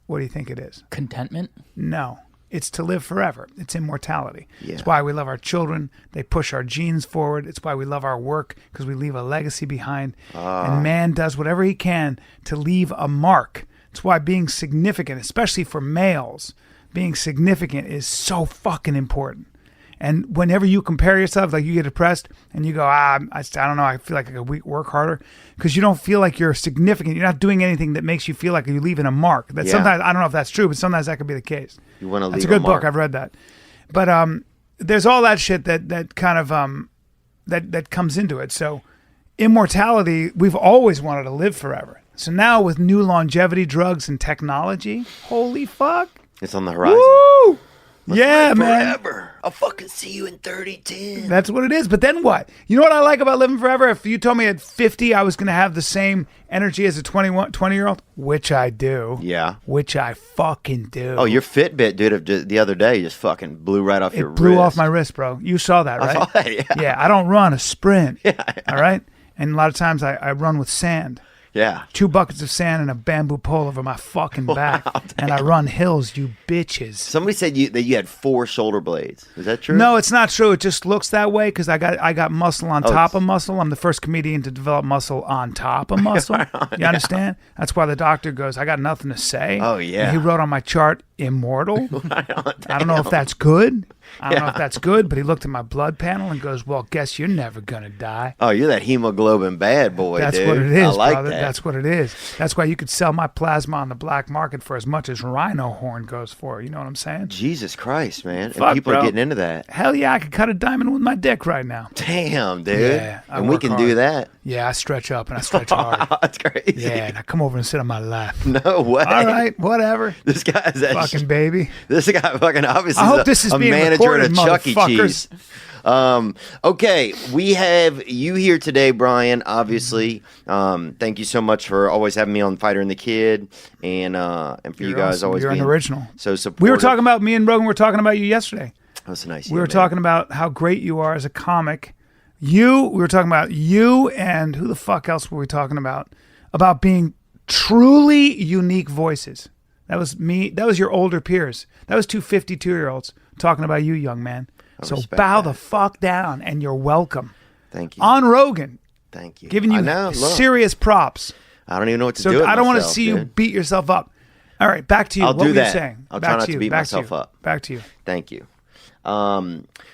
What do you think it is? Contentment? No. It's to live forever. It's immortality. Yeah. It's why we love our children. They push our genes forward. It's why we love our work, because we leave a legacy behind. And man does whatever he can to leave a mark. It's why being significant, especially for males, being significant is so fucking important. And whenever you compare yourself, like you get depressed and you go, I don't know, I feel like I could work harder, because you don't feel like you're significant. You're not doing anything that makes you feel like you're leaving a mark. That Yeah. sometimes, I don't know if that's true, but sometimes that could be the case. You want to leave That's a good mark. book. I've read that. But there's all that shit that kind of that comes into it. So immortality, we've always wanted to live forever. So now with new longevity drugs and technology, holy fuck. It's on the horizon. Woo! Yeah, man. Forever. I'll fucking see you in 3010. That's what it is. But then what? You know what I like about living forever? If you told me at 50 I was going to have the same energy as a 20-year-old, which I do. Yeah. Which I fucking do. Oh, your Fitbit, dude, the other day just fucking blew right off It your wrist. blew off my wrist, bro. You saw that, right? I saw that, yeah. Yeah, I don't run a sprint. All right? And a lot of times I run with sand. Yeah. 2 buckets of sand and a bamboo pole over my fucking back. And I run hills, you bitches. Somebody said that you had 4 shoulder blades. Is that true? No, it's not true. It just looks that way because I got muscle on top of muscle. I'm the first comedian to develop muscle on top of muscle. You understand? That's why the doctor goes, I got nothing to say. Oh, yeah. And he wrote on my chart, immortal. I don't know if that's good. I don't know if that's good, but he looked at my blood panel and goes, well, guess you're never going to die. Oh, you're that hemoglobin bad boy, That's dude. what it is, I like brother. that. That's what it is. That's why you could sell my plasma on the black market for as much as rhino horn goes for. You know what I'm saying? Jesus Christ, man. Fuck, and people bro. are getting into that. Hell yeah, I could cut a diamond with my dick right now. Damn, dude. Yeah, I and we work can hard. do that. Yeah, I stretch up and I stretch hard. That's crazy. Yeah, now come over and sit on my lap. No way. All right, whatever. This guy's that Fucking baby. This guy fucking obviously I hope is this is a being manager at a recorded, Chuck E. Cheese. motherfuckers. Okay, we have you here today, Bryan. Obviously, thank you so much for always having me on Fighter and the Kid, and for you You're guys awesome. always You're an being original. so supportive. We were talking about, me and Rogan were talking about you yesterday. That's nice. of We you, were man. talking about how great you are as a comic. We were talking about you, and who the fuck else were we talking about? About being truly unique voices. That was me. That was your older peers. That was 2 52-year-olds talking about you, young man. So respect bow that. the fuck down, and you're welcome. Thank you. On Rogan, Thank you. giving you I know, look, serious props. I don't even know what to do. So with I don't want to myself, see you dude. beat yourself up. All right, back to you. I'll what do were that. you saying? I'll back try not to to you. beat back myself to you. up. Back to you. Thank you.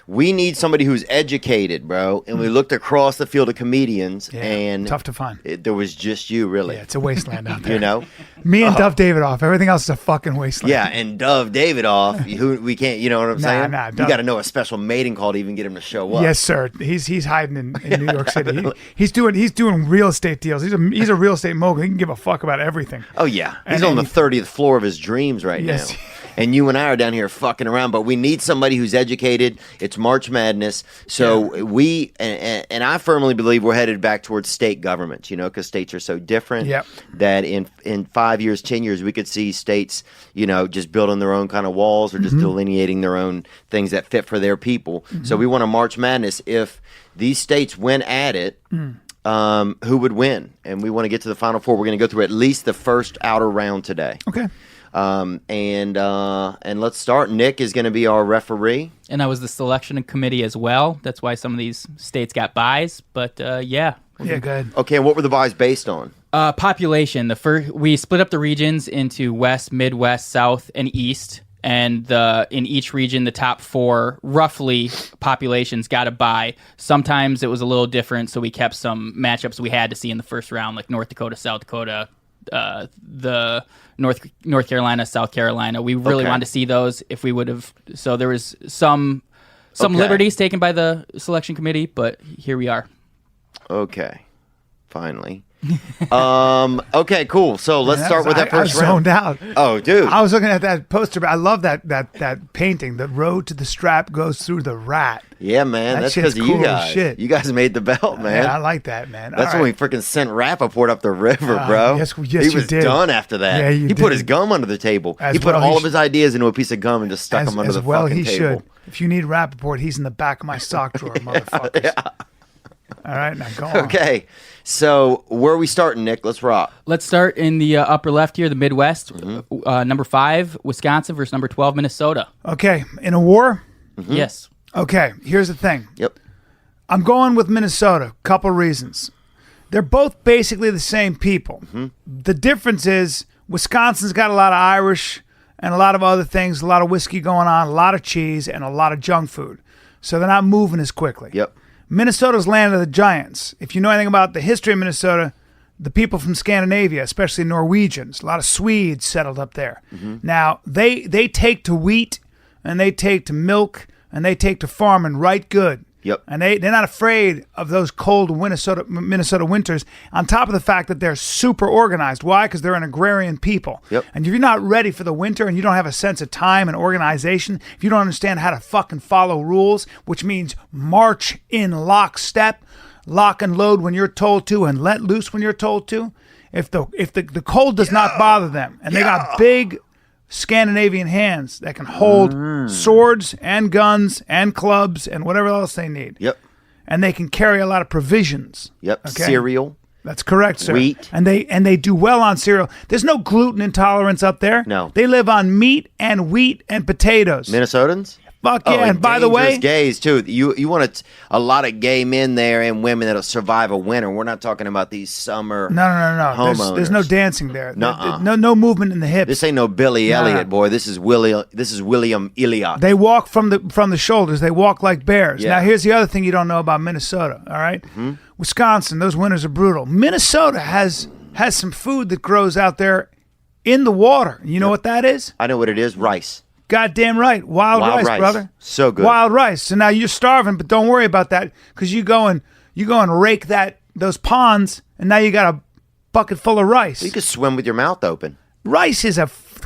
We need somebody who's educated, bro. And we looked across the field of comedians, Yeah, and tough to find. there was just you, really. Yeah, it's a wasteland out there. You know? Me and Duff Davidoff. Everything else is a fucking wasteland. Yeah, and Dove Davidoff, who we can't, you know what I'm saying? nah, you Dove- got to know a special mating call to even get him to show up. Yes, sir. He's hiding in New York City. He's doing real estate deals. He's a real estate mogul. He can give a fuck about everything. Oh yeah, he's And on the anything. 30th floor of his dreams right Yes. now. and you and I are down here fucking around. But we need somebody who's educated. It's March Madness, so we and I firmly believe we're headed back towards state governments. Because states are so different. Yep. That in 5 years, 10 years, we could see states, just building their own kind of walls or just delineating their own things that fit for their people. So we want a March Madness. If these states win at it. Who would win? And we want to get to the Final Four. We're going to go through at least the first outer round today. Okay. And let's start. Nick is going to be our referee. And I was the selection committee as well. That's why some of these states got byes. But yeah. Yeah, good. Okay, and what were the byes based on? Population. We split up the regions into West, Midwest, South, and East. And in each region, the top 4 roughly populations got a bye. Sometimes it was a little different, so we kept some matchups we had to see in the first round, like North Dakota, South Dakota, the North Carolina, South Carolina. We really wanted to see those if we would have. So there was some liberties taken by the selection committee, but here we are. Okay, finally. Okay, cool. So let's start with that first round. I zoned out. Oh, dude. I was looking at that poster, but I love that painting. The road to the strap goes through the rat. Yeah, man. That's because of you guys. Shit. You guys made the belt, man. Yeah, I like that, man. That's when we freaking sent Rappaport up the river, bro. Yes, he was did. done after that. Yeah, he put his gum under the table. He put all of his ideas into a piece of gum and just stuck them under the fucking table. Should. If you need Rappaport, he's in the back of my sock drawer, motherfuckers. Yeah. All right, now go on. Okay, so where are we starting, Nick? Let's rock. Let's start in the upper left here, the Midwest. Number 5, Wisconsin versus number 12, Minnesota. Okay, in a war? Yes. Okay, here's the thing. Yep. I'm going with Minnesota. Couple reasons. They're both basically the same people. The difference is Wisconsin's got a lot of Irish and a lot of other things, a lot of whiskey going on, a lot of cheese, and a lot of junk food. So they're not moving as quickly. Yep. Minnesota's land of the giants. If you know anything about the history of Minnesota, the people from Scandinavia, especially Norwegians, a lot of Swedes settled up there. Now, they take to wheat, and they take to milk, and they take to farming right good. Yep. And they're not afraid of those cold Minnesota winters, on top of the fact that they're super organized. Why? Because they're an agrarian people. Yep. And if you're not ready for the winter and you don't have a sense of time and organization, if you don't understand how to fucking follow rules, which means march in lockstep, lock and load when you're told to and let loose when you're told to, if the cold does not bother them, and they got big Scandinavian hands that can hold swords and guns and clubs and whatever else they need. Yep. And they can carry a lot of provisions. Yep. Okay? Cereal. That's correct, sir. Wheat. And they do well on cereal. There's no gluten intolerance up there. No. They live on meat and wheat and potatoes. Minnesotans? Fuck yeah. And by the way, gays too. You want a lot of gay men there and women that'll survive a winter. We're not talking about these summer. No. There's no dancing there. No movement in the hips. This ain't no Billy Elliot, boy. This is William Elliott. They walk from the shoulders. They walk like bears. Yeah. Now here's the other thing you don't know about Minnesota. All right, Wisconsin. Those winters are brutal. Minnesota has some food that grows out there in the water. You know what that is? I know what it is. Rice. Goddamn right. Wild rice, brother. So good. Wild rice. So now you're starving, but don't worry about that, because you go and rake those ponds, and now you got a bucket full of rice. You can swim with your mouth open. Rice is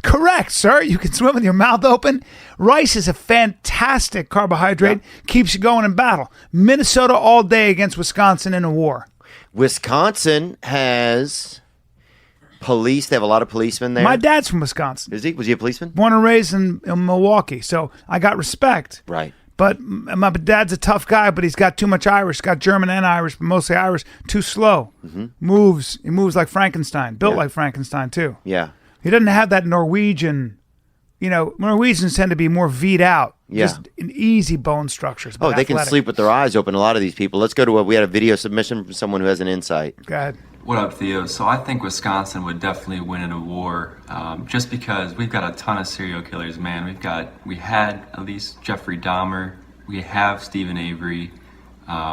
correct, sir. You can swim with your mouth open. Rice is a fantastic carbohydrate. Yeah. Keeps you going in battle. Minnesota all day against Wisconsin in a war. Wisconsin has police. They have a lot of policemen there. My dad's from Wisconsin. Is he? Was he a policeman? Born and raised in Milwaukee, so I got respect. Right. But my dad's a tough guy, but he's got too much Irish. He's got German and Irish, but mostly Irish. Too slow. He moves like Frankenstein. Built like Frankenstein, too. Yeah. He doesn't have that Norwegian. Norwegians tend to be more V'd out. Yeah. Just in easy bone structures. They athletic. can sleep with their eyes open, a lot of these people. Let's go to we had a video submission from someone who has an insight. Go ahead. What up, Theo? So I think Wisconsin would definitely win in a war, just because we've got a ton of serial killers, man. We had at least Jeffrey Dahmer. We have Stephen Avery.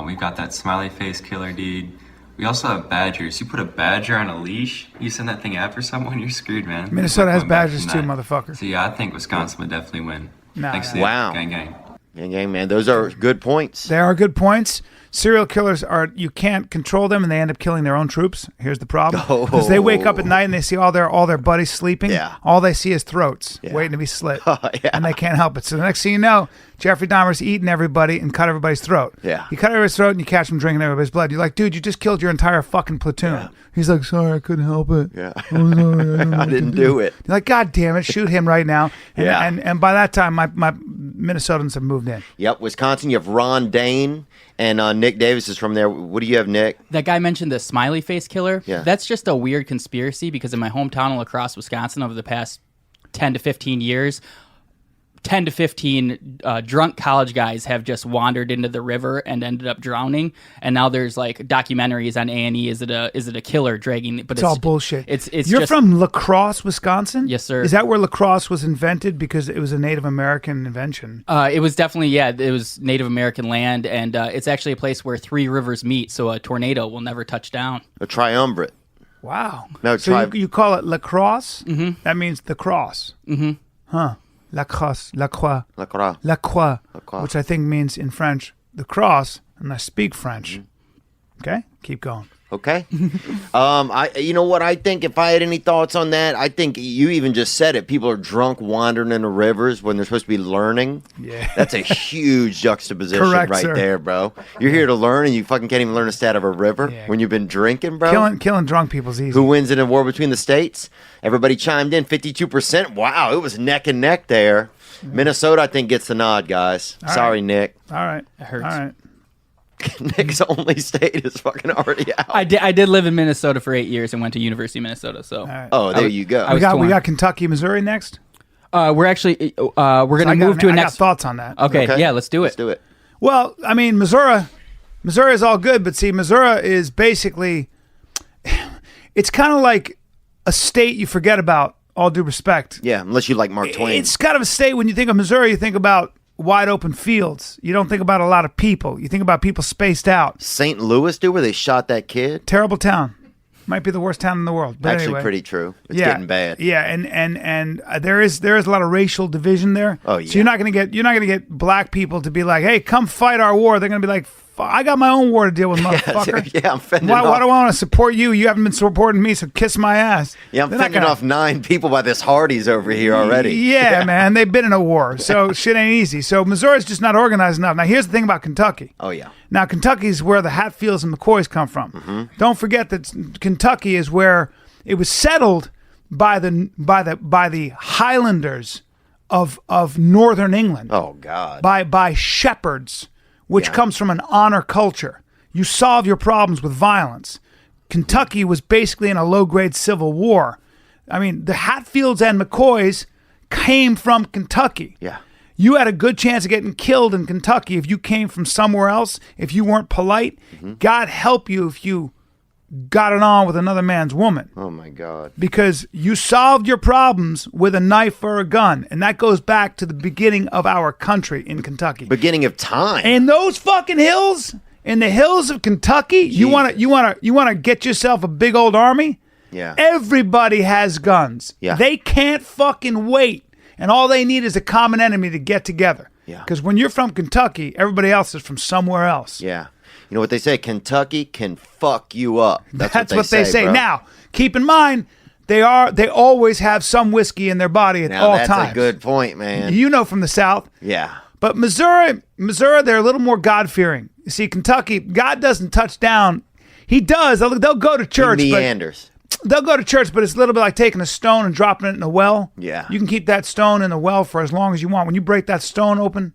We've got that smiley face killer dude. We also have badgers. You put a badger on a leash, you send that thing after someone, you're screwed, man. Minnesota has badgers too, motherfucker. So yeah, I think Wisconsin would definitely win. Nah, Thanks, Theo. Wow. Gang, gang. Yeah, man, those are good points. They are good points. Serial killers you can't control them, and they end up killing their own troops. Here's the problem: because they wake up at night and they see all their buddies sleeping. Yeah. All they see is throats waiting to be slit, and they can't help it. So the next thing you know, Jeffrey Dahmer's eating everybody and cut everybody's throat. Yeah. You cut everybody's throat and you catch him drinking everybody's blood. You're like, dude, you just killed your entire fucking platoon. Yeah. He's like, sorry, I couldn't help it. Yeah. Oh, sorry, I didn't do it. You're like, God damn it, shoot him right now. And, Yeah. and by that time, my Minnesotans have moved in. Yep, Wisconsin. You have Ron Dane, and Nick Davis is from there. What do you have, Nick? That guy mentioned the smiley face killer. Yeah. That's just a weird conspiracy because in my hometown of La Crosse, Wisconsin, over the past 10 to 15 years, 10 to 15 drunk college guys have just wandered into the river and ended up drowning. And now there's like documentaries on A&E. Is it a killer dragging? But It's all bullshit. It's You're just, from La Crosse, Wisconsin? Yes, sir. Is that where La Crosse was invented because it was a Native American invention? It was definitely, it was Native American land, and it's actually a place where 3 rivers meet, so a tornado will never touch down. A triumvirate. Wow. No, so you call it La Crosse? Mm-hmm. That means the cross. Mm-hmm. Huh. La Crosse, La Croix. La Croix. La Croix, La Croix. which I think means in French, the cross, and I speak French. Okay? Keep going. Okay. You know what I think? If I had any thoughts on that, I think you even just said it. People are drunk wandering in the rivers when they're supposed to be learning. Yeah. That's a huge juxtaposition Correct, right sir. there, bro. You're here to learn, and you fucking can't even learn a stat of a river Yeah. when you've been drinking, bro. Killing drunk people's easy. Who wins in a war between the states? Everybody chimed in, 52%. Wow, it was neck and neck there. Minnesota, I think, gets the nod, guys. All Sorry, right. Nick. All right. It hurts. All right. Nick's only state is fucking already out. I did live in Minnesota for 8 years and went to University of Minnesota. So All right. Oh, there you go. I was We torn. got Kentucky, Missouri next. we're actually we're gonna move to a I got next. thoughts on that. Okay, Okay. yeah, let's do it. Let's do it. Well, I mean, Missouri is all good, but see, Missouri is basically, it's kind of like a state you forget about, all due respect. Yeah, unless you like Mark Twain. It's kind of a state, when you think of Missouri, you think about wide open fields. You don't think about a lot of people. You think about people spaced out. St. Louis, dude, where they shot that kid? Terrible town. Might be the worst town in the world. But Actually, anyway. pretty true. It's getting bad. Yeah, and there is a lot of racial division there. Oh, yeah. So you're not gonna get black people to be like, hey, come fight our war. They're gonna be like, I got my own war to deal with, motherfucker. Yeah, I'm fending Why off. do I want to support you? You haven't been supporting me, so kiss my ass. Yeah, I'm They're not fending gonna- off 9 people by this Hardee's over here already. Yeah, man, they've been in a war, so shit ain't easy. So Missouri's just not organized enough. Now, here's the thing about Kentucky. Oh, yeah. Now, Kentucky's where the Hatfields and McCoys come from. Mm-hmm. Don't forget that Kentucky is where it was settled by the Highlanders of northern England. Oh, God. By shepherds, which Yeah. comes from an honor culture. You solve your problems with violence. Kentucky was basically in a low-grade civil war. I mean, the Hatfields and McCoys came from Kentucky. Yeah. You had a good chance of getting killed in Kentucky if you came from somewhere else, if you weren't polite. Mm-hmm. God help you if you got it on with another man's woman. Oh, my God. Because you solved your problems with a knife or a gun. And that goes back to the beginning of our country in Kentucky. Beginning of time. And those fucking hills, in the hills of Kentucky, you want to get yourself a big old army? Yeah. Everybody has guns. Yeah. They can't fucking wait. And all they need is a common enemy to get together. Yeah. Because when you're from Kentucky, everybody else is from somewhere else. Yeah. You know what they say? Kentucky can fuck you up. That's what they say. bro. Now, keep in mind, they always have some whiskey in their body at Now, all that's times. a good point, man. You know from the South. Yeah. But Missouri, they're a little more God-fearing. You see, Kentucky, God doesn't touch down. He does. They'll go to church. He but meanders. They'll go to church, but it's a little bit like taking a stone and dropping it in a well. Yeah. You can keep that stone in the well for as long as you want. When you break that stone open,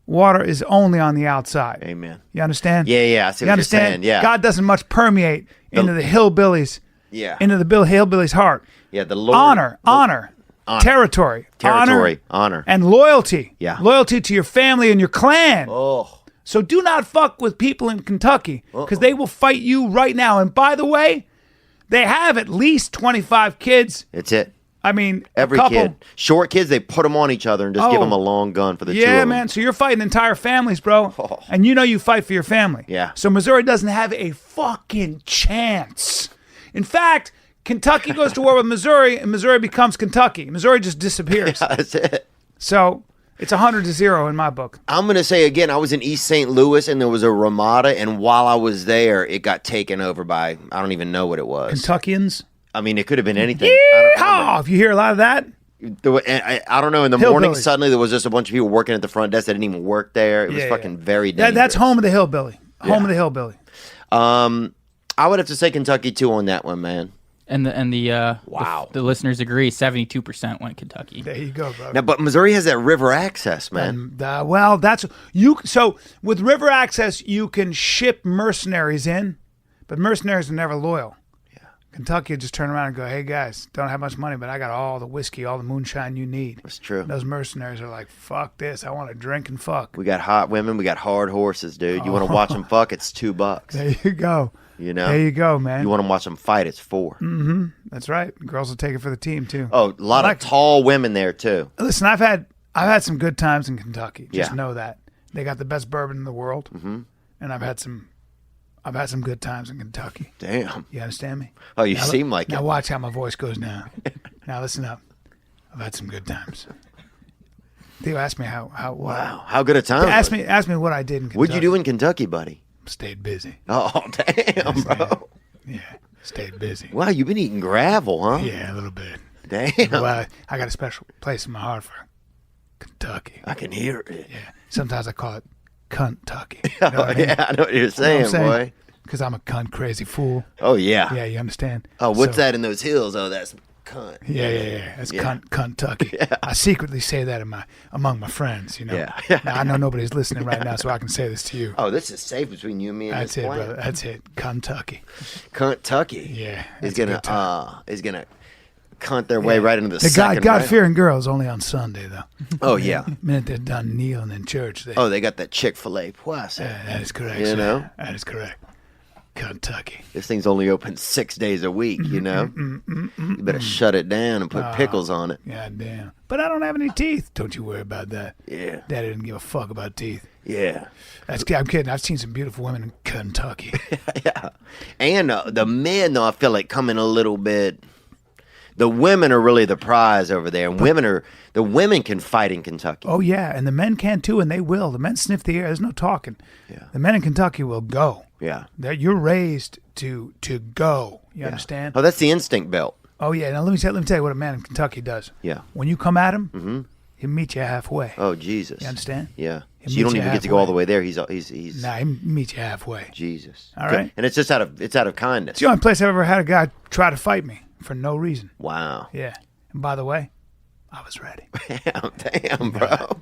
water is only on the outside. Amen. You understand? Yeah, yeah. I see You what understand? you're saying. Yeah. God doesn't much permeate into the hillbillies. Yeah. Into the hillbilly's heart. Yeah, the Lord. Honor. Territory. Honor. And loyalty. Yeah. Loyalty to your family and your clan. Oh. So do not fuck with people in Kentucky because they will fight you right now. And by the way, they have at least 25 kids. It's it. I mean, Every a couple. kid. Short kids, they put them on each other and just give Oh. them a long gun for the two of Yeah, them. man. So you're fighting entire families, bro. Oh. And you know you fight for your family. Yeah. So Missouri doesn't have a fucking chance. In fact, Kentucky goes to war with Missouri, and Missouri becomes Kentucky. Missouri just disappears. That's it. So It's 100-0 in my book. I'm going to say again, I was in East St. Louis and there was a Ramada, and while I was there, it got taken over by, I don't even know what it was. Kentuckians. I mean, it could have been anything. I don't Yeehaw! If you hear a lot of that. I don't know. In the morning, Hillbillies. suddenly there was just a bunch of people working at the front desk that didn't even work there. It was fucking very dangerous. That's home of the hillbilly. Home of the hillbilly. I would have to say Kentucky too on that one, man. And the Wow. the listeners agree. 72% went Kentucky. There you go, bro. Now, but Missouri has that river access, man. Well, that's you. So with river access, you can ship mercenaries in, but mercenaries are never loyal. Yeah. Kentucky would just turn around and go, "Hey guys, don't have much money, but I got all the whiskey, all the moonshine you need." That's true. And those mercenaries are like, "Fuck this! I want to drink and fuck." We got hot women. We got hard horses, dude. You want to watch them fuck? It's $2. There you go. You know. There you go, man. You want to watch them fight? It's $4. That's right. Girls will take it for the team too. Oh, a lot of tall women there too. Listen, I've had some good times in Kentucky. Just Yeah. know that they got the best bourbon in the world, and I've had some good times in Kentucky. Damn. You understand me? Oh, you Now, seem like now it. watch how my voice goes now. Now listen up. I've had some good times. Theo asked me how Wow, how good a time. ask me what I did in Kentucky. What'd you do in Kentucky, buddy? Stayed busy. Oh, damn, bro. Yeah, stayed busy. Wow, you've been eating gravel, huh? Yeah, a little bit. Damn. Well, I got a special place in my heart for Kentucky. I can hear it. Yeah. Sometimes I call it Kentucky. You know what I mean? Yeah, I know what you're saying, boy. Because I'm a cunt crazy fool. Oh, yeah. Yeah, you understand? Oh, what's So- that in those hills? Oh, that's cunt. Yeah. That's Yeah. Kentucky. Yeah. I secretly say that among my friends, you know. Yeah. Now, I know nobody's listening right now, so I can say this to you. Oh, this is safe between you and me and That's this it, plant. brother. That's it. Kentucky. Kentucky. Yeah. Is that's a gonna good time. cunt their way right into the The second God round. fearing girls only on Sunday though. Oh yeah. The minute they're done kneeling in church, they. Oh, they got that Chick-fil-A plus. That is correct. You sir. know? That is correct. Kentucky. This thing's only open 6 days a week. You know. You better shut it down and put pickles on it. God damn. But I don't have any teeth. Don't you worry about that. Yeah. Daddy didn't give a fuck about teeth. Yeah. I'm kidding. I've seen some beautiful women in Kentucky. Yeah. And the men, though, I feel like come in a little bit. The women are really the prize over there, and the women can fight in Kentucky. Oh yeah, and the men can too, and they will. The men sniff the air. There's no talking. Yeah. The men in Kentucky will go. Yeah. You're raised to go. You understand? Oh, that's the instinct belt. Oh yeah. Now let me tell you what a man in Kentucky does. Yeah. When you come at him, he'll meet you halfway. Oh, Jesus. You understand? Yeah. He'll So you don't meet even get to go all the halfway. way there. He's Nah, he meet you halfway. Jesus. All right. And it's just out of kindness. It's the only place I've ever had a guy try to fight me for no reason. Wow. Yeah. And by the way, I was ready. Damn, bro.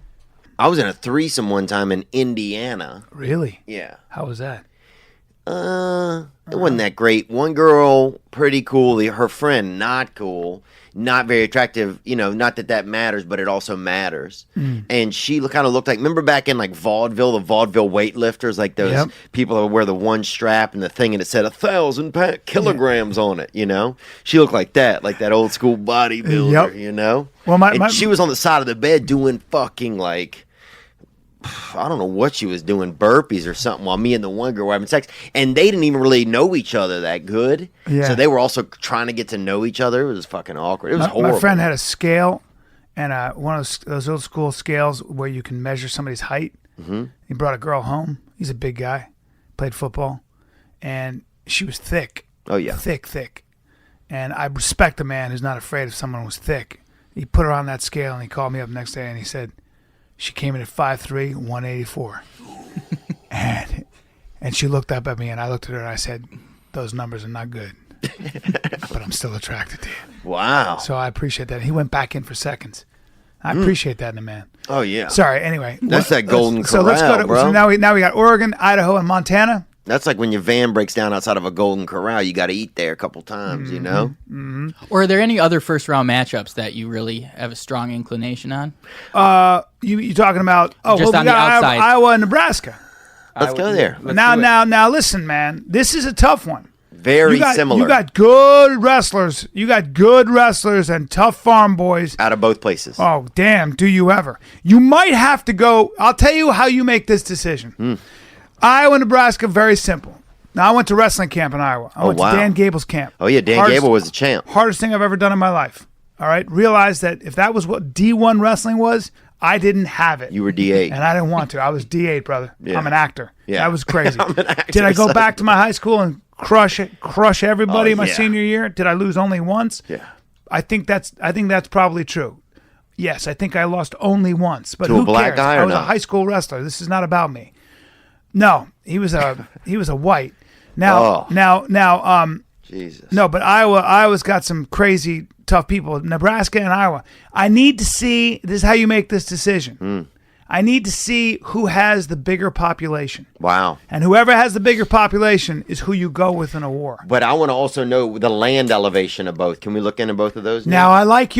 I was in a threesome one time in Indiana. Really? Yeah. How was that? It wasn't that great. One girl, pretty cool. Her friend, not cool. Not very attractive. You know, not that matters, but it also matters. And she kind of looked like, remember back in like vaudeville, the vaudeville weightlifters, like those people that would wear the one strap and the thing, and it said 1,000 kilograms on it, you know? She looked like that old school bodybuilder, you know? Well, and she was on the side of the bed doing fucking like, I don't know what she was doing, burpees or something, while me and the one girl were having sex. And they didn't even really know each other that good. Yeah. So they were also trying to get to know each other. It was fucking awkward. It was horrible. My friend had a scale, and one of those old school scales where you can measure somebody's height. Mm-hmm. He brought a girl home. He's a big guy, played football, and she was thick. Oh, yeah. Thick. And I respect a man who's not afraid if someone was thick. He put her on that scale, and he called me up the next day, and he said, she came in at 5'3", 184. and she looked up at me, and I looked at her, and I said, those numbers are not good. But I'm still attracted to you. Wow. So I appreciate that. He went back in for seconds. I appreciate that in a man. Oh, yeah. Sorry, anyway. That's that golden So let's go corral, to, bro. so now we got Oregon, Idaho, and Montana. That's like when your van breaks down outside of a golden corral. You got to eat there a couple times, you know? Or are there any other first round matchups that you really have a strong inclination on? You talking about? Oh, Just well, on we the got outside. Iowa and Nebraska. Let's go there. Now, listen, man. This is a tough one. Very similar. You got good wrestlers. You got good wrestlers and tough farm boys. Out of both places. Oh, damn, do you ever. You might have to go. I'll tell you how you make this decision. Iowa, Nebraska, very simple. Now, I went to wrestling camp in Iowa. I went to Dan Gable's camp. Oh, yeah, Dan Gable was the champ. Hardest thing I've ever done in my life. All right? Realize that if that was what D1 wrestling was, I didn't have it. You were D8. And I didn't want to. I was D8, brother. Yeah. I'm an actor. Yeah. That was crazy. I'm an actor. Did I go back to my high school and crush everybody Oh, my yeah. senior year? Did I lose only once? Yeah. I think that's probably true. Yes, I think I lost only once. But To a who black cares? guy or I was a not? high school wrestler. This is not about me. No, he was a white. Now, Jesus. no, but Iowa's got some crazy tough people. Nebraska and Iowa. I need to see. This is how you make this decision. I need to see who has the bigger population, Wow. and whoever has the bigger population is who you go with in a war. But I want to also know the land elevation of both. Can we look into both of those? Now, I like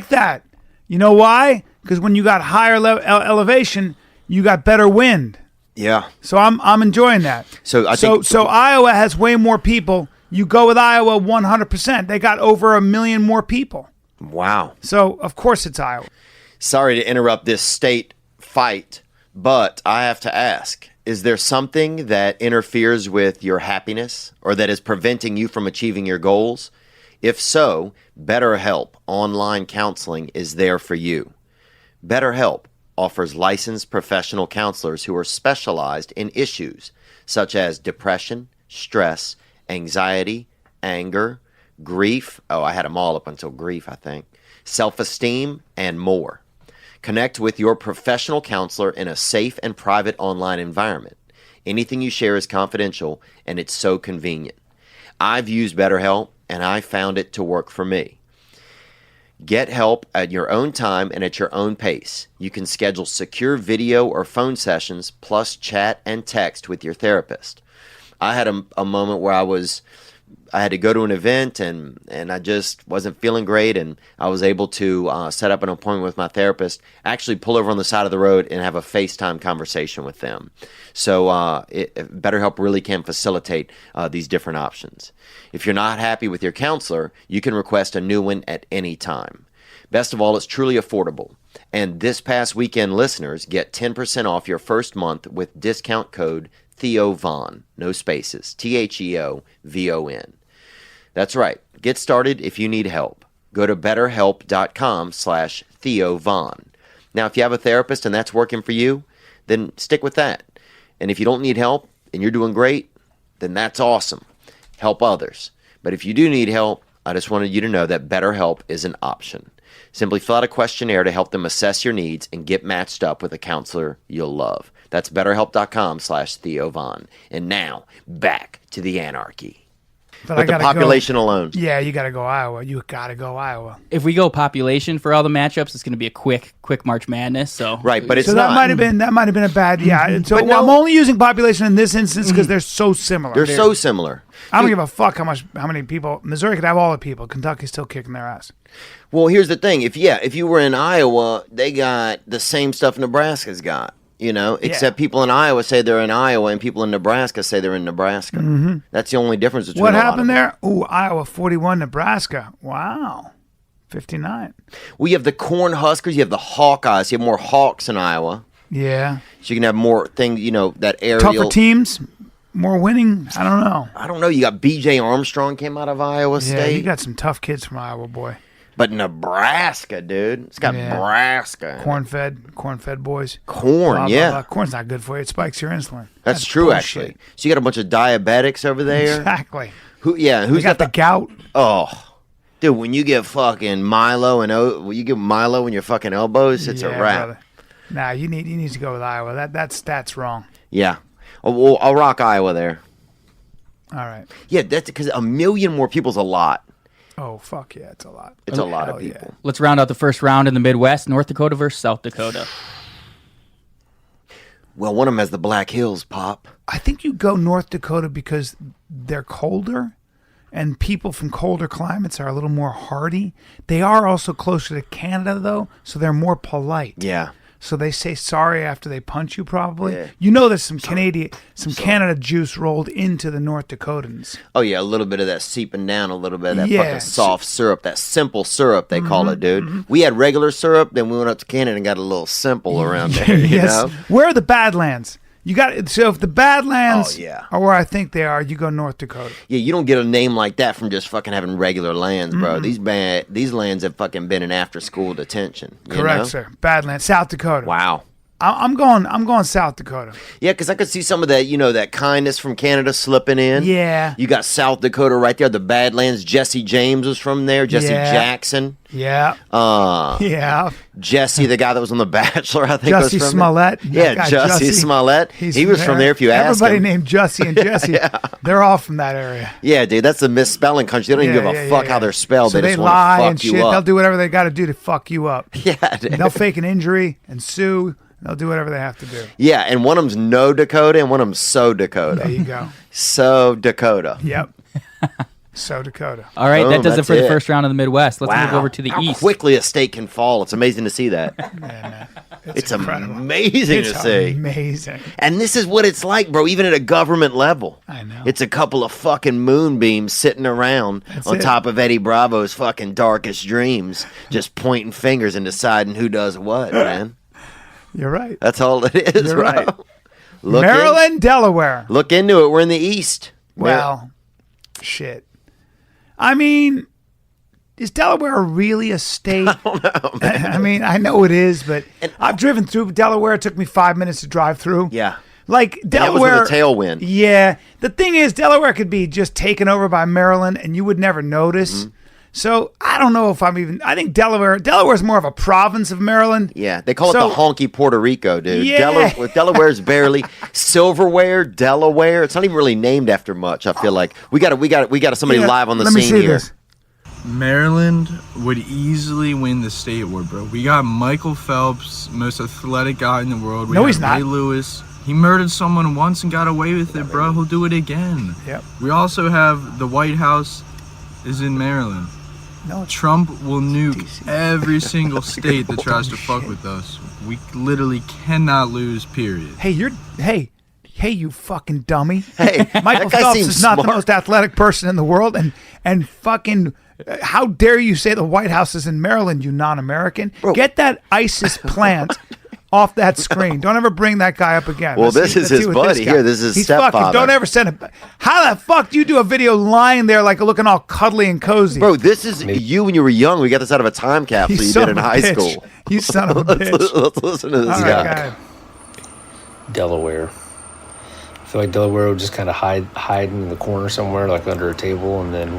that. You know why? Because when you got higher elevation, you got better wind. Yeah. So I'm enjoying that. So I think so Iowa has way more people. You go with Iowa 100%. They got over 1 million more people. Wow. So of course it's Iowa. Sorry to interrupt this state fight, but I have to ask, is there something that interferes with your happiness or that is preventing you from achieving your goals? If so, BetterHelp online counseling is there for you. BetterHelp offers licensed professional counselors who are specialized in issues such as depression, stress, anxiety, anger, grief. Oh, I had them all up until grief, I think. Self-esteem, and more. Connect with your professional counselor in a safe and private online environment. Anything you share is confidential, and it's so convenient. I've used BetterHelp, and I found it to work for me. Get help at your own time and at your own pace. You can schedule secure video or phone sessions, plus chat and text with your therapist. I had a moment where I had to go to an event and I just wasn't feeling great, and I was able to set up an appointment with my therapist, actually pull over on the side of the road and have a FaceTime conversation with them. So BetterHelp really can facilitate these different options. If you're not happy with your counselor, you can request a new one at any time. Best of all, it's truly affordable. And this past weekend, listeners get 10% off your first month with discount code TheoVon, no spaces, TheoVon. That's right. Get started if you need help. Go to betterhelp.com/TheoVon. Now, if you have a therapist and that's working for you, then stick with that. And if you don't need help and you're doing great, then that's awesome. Help others. But if you do need help, I just wanted you to know that BetterHelp is an option. Simply fill out a questionnaire to help them assess your needs and get matched up with a counselor you'll love. That's betterhelp.com/TheoVon. And now, back to the anarchy. But the population alone. Yeah, you got to go Iowa. You got to go Iowa. If we go population for all the matchups, it's going to be a quick March Madness. So Right, but it's So not. that might have been a bad So But no- I'm only using population in this instance because they're so similar. They're so similar. I don't give a fuck how many people. Missouri could have all the people. Kentucky's still kicking their ass. Well, here's the thing. If you were in Iowa, they got the same stuff Nebraska's got. Except people in Iowa say they're in Iowa, and people in Nebraska say they're in Nebraska. Mm-hmm. That's the only difference between What a lot happened of them. there? Ooh, Iowa 41, Nebraska. Wow, 59. Well, you have the Corn Huskers, you have the Hawkeyes. You have more Hawks in Iowa, Yeah, so you can have more things. That aerial. tougher teams, more winning. I don't know. I don't know. You got B.J. Armstrong came out of Iowa Yeah, State. you got some tough kids from Iowa, boy. But Nebraska, dude. It's got Yeah. Nebraska. Corn-fed boys. Corn, Blah, blah, yeah. blah. Corn's not good for you. It spikes your insulin. That's true, bullshit. actually. So you got a bunch of diabetics over there. Exactly. Who's We got the gout. Oh, dude, when you get fucking Milo when you get Milo in your fucking elbows, it's a Yeah, wrap. brother. Nah, you need to go with Iowa. That's wrong. Yeah. Well, I'll rock Iowa there. All right. Yeah, that's because 1 million more people's a lot. Oh fuck yeah, it's a lot. It's a lot Hell of yeah. people. let's round out the first round in the Midwest: North Dakota versus South Dakota. Well, one of them has the Black Hills, Pop. I think you go North Dakota because they're colder, and people from colder climates are a little more hardy. They are also closer to Canada, though, so they're more polite. Yeah. So they say sorry after they punch you, probably. Yeah. There's some Canada juice rolled into the North Dakotans. Oh, yeah, a little bit of that seeping down, a little bit of that Yeah. fucking soft syrup, that simple syrup, they call it, dude. We had regular syrup, then we went up to Canada and got a little simple around there, you Yes. know? Where are the Badlands? You got so if the Badlands Oh, yeah. are where I think they are, you go North Dakota. Yeah, you don't get a name like that from just fucking having regular lands, bro. These lands have fucking been in after school detention. You Correct, know? sir. Badlands, South Dakota. Wow. I'm going South Dakota. Yeah, because I could see some of that, that kindness from Canada slipping in. Yeah. You got South Dakota right there, the Badlands. Jesse James was from there. Jesse Yeah. Jackson. Yeah. Yeah. Jesse, the guy that was on The Bachelor, I think Jussie was from Smollett. there. That Yeah, guy, Jussie Smollett. He was from there if you ask Everybody him. named Jussie and Jesse. They're all from that area. Yeah, dude, that's the misspelling country. They don't even give a fuck how they're spelled. So they they just want lie to fuck and you shit. up. They'll do whatever they got to do to fuck you up. Yeah, dude. They'll fake an injury and sue. They'll do whatever they have to do. Yeah, and one of them's No Dakota and one of them's So Dakota. There you go. So Dakota. Yep. So Dakota. All right, Boom, that does it that's for the it. first round of the Midwest. Let's move Wow. over to the How East. quickly a state can fall. It's amazing to see that. Yeah, man. It's incredible. amazing It's to see. amazing. And this is what it's like, bro, even at a government level. I know. It's a couple of fucking moonbeams sitting around on it. top of Eddie Bravo's fucking darkest dreams, just pointing fingers and deciding who does what, man. You're right. That's all it is, You're bro. right. Look Maryland, Delaware. look into it. We're in the East. Well, shit. I mean, is Delaware really a state? I don't know, man. I mean, I know it is, but I've driven through Delaware. It took me 5 minutes to drive through. Yeah. Like That was Delaware. with a tailwind. Yeah. The thing is, Delaware could be just taken over by Maryland and you would never notice. Mm-hmm. So I don't know if I think Delaware's more of a province of Maryland. Yeah, they call it So- the honky Puerto Rico, dude. Yeah. Delaware's barely silverware, Delaware. It's not even really named after much. I feel like we got somebody Yeah, live on the let me scene see here. this. Maryland would easily win the state award, bro. We got Michael Phelps, most athletic guy in the world. We No, got he's not. Ray Lewis. He murdered someone once and got away with it, bro. He'll do it again. Yep. We also have the White House is in Maryland. No, it's Trump will nuke every single state that tries to fuck with us. We literally cannot lose, period. Hey, you fucking dummy. Hey, Michael that guy Phelps seems is not the smart. most athletic person in the world, and fucking, how dare you say the White House is in Maryland, you non-American? Bro. Get that ISIS plant off that screen. Don't ever bring that guy up again. Well, Let's this is let's his what buddy guy- here. This is his He's fucking. stepfather. Don't ever send it. How the fuck do you do a video lying there like looking all cuddly and cozy? Bro, this is you when you were young. We got this out of a time capsule you son did in of a high bitch. school. You son of a bitch. Let's listen to this All guy. right, go ahead. Delaware. I feel like Delaware would just kind of hide in the corner somewhere, like under a table, and then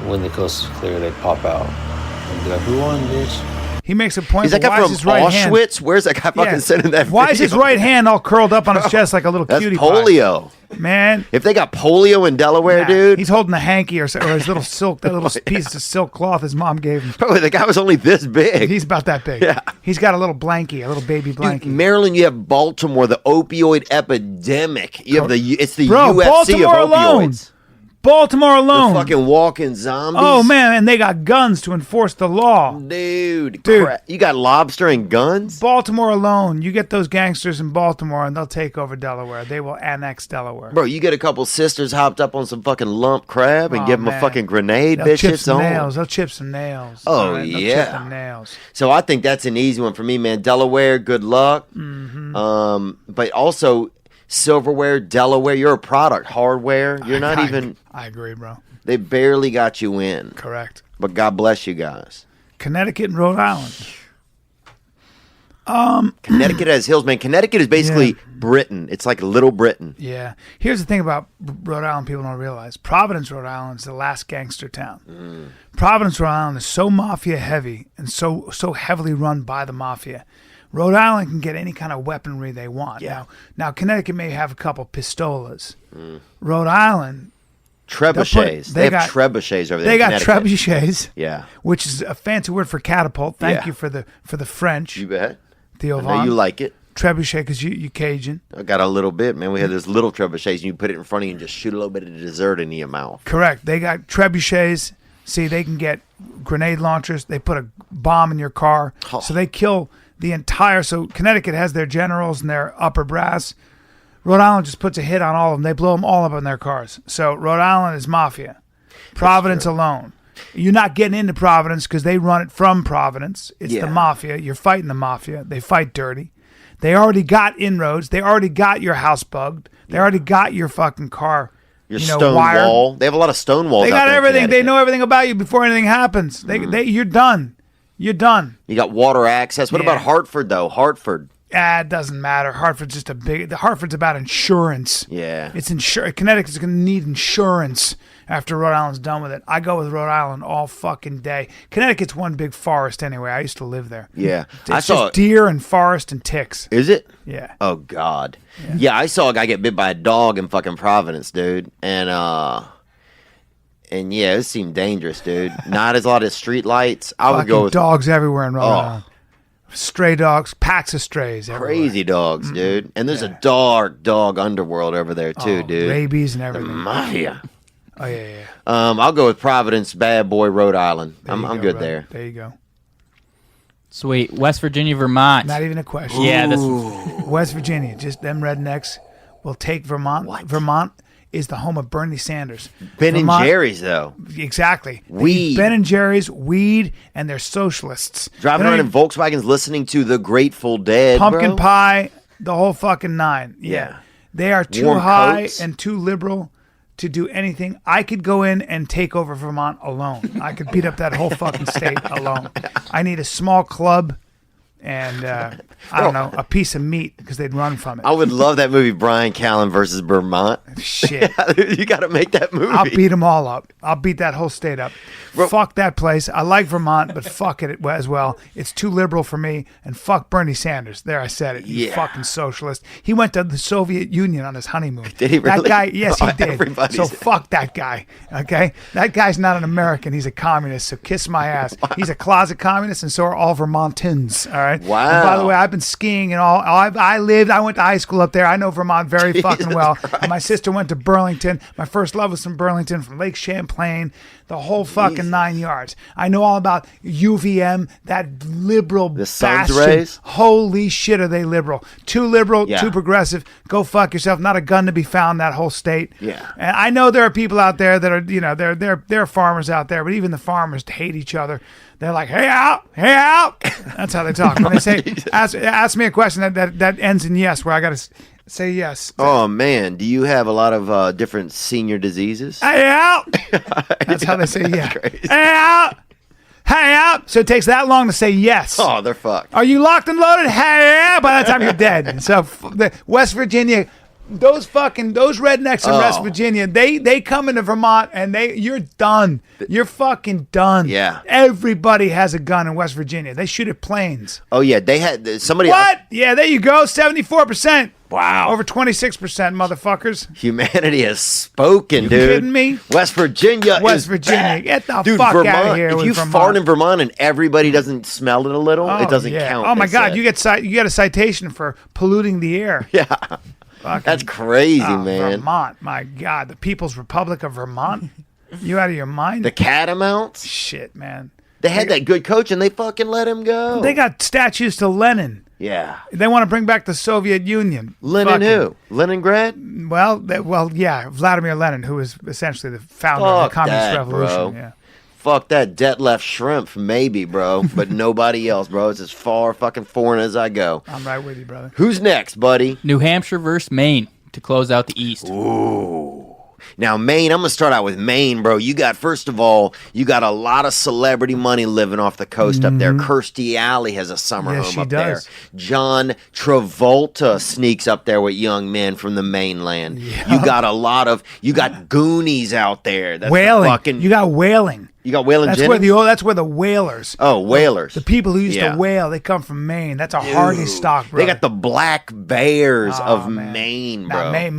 when the coast is clear, they pop out and be like, "Who won, bitch?" He makes a point. Is that but guy why from is his right hand- Auschwitz? Where's that guy fucking Yeah. sending that Why is his video? right hand all curled up on his chest like a little That's cutie pie? polio. Man. If they got polio in Delaware, Nah, dude. He's holding a hanky or his little silk, that little piece of silk cloth his mom gave him. Bro, the guy was only this big. He's about that big. Yeah. He's got a little blankie, a little baby blankie. Dude, Maryland, you have Baltimore, the opioid epidemic. You have it's the Bro, UFC Baltimore of alone. opioids. Baltimore alone. The fucking walking zombies. Oh man, and they got guns to enforce the law. Dude. Dude. You got lobster and guns? Baltimore alone. You get those gangsters in Baltimore and they'll take over Delaware. They will annex Delaware. Bro, you get a couple sisters hopped up on some fucking lump crab and Oh, give them a man. fucking grenade, They'll bitch. chip It's some on. nails. They'll chip some nails. Oh, All right? They'll yeah. chip some nails. So I think that's an easy one for me, man. Delaware, good luck. Mm-hmm. But also silverware, Delaware, you're a product. Hardware, you're not even. I agree, bro. They barely got you in. Correct. But God bless you guys. Connecticut and Rhode Island. Connecticut has hills, man. Connecticut is basically Britain. It's like Little Britain. Yeah. Here's the thing about Rhode Island people don't realize. Providence, Rhode Island is the last gangster town. Providence, Rhode Island is so mafia heavy and so heavily run by the mafia. Rhode Island can get any kind of weaponry they want. Yeah. Now Connecticut may have a couple pistolas. Rhode Island, Trebuchets. they They have got- trebuchets over there. they in got Connecticut. trebuchets, Yeah. which is a fancy word for catapult. Thank Yeah. you for the French. You bet. Theo I know you like it. trebuchet because you Cajun. I got a little bit, man. We had this little trebuchets, and you put it in front of you and just shoot a little bit of dessert into your mouth. Correct. They got trebuchets. See, they can get grenade launchers. They put a bomb in your car. Oh. So they kill the entire. So Connecticut has their generals and their upper brass. Rhode Island just puts a hit on all of them. They blow them all up in their cars. So Rhode Island is mafia. Providence alone. You're not getting into Providence because they run it from Providence. It's Yeah. the mafia. You're fighting the mafia. They fight dirty. They already got inroads. They already got your house bugged. They already got your fucking car. Your stone wired. wall. They have a lot of stone walls. They out got there in everything. They Connecticut. know everything about you before anything happens. You're done. You're done. You got water access. What Yeah. about Hartford though? Hartford. It doesn't matter. Hartford's just Hartford's about insurance. Yeah. It's Connecticut's going to need insurance after Rhode Island's done with it. I go with Rhode Island all fucking day. Connecticut's one big forest anyway. I used to live there. Yeah. It's just deer and forest and ticks. Is it? Yeah. Oh God. Yeah, I saw a guy get bit by a dog in fucking Providence, dude. And yeah, it seemed dangerous, dude. Not as a lot of street lights. I would Fucking go with dogs everywhere in Rhode Island. Stray dogs, packs of strays everywhere. crazy dogs, dude. And there's a dark dog underworld over there too, dude. Rabies and The everything. mafia. Oh, yeah. I'll go with Providence, bad boy, Rhode Island. I'm There you go, good brother. there. There you go. Sweet. West Virginia, Vermont. Not even a question. Yeah, this West Virginia, just them rednecks will take Vermont. What? Vermont is the home of Bernie Sanders. Ben Vermont- and Jerry's though. Exactly. They Weed. eat Ben and Jerry's, weed, and they're socialists. Driving They around don't in Volkswagens listening to the Grateful Dead, pumpkin bro. pie, the whole fucking nine. Yeah. They are too Warm high coats. and too liberal to do anything. I could go in and take over Vermont alone. I could beat up that whole fucking state alone. I need a small club and I don't know, a piece of meat because they'd run from it. I would love that movie, Bryan Callen versus Vermont. Shit. You got to make that movie. I'll beat them all up. I'll beat that whole state up. Fuck that place. I like Vermont, but fuck it as well. It's too liberal for me. And fuck Bernie Sanders. There, I said it. You Yeah. fucking socialist. He went to the Soviet Union on his honeymoon. Did he That really? guy, yes, he Oh, did. everybody's- So fuck that guy. Okay? That guy's not an American. He's a communist. So kiss my ass. He's a closet communist, and so are all Vermontans. All right? Wow. And by the way, I've been skiing and all. I went to high school up there. I know Vermont very fucking well. And my sister went to Burlington. My first love was from Burlington, from Lake Champlain, the whole fucking 9 yards. I know all about UVM, that liberal The sun's bastion. rays? Holy shit, are they liberal? Too liberal, Yeah. too progressive. Go fuck yourself. Not a gun to be found. That whole state. Yeah. And I know there are people out there that are, there are farmers out there, but even the farmers hate each other. They're like, hey out, hey out. That's how they talk. When they say, ask me a question that ends in yes, where I got to say yes. Oh man, do you have a lot of different senior diseases? Hey out. That's how they say yeah. crazy. Hey out. Hey out. So it takes that long to say yes. Oh, they're fucked. Are you locked and loaded? Hey out. By the time you're dead. So the West Virginia, those rednecks in West Virginia, they come into Vermont and you're done. You're fucking done. Yeah. Everybody has a gun in West Virginia. They shoot at planes. Oh yeah, they had somebody. What? Yeah, there you go. 74%. Wow. Over 26%, motherfuckers. Humanity has spoken, You dude. kidding me? West Virginia. West is Virginia, back. get the dude, fuck Vermont, outta here If with you Vermont. fart in Vermont and everybody doesn't smell it a little, it doesn't yeah. count. Oh my they God, said. you get a citation for polluting the air. Yeah. Fucking- That's crazy, Oh, man. Vermont, my God, the People's Republic of Vermont. You out of your mind? The Catamounts. Shit, man. They had that good coach and they fucking let him go. They got statues to Lenin. Yeah. They want to bring back the Soviet Union. Lenin Fucking- who? Leningrad? Well, yeah, Vladimir Lenin, who was essentially the founder of Fuck the Communist that, Revolution. bro. Yeah. Fuck that Detlef Shrimp, maybe, bro. But nobody else, bro. It's as far fucking foreign as I go. I'm right with you, brother. Who's next, buddy? New Hampshire versus Maine to close out the East. Ooh. Now, Maine, I'm going to start out with Maine, bro. First of all, you got a lot of celebrity money living off the coast up there. Kirstie Alley has a summer Yes, home she up does. there. John Travolta sneaks up there with young men from the mainland. You got you got Goonies out there. That's the Whaling. fucking, You got whaling. you got Waylon That's Jennings? where the whalers. Oh, whalers. The people who used Yeah. to whale, they come from Maine. That's a hardy stock, bro. They got the black bears Oh, of man. Maine, Nah, bro.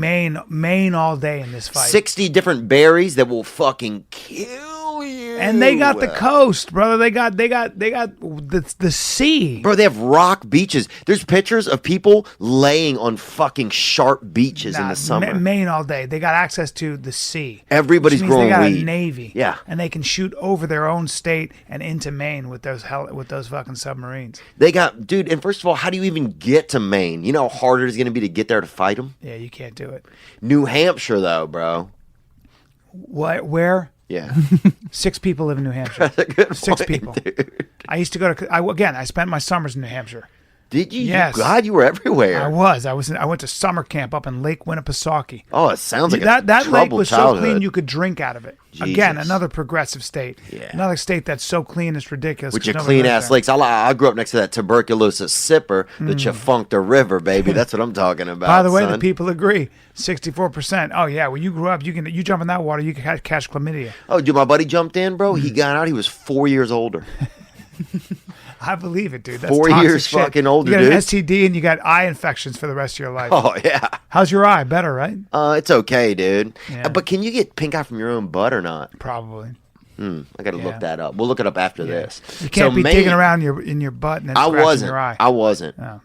Maine all day in this fight. 60 different berries that will fucking kill you. And they got the coast, brother. They got the sea. Bro, they have rock beaches. There's pictures of people laying on fucking sharp beaches in Nah, the summer. Maine all day. They got access to the sea. Everybody's which means growing they got weed. a navy. Yeah. And they can shoot over their own state and into Maine with those fucking submarines. They got, dude, and first of all, how do you even get to Maine? You know how hard it is going to be to get there to fight them? Yeah, you can't do it. New Hampshire, though, bro. What? Where? Yeah. 6 people live in New Hampshire. That's a good 6 point, people. dude. I used to go to. I spent my summers in New Hampshire. Did you? Yes. God, you were everywhere. I was. I went to summer camp up in Lake Winnipesaukee. Oh, it sounds like that lake troubled was childhood. so clean you could drink out of it. Jesus. Again, another progressive state. Yeah. Another state that's so clean it's ridiculous. With 'cause your nobody clean lives ass there. lakes. I grew up next to that tuberculosis sipper, the Chafuncta River, baby. That's what I'm talking about. By the way, son. the people agree. 64%. Oh yeah, when you grew up, you jump in that water, you can catch chlamydia. Oh, dude, my buddy jumped in, bro. He got out. He was 4 years older. I believe it, dude. That's 4 toxic years shit. fucking older, You got dude. an STD and you got eye infections for the rest of your life. Oh yeah. How's your eye? Better, right? It's okay, dude. Yeah. But can you get pink eye from your own butt or not? Probably. I got to Yeah. look that up. We'll look it up after this. You can't So be Maine- digging around in your butt and then scratching your eye. I wasn't. Oh.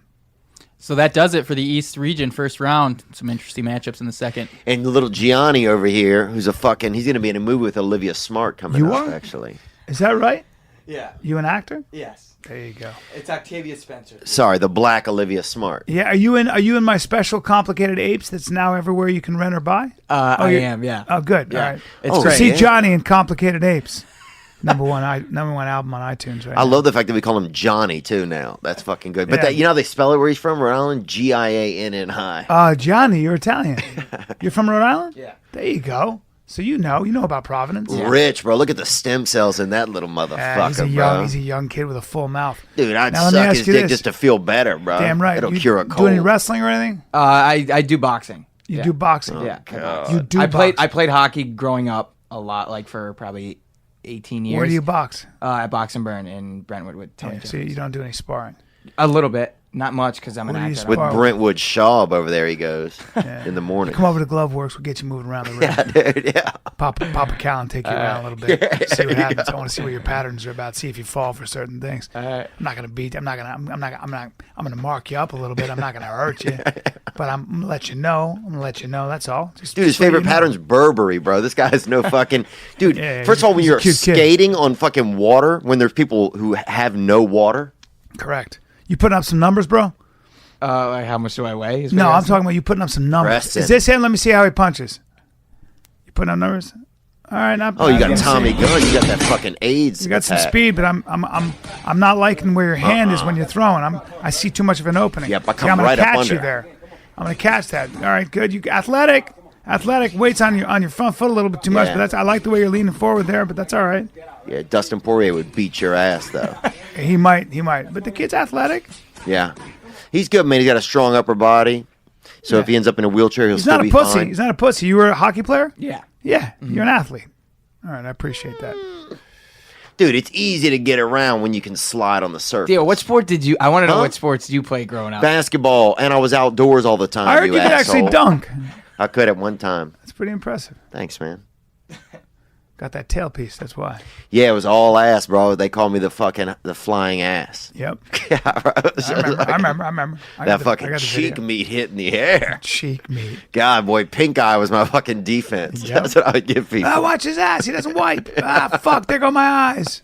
So that does it for the East region first round. Some interesting matchups in the second. And little Gianni over here, who's he's going to be in a movie with Olivia Smart coming You up, are? actually. Is that right? Yeah. You an actor? Yes. There you go. It's Octavia Spencer. Sorry, the black Olivia Smart. Yeah, are you in my special complicated apes that's now everywhere you can rent or buy? I you're- am, yeah. Oh, good. Yeah. All right. It's So great. see yeah. Johnny in Complicated Apes. Number one album on iTunes right I now. love the fact that we call him Johnny, too, now. That's fucking good. But Yeah. you know how they spell it where he's from? Rhode Island? Gianni. Johnny, you're Italian. You're from Rhode Island? Yeah. There you go. So you know about Providence. Rich, bro. Look at the stem cells in that little motherfucker, bro. He's a young kid with a full mouth. Dude, I'd Now, let me suck ask his you dick this. just to feel better, bro. Damn right. It'll You cure a Do cold. any wrestling or anything? I do boxing. You Yeah. do boxing. Yeah. You do I boxing. played hockey growing up a lot, like for probably 18 years. Where do you box? At Box and Burn in Brentwood with Tony So Jones. you don't do any sparring. A little bit. Not much because I'm an What do you actor. With Wow. Brentwood Schaub over there, he goes in the morning. Come over to Glove Works. We'll get you moving around the ring. Yeah, dude, yeah. Papa Callen take you around a little bit. See what happens. I want to see what your patterns are about. See if you fall for certain things. I'm not gonna beat. I'm gonna mark you up a little bit. I'm not gonna hurt you, but I'm gonna let you know. That's all. Just, Dude, his just let favorite you know. pattern's Burberry, bro. This guy has no fucking... Dude, Yeah, first of all, when he's a you're cute kid. skating on fucking water, when there's people who have no water... Correct. You putting up some numbers, bro? Like how much do I weigh? Is what No, you're I'm asking? talking about you putting up some numbers. Resting. Is this him? Let me see how he punches. You putting up numbers? All right, not Oh, you bad. got Tommy See. Gunn. You got that fucking AIDS You got some attack. speed, but I'm not liking where your hand is when you're throwing. I see too much of an opening. Yep, I See, come I'm gonna right up catch under. you there. I'm gonna catch that. All right, good. You athletic weights on your front foot a little bit too much, Yeah. but I like the way you're leaning forward there. But that's all right. Yeah, Dustin Poirier would beat your ass, though. He might. But the kid's athletic. Yeah. He's good, man. He's got a strong upper body. So if he ends up in a wheelchair, he'll He's still not a be pussy. fine. He's not a pussy. You were a hockey player. Yeah. Yeah, you're an athlete. All right, I appreciate that. Dude, it's easy to get around when you can slide on the surface. Theo, what sport did you? I want to know Huh? what sports you played growing up. Basketball, and I was outdoors all the time. I heard you could actually asshole. dunk. I could at one time. That's pretty impressive. Thanks, man. Got that tailpiece. That's why. Yeah, it was all ass, bro. They call me the flying ass. Yep. Yeah, bro. It was I remember. I got that the- fucking I got the cheek video. meat hit in the air. Cheek meat. God, boy, pink eye was my fucking defense. Yep. That's what I would give people. Watch his ass. He doesn't wipe. Fuck. There go my eyes.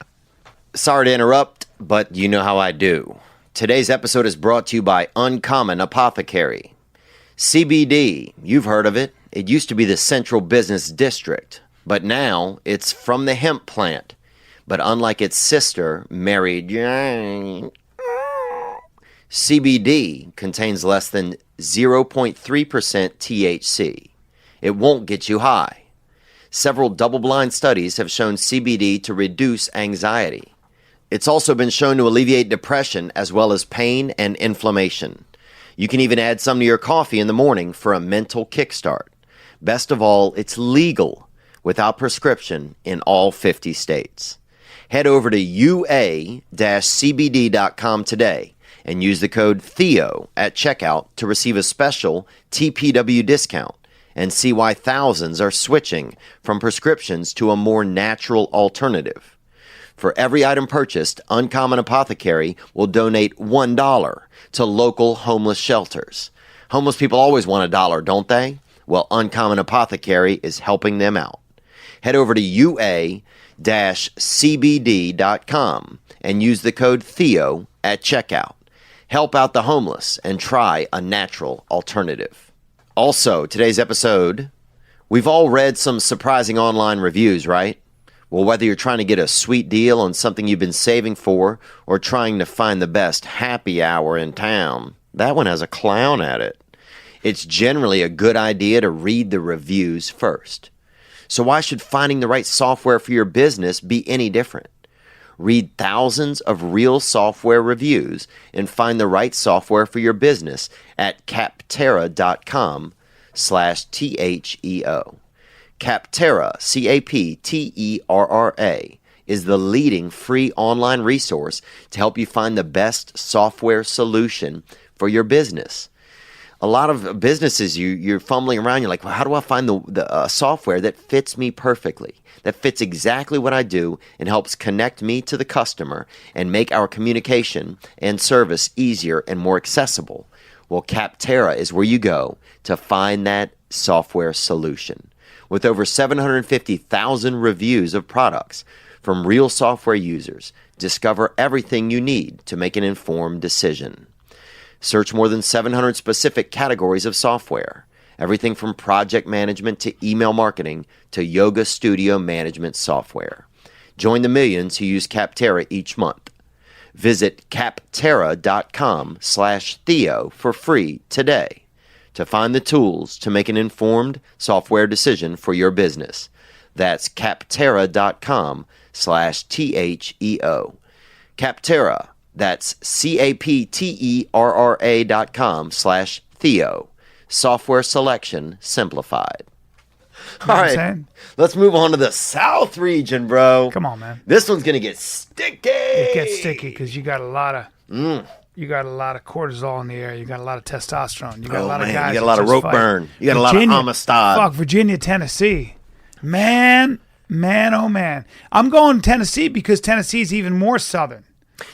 Sorry to interrupt, but you know how I do. Today's episode is brought to you by Uncommon Apothecary. CBD, you've heard of it. It used to be the Central Business District, but now it's from the hemp plant. But unlike its sister, Mary Jane, CBD contains less than 0.3% THC. It won't get you high. Several double-blind studies have shown CBD to reduce anxiety. It's also been shown to alleviate depression as well as pain and inflammation. You can even add some to your coffee in the morning for a mental kickstart. Best of all, it's legal without prescription in all 50 states. Head over to ua-cbd.com today and use the code Theo at checkout to receive a special TPW discount and see why thousands are switching from prescriptions to a more natural alternative. For every item purchased, Uncommon Apothecary will donate $1 to local homeless shelters. Homeless people always want $1, don't they? Well, Uncommon Apothecary is helping them out. Head over to ua-cbd.com and use the code Theo at checkout. Help out the homeless and try a natural alternative. Also, today's episode, we've all read some surprising online reviews, right? Well, whether you're trying to get a sweet deal on something you've been saving for or trying to find the best happy hour in town, that one has a clown at it. It's generally a good idea to read the reviews first. So why should finding the right software for your business be any different? Read thousands of real software reviews and find the right software for your business at capterra.com/THEO. Capterra, CAPTERRA, is the leading free online resource to help you find the best software solution for your business. A lot of businesses, you're fumbling around. You're like, well, how do I find the software that fits me perfectly, that fits exactly what I do and helps connect me to the customer and make our communication and service easier and more accessible? Well, Capterra is where you go to find that software solution. With over 750,000 reviews of products from real software users, discover everything you need to make an informed decision. Search more than 700 specific categories of software, everything from project management to email marketing to yoga studio management software. Join the millions who use Capterra each month. Visit capterra.com/Theo for free today to find the tools to make an informed software decision for your business. That's capterra.com/THEO. Capterra, that's CAPTERRA.com/Theo. Software selection simplified. All right, let's move on to the South region, bro. Come on, man. This one's going to get sticky. It gets sticky because you got a lot of cortisol in the air. You got a lot of testosterone. You got a lot of guys. You got a lot of rope burn. You got a lot of Amistad. Fuck, Virginia, Tennessee. Man, oh man. I'm going Tennessee because Tennessee's even more southern.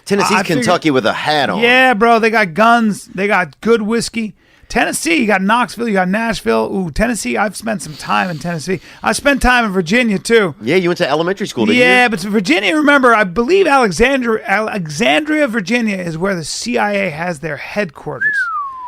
Tennessee's Kentucky with a hat on. Yeah, bro. They got guns. They got good whiskey. Tennessee, you got Knoxville, you got Nashville. Ooh, Tennessee, I've spent some time in Tennessee. I spent time in Virginia, too. Yeah, you went to elementary school, didn't you? Yeah, but Virginia, remember, I believe Alexandria, Virginia is where the CIA has their headquarters.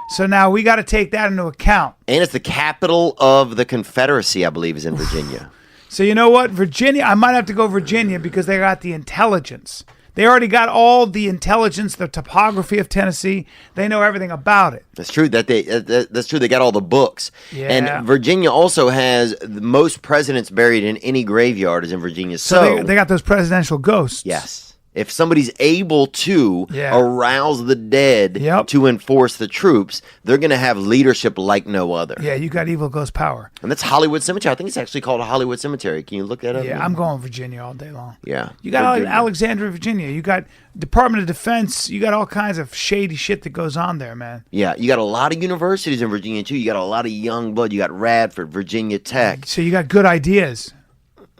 So now we got to take that into account. And it's the capital of the Confederacy, I believe, is in Virginia. So you know what? Virginia, I might have to go Virginia because they got the intelligence. They already got all the intelligence, the topography of Tennessee. They know everything about it. That's true. That's true. They got all the books. Yeah. And Virginia also has the most presidents buried in any graveyard is in Virginia. So they got those presidential ghosts. Yes. If somebody's able to arouse the dead to enforce the troops, they're going to have leadership like no other. Yeah, you got evil ghost power. And that's Hollywood Cemetery. I think it's actually called a Hollywood Cemetery. Can you look that up? Yeah, I'm going Virginia all day long. Yeah. You got Alexandria, Virginia. You got Department of Defense. You got all kinds of shady shit that goes on there, man. Yeah, you got a lot of universities in Virginia, too. You got a lot of young blood. You got Radford, Virginia Tech. So you got good ideas.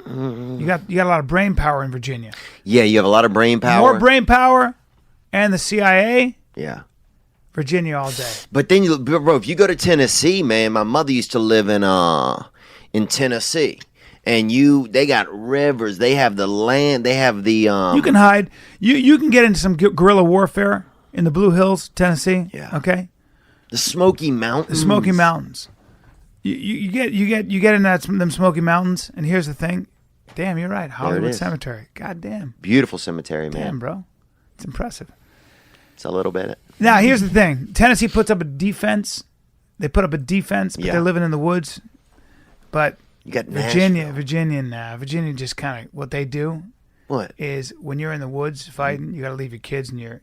You got a lot of brain power in Virginia. Yeah, you have a lot of brain power. More brain power and the CIA. Yeah. Virginia all day. But then, bro, if you go to Tennessee, man, my mother used to live in Tennessee. And they got rivers. They have the land. They have the... You can hide. You can get into some guerrilla warfare in the Blue Hills, Tennessee. Yeah. Okay? The Smoky Mountains. The Smoky Mountains. You get in them Smoky Mountains, and here's the thing. Damn, you're right. Hollywood Cemetery. God damn. Beautiful cemetery, man. Damn, bro. It's impressive. It's a little bit. Now, here's the thing. Tennessee puts up a defense. They put up a defense, but they're living in the woods. But you got Virginia just kind of, what they do What? Is when you're in the woods fighting, you got to leave your kids and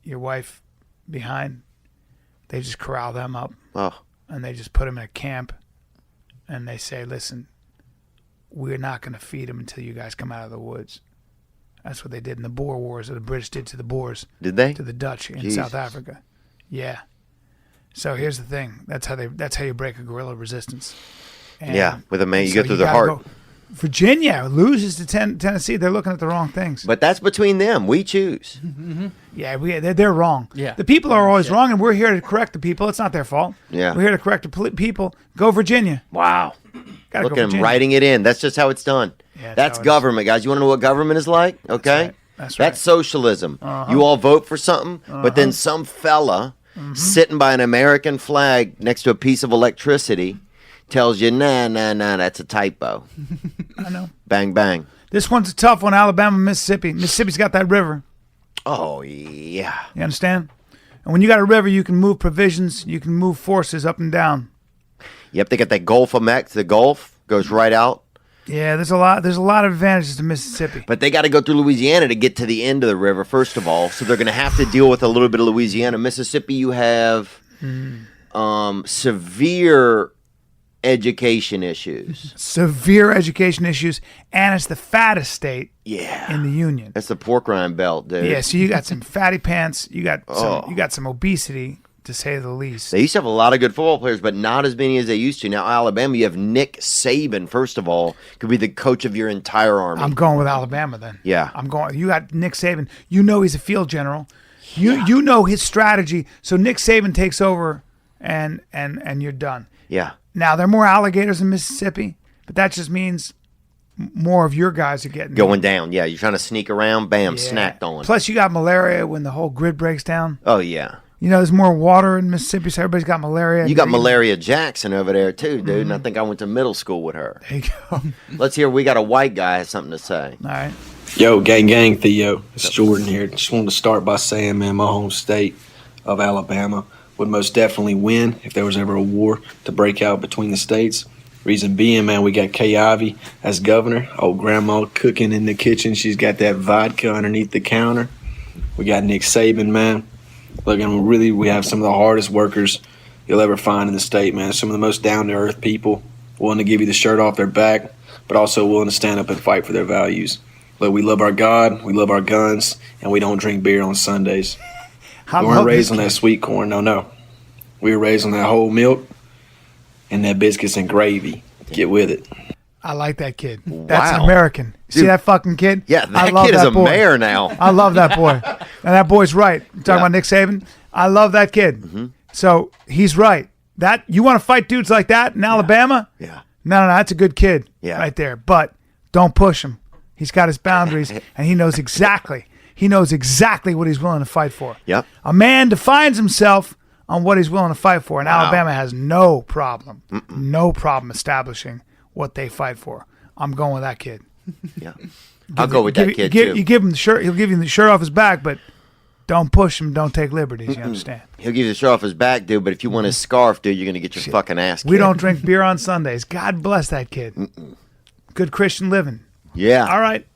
your wife behind. They just corral them up. Oh. And they just put them in a camp. And they say, listen, we're not going to feed them until you guys come out of the woods. That's what they did in the Boer Wars, or the British did to the Boers. Did they? To the Dutch in South Africa. Yeah. So here's the thing. That's how you break a guerrilla resistance. And yeah, with a man, you go through their heart. Virginia loses to Tennessee. They're looking at the wrong things. But that's between them. We choose. Mm-hmm. Yeah, they're wrong. Yeah. The people are always wrong, and we're here to correct the people. It's not their fault. Yeah. We're here to correct the people. Go Virginia. Wow. Gotta Look go at them Virginia. writing it in. That's just how it's done. Yeah, that's government, guys. You want to know what government is like? Okay? That's right. That's socialism. Uh-huh. You all vote for something, but then some fella sitting by an American flag next to a piece of electricity tells you, nah, that's a typo. I know. Bang, bang. This one's a tough one, Alabama, Mississippi. Mississippi's got that river. Oh, yeah. You understand? And when you got a river, you can move provisions, you can move forces up and down. Yep, they got that Gulf of Mex. The Gulf goes right out. Yeah, there's a lot of advantages to Mississippi. But they got to go through Louisiana to get to the end of the river, first of all. So they're going to have to deal with a little bit of Louisiana. Mississippi, you have severe education issues. Severe education issues, and it's the fattest state in the union. That's the pork rind belt, dude. Yeah, so you got some fatty pants, you got some obesity, to say the least. They used to have a lot of good football players, but not as many as they used to. Now, Alabama, you have Nick Saban, first of all, could be the coach of your entire army. I'm going with Alabama then. Yeah. You got Nick Saban. You know he's a field general. You know his strategy. So Nick Saban takes over and you're done. Yeah. Now, there are more alligators in Mississippi, but that just means more of your guys are going down. Yeah, you're trying to sneak around, bam, snacked on. Plus, you got malaria when the whole grid breaks down. Oh, yeah. You know, there's more water in Mississippi, so everybody's got malaria. You got Malaria Jackson over there, too, dude, and I think I went to middle school with her. There you go. Let's hear, we got a white guy has something to say. All right. Yo, gang, Theo. It's Jordan here. Just wanted to start by saying, man, my home state of Alabama would most definitely win if there was ever a war to break out between the states. Reason being, man, we got Kay Ivey as governor. Old grandma cooking in the kitchen. She's got that vodka underneath the counter. We got Nick Saban, man. Look, and we have some of the hardest workers you'll ever find in the state, man. Some of the most down-to-earth people, willing to give you the shirt off their back, but also willing to stand up and fight for their values. Look, we love our God, we love our guns, and we don't drink beer on Sundays. We weren't raised on that sweet corn, no. We were raised on that whole milk and that biscuits and gravy. Get with it. I like that kid. That's American. See that fucking kid? Yeah, that kid is a mayor now. I love that boy. And that boy's right. You're talking about Nick Saban? I love that kid. Mm-hmm. So he's right. That you want to fight dudes like that in Alabama? Yeah. No, that's a good kid right there. But don't push him. He's got his boundaries, and he knows exactly what he's willing to fight for. Yep. A man defines himself on what he's willing to fight for, and Alabama has no problem establishing what they fight for. I'm going with that kid. Yeah, I'll go with that kid too. You give him the shirt; he'll give you the shirt off his back, but don't push him. Don't take liberties. You understand? He'll give you the shirt off his back, dude. But if you want his scarf, dude, you're gonna get your fucking ass kicked. We don't drink beer on Sundays. God bless that kid. Good Christian living. Yeah. All right.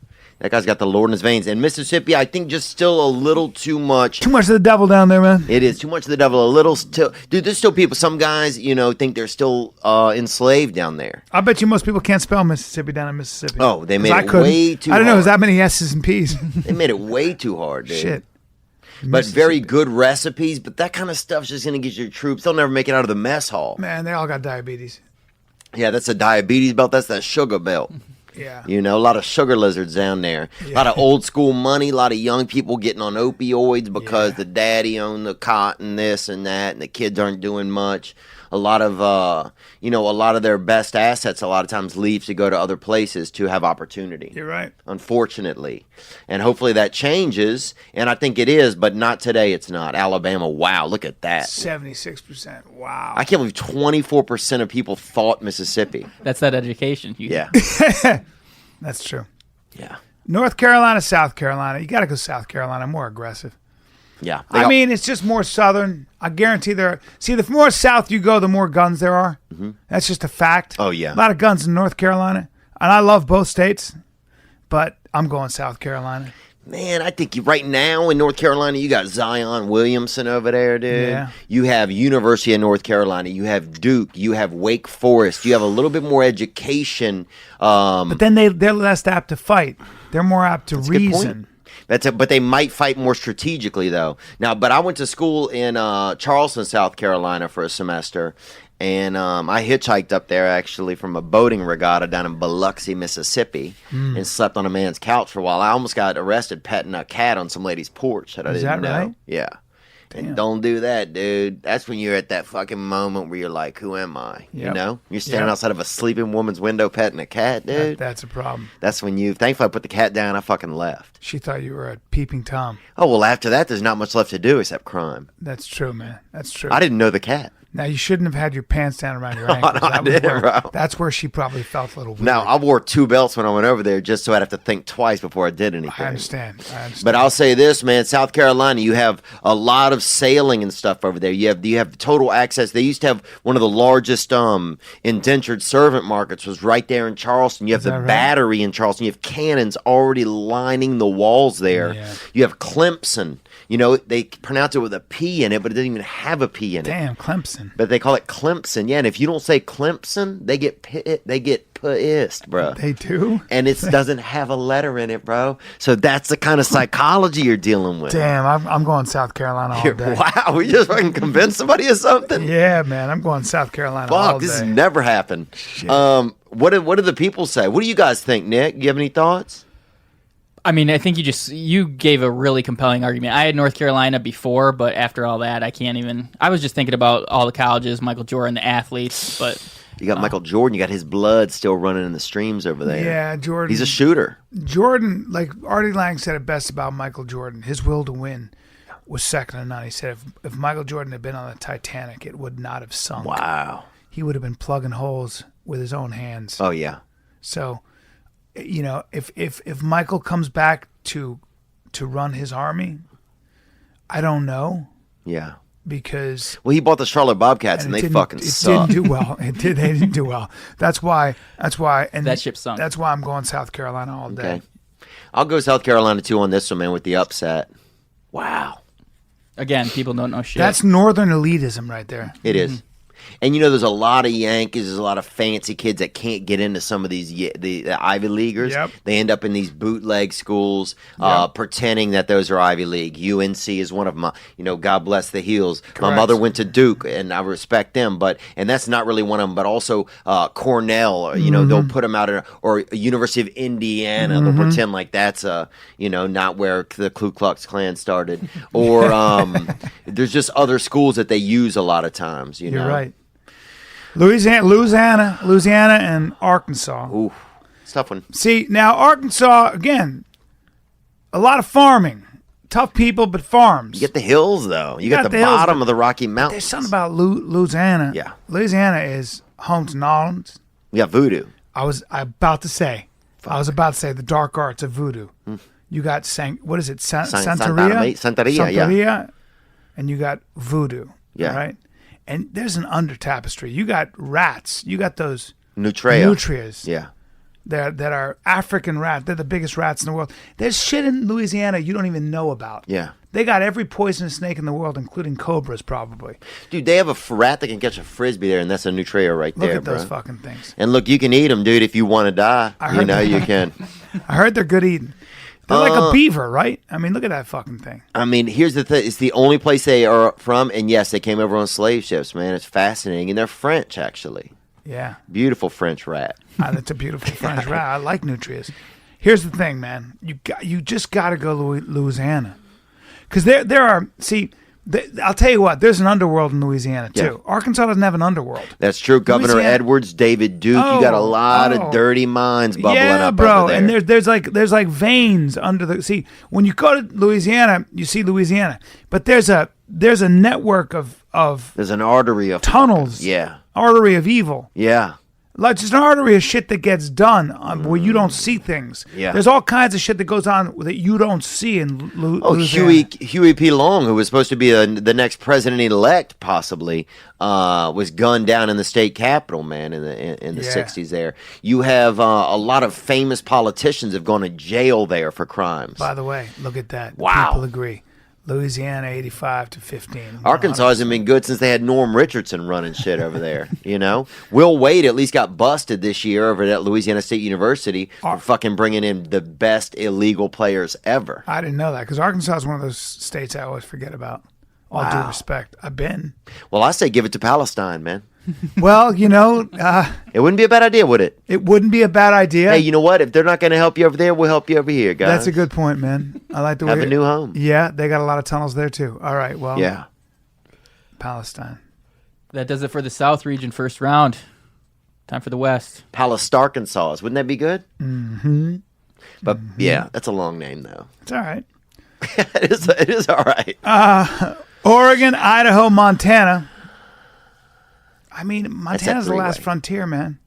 That guy's got the Lord in his veins. And Mississippi, I think just still a little too much. Too much of the devil down there, man. It is. Too much of the devil. A little still. Dude, there's still people. Some guys, think they're still enslaved down there. I bet you most people can't spell Mississippi down in Mississippi. Oh, they made it way too hard. I don't know. There's that many S's and P's. They made it way too hard, dude. Shit. But very good recipes. But that kind of stuff's just going to get your troops. They'll never make it out of the mess hall. Man, they all got diabetes. Yeah, that's a diabetes belt. That's that sugar belt. Yeah. A lot of sugar lizards down there. Yeah. A lot of old school money, a lot of young people getting on opioids because the daddy owned the cotton, this and that, and the kids aren't doing much. A lot of, a lot of their best assets a lot of times leave to go to other places to have opportunity. You're right. Unfortunately. And hopefully that changes, and I think it is, but not today it's not. Alabama, wow, look at that. 76%. Wow. I can't believe 24% of people thought Mississippi. That's that education. Yeah. That's true. Yeah. North Carolina, South Carolina. You got to go South Carolina, more aggressive. Yeah. I mean, it's just more southern. I guarantee the more south you go, the more guns there are. Mm-hmm. That's just a fact. Oh, yeah. A lot of guns in North Carolina. And I love both states, but I'm going South Carolina. Man, I think right now in North Carolina, you got Zion Williamson over there, dude. Yeah. You have University of North Carolina. You have Duke. You have Wake Forest. You have a little bit more education. But then they're less apt to fight. They're more apt to reason. But they might fight more strategically, though. Now, but I went to school in Charleston, South Carolina for a semester, and I hitchhiked up there, actually, from a boating regatta down in Biloxi, Mississippi, and slept on a man's couch for a while. I almost got arrested petting a cat on some lady's porch that I didn't know. Right? Yeah. Damn. And don't do that, dude. That's when you're at that fucking moment where you're like, who am I? Yep. You're standing outside of a sleeping woman's window petting a cat, dude. That's a problem. That's when thankfully I put the cat down, I fucking left. She thought you were a peeping Tom. Oh, well, after that, there's not much left to do except crime. That's true, man. That's true. I didn't know the cat. Now, you shouldn't have had your pants down around your No, ankles. I didn't, bro. That's where she probably felt a little weird. Now, I wore 2 belts when I went over there just so I'd have to think twice before I did anything. I understand. But I'll say this, man, South Carolina, you have a lot of sailing and stuff over there. You have total access. They used to have one of the largest indentured servant markets was right there in Charleston. You have the Battery in Charleston. You have cannons already lining the walls there. Yeah. You have Clemson. You know, they pronounce it with a P in it, but it doesn't even have a P in it. Damn, Clemson. But they call it Clemson. Yeah, and if you don't say Clemson, they get pissed, bro. They do? And it doesn't have a letter in it, bro. So that's the kind of psychology you're dealing with. Damn, I'm going South Carolina all day. Wow, we just fucking convinced somebody of something? Yeah, man, I'm going South Carolina all day. Fuck, this has never happened. What do the people say? What do you guys think, Nick? You have any thoughts? I mean, I think you gave a really compelling argument. I had North Carolina before, but after all that, I can't even. I was just thinking about all the colleges, Michael Jordan, the athletes, but you got Michael Jordan. You got his blood still running in the streams over there. Yeah, Jordan. He's a shooter. Jordan, like Artie Lang said it best about Michael Jordan. His will to win was second to none. He said if Michael Jordan had been on the Titanic, it would not have sunk. Wow. He would have been plugging holes with his own hands. Oh yeah. So, you know, if Michael comes back to run his army, I don't know. Yeah. Because he bought the Charlotte Bobcats and they fucking suck. It didn't do well. They didn't do well. That's why and that ship sunk. That's why I'm going South Carolina all day. Okay. I'll go South Carolina too on this one, man, with the upset. Wow. Again, people don't know shit. That's northern elitism right there. It is. And, you know, there's a lot of Yankees, there's a lot of fancy kids that can't get into some of these the Ivy Leaguers. Yep. They end up in these bootleg schools pretending that those are Ivy League. UNC is one of them. You know, God bless the Heels. Correct. My mother went to Duke, and I respect them, and that's not really one of them. But also Cornell, you know, they'll put them out or University of Indiana. They'll pretend like that's, not where the Ku Klux Klan started. Or there's just other schools that they use a lot of times, you know. You're right. Louisiana, and Arkansas. Ooh, it's a tough one. See, now Arkansas, again, a lot of farming. Tough people, but farms. You get the hills, though. You got the bottom of the Rocky Mountains. There's something about Louisiana. Yeah. Louisiana is home to New Orleans. You got voodoo. I was about to say the dark arts of voodoo. You got Santeria? Santeria, yeah. And you got voodoo. Yeah. Right? And there's an under tapestry. You got rats. You got those nutrias. Yeah. That are African rats. They're the biggest rats in the world. There's shit in Louisiana you don't even know about. Yeah. They got every poisonous snake in the world, including cobras, probably. Dude, they have a rat that can catch a frisbee there, and that's a nutria right there, Look at bro. those fucking things. And look, you can eat them, dude, if you want to die. You can. I heard they're good eating. They're like a beaver, right? I mean, look at that fucking thing. I mean, here's the thing. It's the only place they are from, and yes, they came over on slave ships, man. It's fascinating. And they're French, actually. Yeah. Beautiful French rat. That's a beautiful French rat. I like nutrias. Here's the thing, man. You just got to go Louisiana. Because there are, I'll tell you what, there's an underworld in Louisiana, too. Yeah. Arkansas doesn't have an underworld. That's true. Governor Edwards, David Duke, you got a lot of dirty minds bubbling up bro. over there. And there's like veins under the, when you go to Louisiana, you see Louisiana. But there's a network of there's an artery of tunnels. Yeah. Artery of evil. Yeah. Like just an artery of shit that gets done where you don't see things. Yeah. There's all kinds of shit that goes on that you don't see in Louisiana. Huey P. Long, who was supposed to be the next president-elect, possibly, was gunned down in the state capitol, man, in the 60s there. You have a lot of famous politicians have gone to jail there for crimes. By the way, look at that. Wow. People agree. Louisiana 85-15. Arkansas hasn't been good since they had Norm Richardson running shit over there, you know? Will Wade at least got busted this year over at Louisiana State University for fucking bringing in the best illegal players ever. I didn't know that because Arkansas is one of those states I always forget about. All due respect. I've been. Well, I say give it to Palestine, man. Well, you know. It wouldn't be a bad idea, would it? It wouldn't be a bad idea. Hey, you know what? If they're not going to help you over there, we'll help you over here, guys. That's a good point, man. I like the way. Have a new home. Yeah, they got a lot of tunnels there, too. All right, well. Yeah. Palestine. That does it for the South region first round. Time for the West. Palestarkansas. Wouldn't that be good? Mm-hmm. But, yeah, that's a long name, though. It's all right. It is all right. Oregon, Idaho, Montana. I mean, that Montana's the last three-way. frontier, man.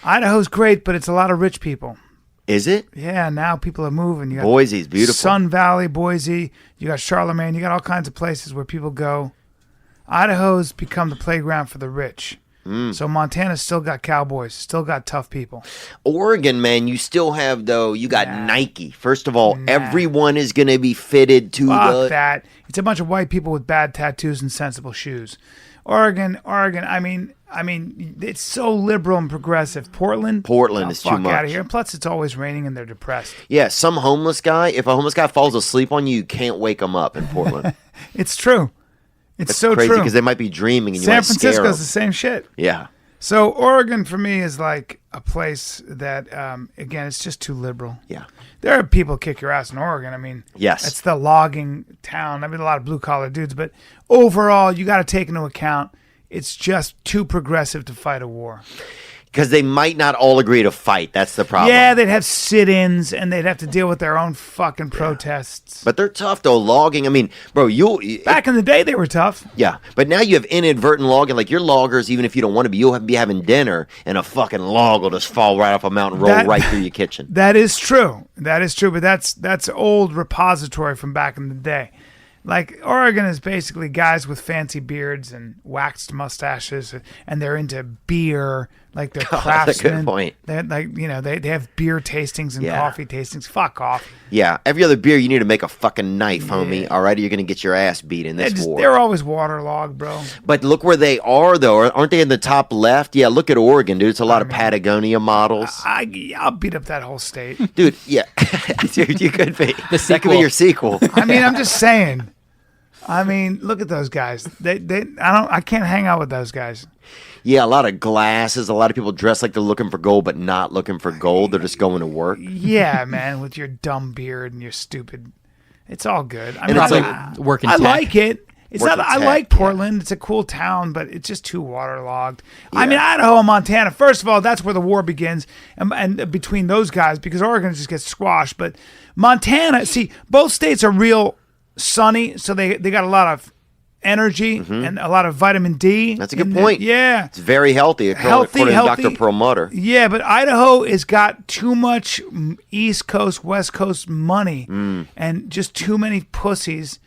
Idaho's great, but it's a lot of rich people. Is it? Yeah, now people are moving. You got Boise's beautiful. Sun Valley, Boise. You got Charlemagne. You got all kinds of places where people go. Idaho's become the playground for the rich. So Montana's still got cowboys, still got tough people. Oregon, man, you still have, though, you got Nah. Nike. First of all, Nah. everyone is going to be fitted to Fuck that. It's a bunch of white people with bad tattoos and sensible shoes. Oregon, I mean, it's so liberal and progressive. Portland is too much. out of here. And plus, it's always raining and they're depressed. Yeah, some homeless guy, if a homeless guy falls asleep on you, you can't wake him up in Portland. It's true. It's That's so crazy true. because they might be dreaming and you San might scare Francisco's the them. same shit. Yeah. So Oregon for me is like a place that, again, it's just too liberal. Yeah. There are people kick your ass in Oregon. I mean, Yes. it's the logging town. I mean, a lot of blue collar dudes, but overall, you got to take into account it's just too progressive to fight a war. Because they might not all agree to fight. That's the problem. Yeah, they'd have sit-ins and they'd have to deal with their own fucking protests. But they're tough, though. Logging, I mean, bro, Back in the day, they were tough. Yeah, but now you have inadvertent logging. Like your loggers, even if you don't want to be, you'll be having dinner and a fucking log will just fall right off a mountain, roll right through your kitchen. That is true. That is true. But that's old repository from back in the day. Like Oregon is basically guys with fancy beards and waxed mustaches, and they're into beer. Like they're craftsmen. That's a good point. They're like, you know, they have beer tastings and Yeah. coffee tastings. Fuck off. Yeah, every other beer, you need to make a fucking knife, homie. All right, or you're going to get your ass beat in this war. They're always waterlogged, bro. But look where they are, though. Aren't they in the top left? Yeah, look at Oregon, dude. It's a lot of Patagonia models. I'll beat up that whole state. Dude, yeah. Dude, you could be. That could sequel. be your sequel. I mean, I'm just saying. I mean, look at those guys. I can't hang out with those guys. Yeah, a lot of glasses. A lot of people dress like they're looking for gold, but not looking for gold. They're just going to work. Yeah, man, with your dumb beard and your stupid. It's all good. I And mean, it's I, like working I tech. like it. It's not. Working I tech, like yeah. Portland. It's a cool town, but it's just too waterlogged. I mean, Idaho and Montana. First of all, that's where the war begins, and between those guys, because Oregon just gets squashed. But Montana, see, both states are real sunny, so they got a lot of energy and a lot of vitamin D. That's a good point. Yeah. It's very healthy, according to Dr. Perlmutter. Yeah, but Idaho has got too much East Coast, West Coast money and just too many pussies.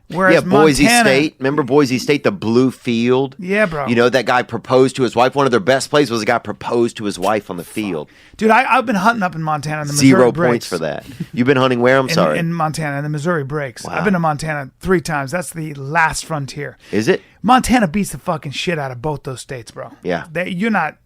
Whereas Yeah, Boise Montana, State. Remember Boise State, the blue field? Yeah, bro. You know, that guy proposed to his wife. One of their best plays was a guy proposed to his wife on the field. Dude, I've been hunting up in Montana in the Missouri 0 breaks. points for that. You've been hunting where? I'm sorry. In Montana, in the Missouri breaks. Wow. I've been to Montana 3 times. That's the last frontier. Is it? Montana beats the fucking shit out of both those states, bro. Yeah.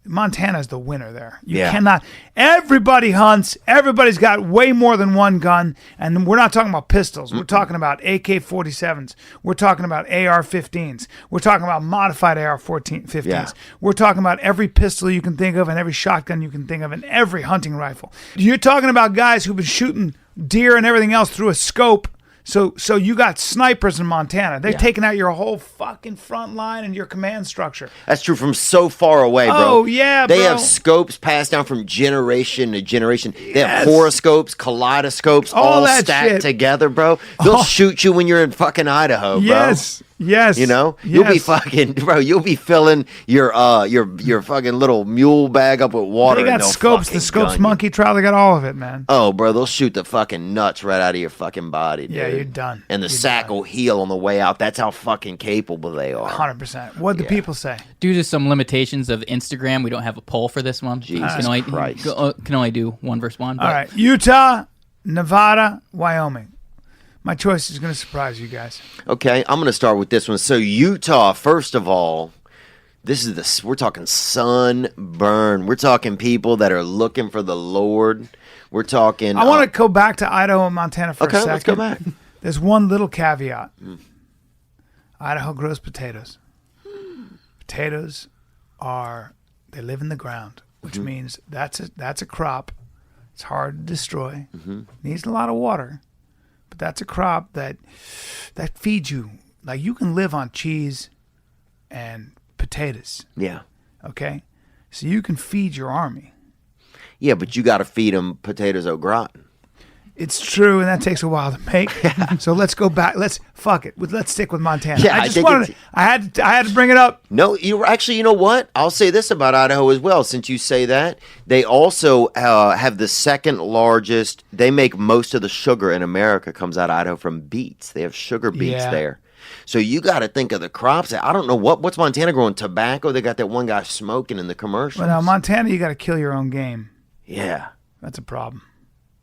Montana's the winner there. You Yeah. cannot. Everybody hunts. Everybody's got way more than one gun. And we're not talking about pistols. We're talking about AK-47s. We're talking about AR-15s. We're talking about modified AR-15s. Yeah. We're talking about every pistol you can think of and every shotgun you can think of and every hunting rifle. You're talking about guys who've been shooting deer and everything else through a scope. So you got snipers in Montana. They're taking out your whole fucking front line and your command structure. That's true from so far away, bro. Oh, yeah, They bro. have scopes passed down from generation to generation. They have Yes. horoscopes, kaleidoscopes, All all that stacked shit. together, bro. They'll shoot you when you're in fucking Idaho, bro. Yes. You know, you'll be Yes. fucking, bro. You'll be filling your fucking little mule bag up with water. They and got they'll scopes, fucking the scopes gun you. monkey trial. They got all of it, man. Oh, bro, they'll shoot the fucking nuts right out of your fucking body, dude. Yeah, you're done. And the You're sack done. will heal on the way out. That's how fucking capable they are. 100%. What'd the Yeah. people say? Due to some limitations of Instagram, we don't have a poll for this one. Jesus Christ. Can only do 1 versus 1. All right. Utah, Nevada, Wyoming. My choice is going to surprise you guys. Okay, I'm going to start with this one. So Utah, first of all, we're talking sunburn. We're talking people that are looking for the Lord. We're talking. I want to go back to Idaho and Montana for a Okay, second. let's go back. There's one little caveat. Idaho grows potatoes. Potatoes they live in the ground, which means that's a crop. It's hard to destroy. Needs a lot of water. But that's a crop that feeds you. Like you can live on cheese and potatoes. Yeah. Okay? So you can feed your army. Yeah, but you got to feed them potatoes au gratin. It's true, and that takes a while to make. So let's go back. Let's stick with Montana. Yeah, I had to bring it up. No, you know what? I'll say this about Idaho as well. Since you say that, they also have the second largest. They make most of the sugar in America comes out of Idaho from beets. They have sugar beets there. So you got to think of the crops. I don't know what's Montana growing tobacco. They got that one guy smoking in the commercials. Well, now Montana, you got to kill your own game. Yeah, that's a problem.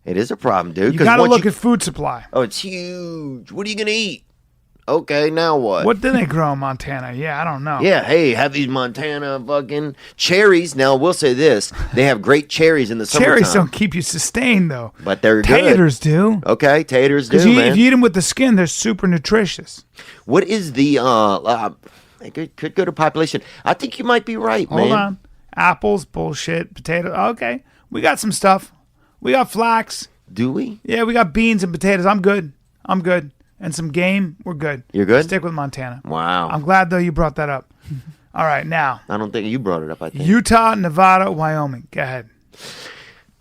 It is a problem, dude. You got to look at food supply. Oh, it's huge. What are you going to eat? Okay, now what? What do they grow in Montana? Yeah, I don't know. Yeah, hey, have these Montana fucking cherries. Now, we'll say this. They have great cherries in the summertime. Cherries don't keep you sustained, though. But they're good. Taters do. Okay, taters do, man. If you eat them with the skin, they're super nutritious. What is the, it could go to population. I think you might be right, man. Hold on. Apples, bullshit, potatoes. Okay, we got some stuff. We got flax. Do we? Yeah, we got beans and potatoes. I'm good. And some game. We're good. You're good? Stick with Montana. Wow. I'm glad, though, you brought that up. All right, now. I don't think you brought it up, I think. Utah, Nevada, Wyoming. Go ahead.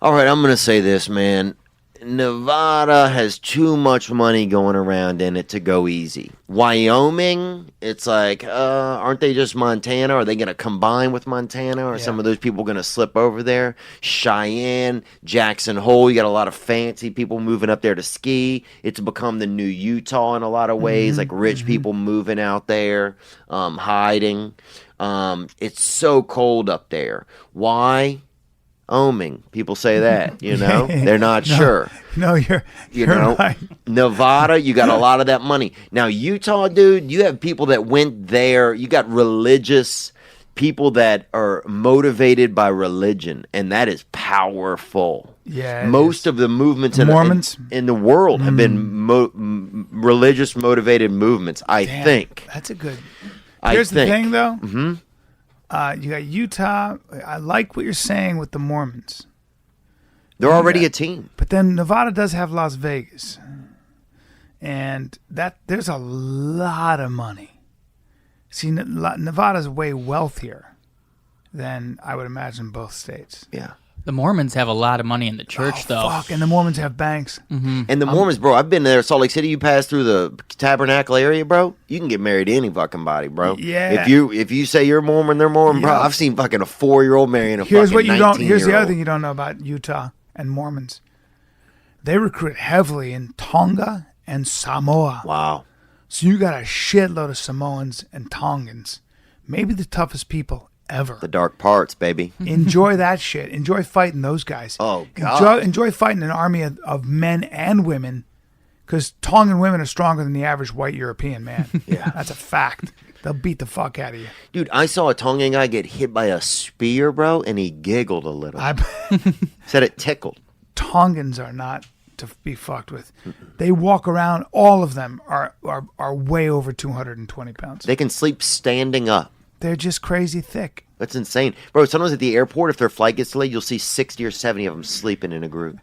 All right, I'm going to say this, man. Nevada has too much money going around in it to go easy. Wyoming, it's like, aren't they just Montana? Are they going to combine with Montana? Or some of those people going to slip over there? Cheyenne, Jackson Hole, you got a lot of fancy people moving up there to ski. It's become the new Utah in a lot of ways, like rich people moving out there, hiding. It's so cold up there. Why? Oming. People say that, they're not sure. No, you're right. Nevada, you got a lot of that money. Now, Utah, dude, you have people that went there. You got religious people that are motivated by religion, and that is powerful. Yeah. Most of the movements Mormons in the world have been religious motivated movements, I think. That's a good. Here's the thing, though. Mm-hmm. You got Utah. I like what you're saying with the Mormons. They're already a team. But then Nevada does have Las Vegas. And there's a lot of money. See, Nevada's way wealthier than I would imagine both states. Yeah. The Mormons have a lot of money in the church, though. Fuck, and the Mormons have banks. Mm-hmm. And the Mormons, bro, I've been there, Salt Lake City. You pass through the Tabernacle area, bro. You can get married to any fucking body, bro. Yeah. If you say you're Mormon, they're Mormon, bro. I've seen fucking a 4-year-old marrying a fucking 19-year-old. Here's the other thing you don't know about Utah and Mormons. They recruit heavily in Tonga and Samoa. Wow. So you got a shitload of Samoans and Tongans. Maybe the toughest people ever. The dark parts, baby. Enjoy that shit. Enjoy fighting those guys. Oh, God. Enjoy fighting an army of men and women, because Tongan women are stronger than the average white European man. Yeah. That's a fact. They'll beat the fuck out of you. Dude, I saw a Tongan guy get hit by a spear, bro, and he giggled a little. Said it tickled. Tongans are not to be fucked with. They walk around, all of them are way over 220 pounds. They can sleep standing up. They're just crazy thick. That's insane. Bro, sometimes at the airport, if their flight gets delayed, you'll see 60 or 70 of them sleeping in a group.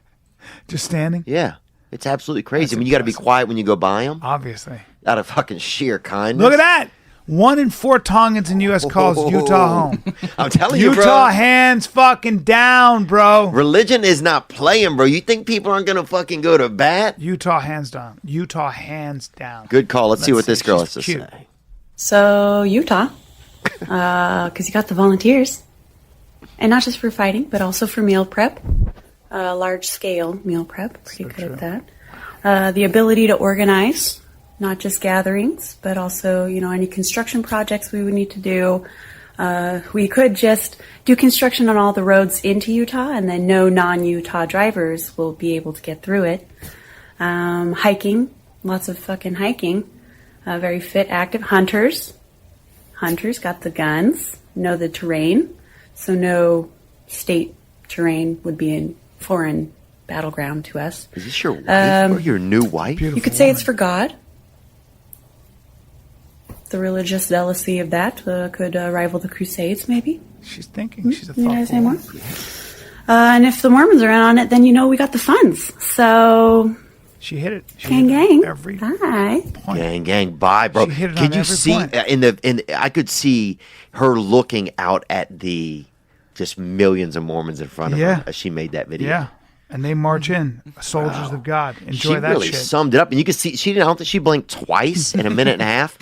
Just standing? Yeah. It's absolutely crazy. You got to be quiet when you go by them. Obviously. Out of fucking sheer kindness. Look at that. 1 in 4 Tongans in U.S. calls Utah home. I'm telling you, bro. Utah hands fucking down, bro. Religion is not playing, bro. You think people aren't going to fucking go to bat? Utah hands down. Utah hands down. Good call. Let's see what this girl has to say. So, Utah. Because you got the volunteers. And not just for fighting, but also for meal prep. Large-scale meal prep. Pretty good at that. The ability to organize. Not just gatherings, but also, any construction projects we would need to do. We could just do construction on all the roads into Utah, and then no non-Utah drivers will be able to get through it. Hiking, lots of fucking hiking. Very fit, active. Hunters got the guns, know the terrain, so no state terrain would be in foreign battleground to us. Is this your wife or your new wife? You could say it's for God. The religious zealousy of that could rival the Crusades, maybe. She's thinking. She's a thoughtful You guys say more? And if the Mormons are in on it, then we got the funds. So she hit it. Gang. Every bye. Point. Gang. Bye, bro. She hit it Could on you every see point. I could see her looking out at the just millions of Mormons in front of her as she made that video. Yeah. And they march in, soldiers of God. Enjoy that really shit. summed it up, and you can see I don't think she blinked twice in a minute and a half.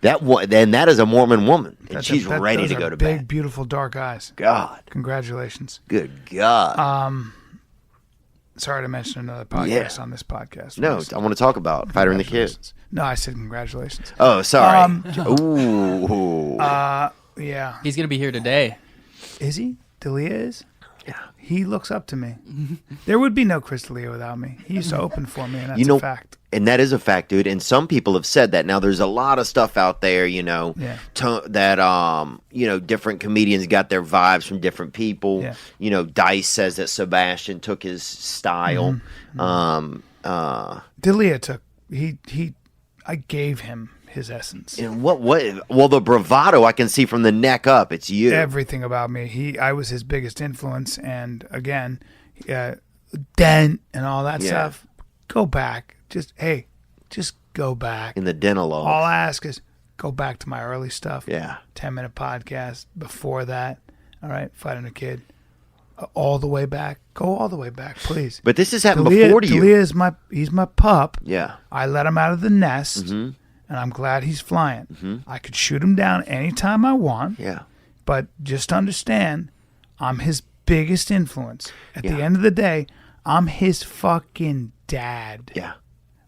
That is a Mormon woman, and she's ready to go to bed. Big, beautiful, dark eyes. God, congratulations. Good God. Sorry to mention another podcast on this podcast. No, I want to talk about Fighter and the Kids. No, I said congratulations. Oh, sorry. Ooh. Yeah. He's gonna be here today. Is he? D'Elia is? Yeah. He looks up to me. There would be no Chris D'Elia without me. He used to open for me, and that's a fact. And that is a fact, dude. And some people have said that. Now, there's a lot of stuff out there, that different comedians got their vibes from different people. Yeah. Dice says that Sebastian took his style. D'Elia took I gave him his essence. And well, the bravado I can see from the neck up. It's you. Everything about me. I was his biggest influence, and again, dent and all that stuff. Go back. Just go back. In the dental All I ask is go back to my early stuff. Yeah. 10-minute podcast. Before that, all right, Fighting a Kid. All the way back. Go all the way back, please. But this has happened before to you. D'Elia is he's my pup. Yeah. I let him out of the nest, and I'm glad he's flying. I could shoot him down anytime I want. Yeah. But just understand, I'm his biggest influence. At the end of the day, I'm his fucking dad. Yeah.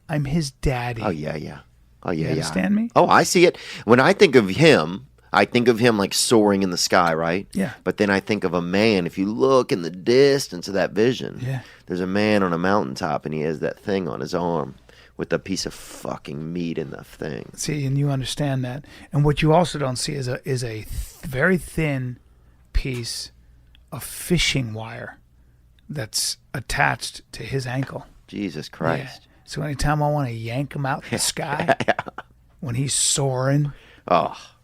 I'm his daddy. Oh, yeah. Oh, yeah, You understand me? Oh, I see it. When I think of him, I think of him like soaring in the sky, right? Yeah. But then I think of a man. If you look in the distance of that vision, Yeah. there's a man on a mountaintop, and he has that thing on his arm with a piece of fucking meat in the thing. See, and you understand that. And what you also don't see is a very thin piece of fishing wire that's attached to his ankle. Jesus Christ. Yeah. So anytime I want to yank him out the sky, when he's soaring,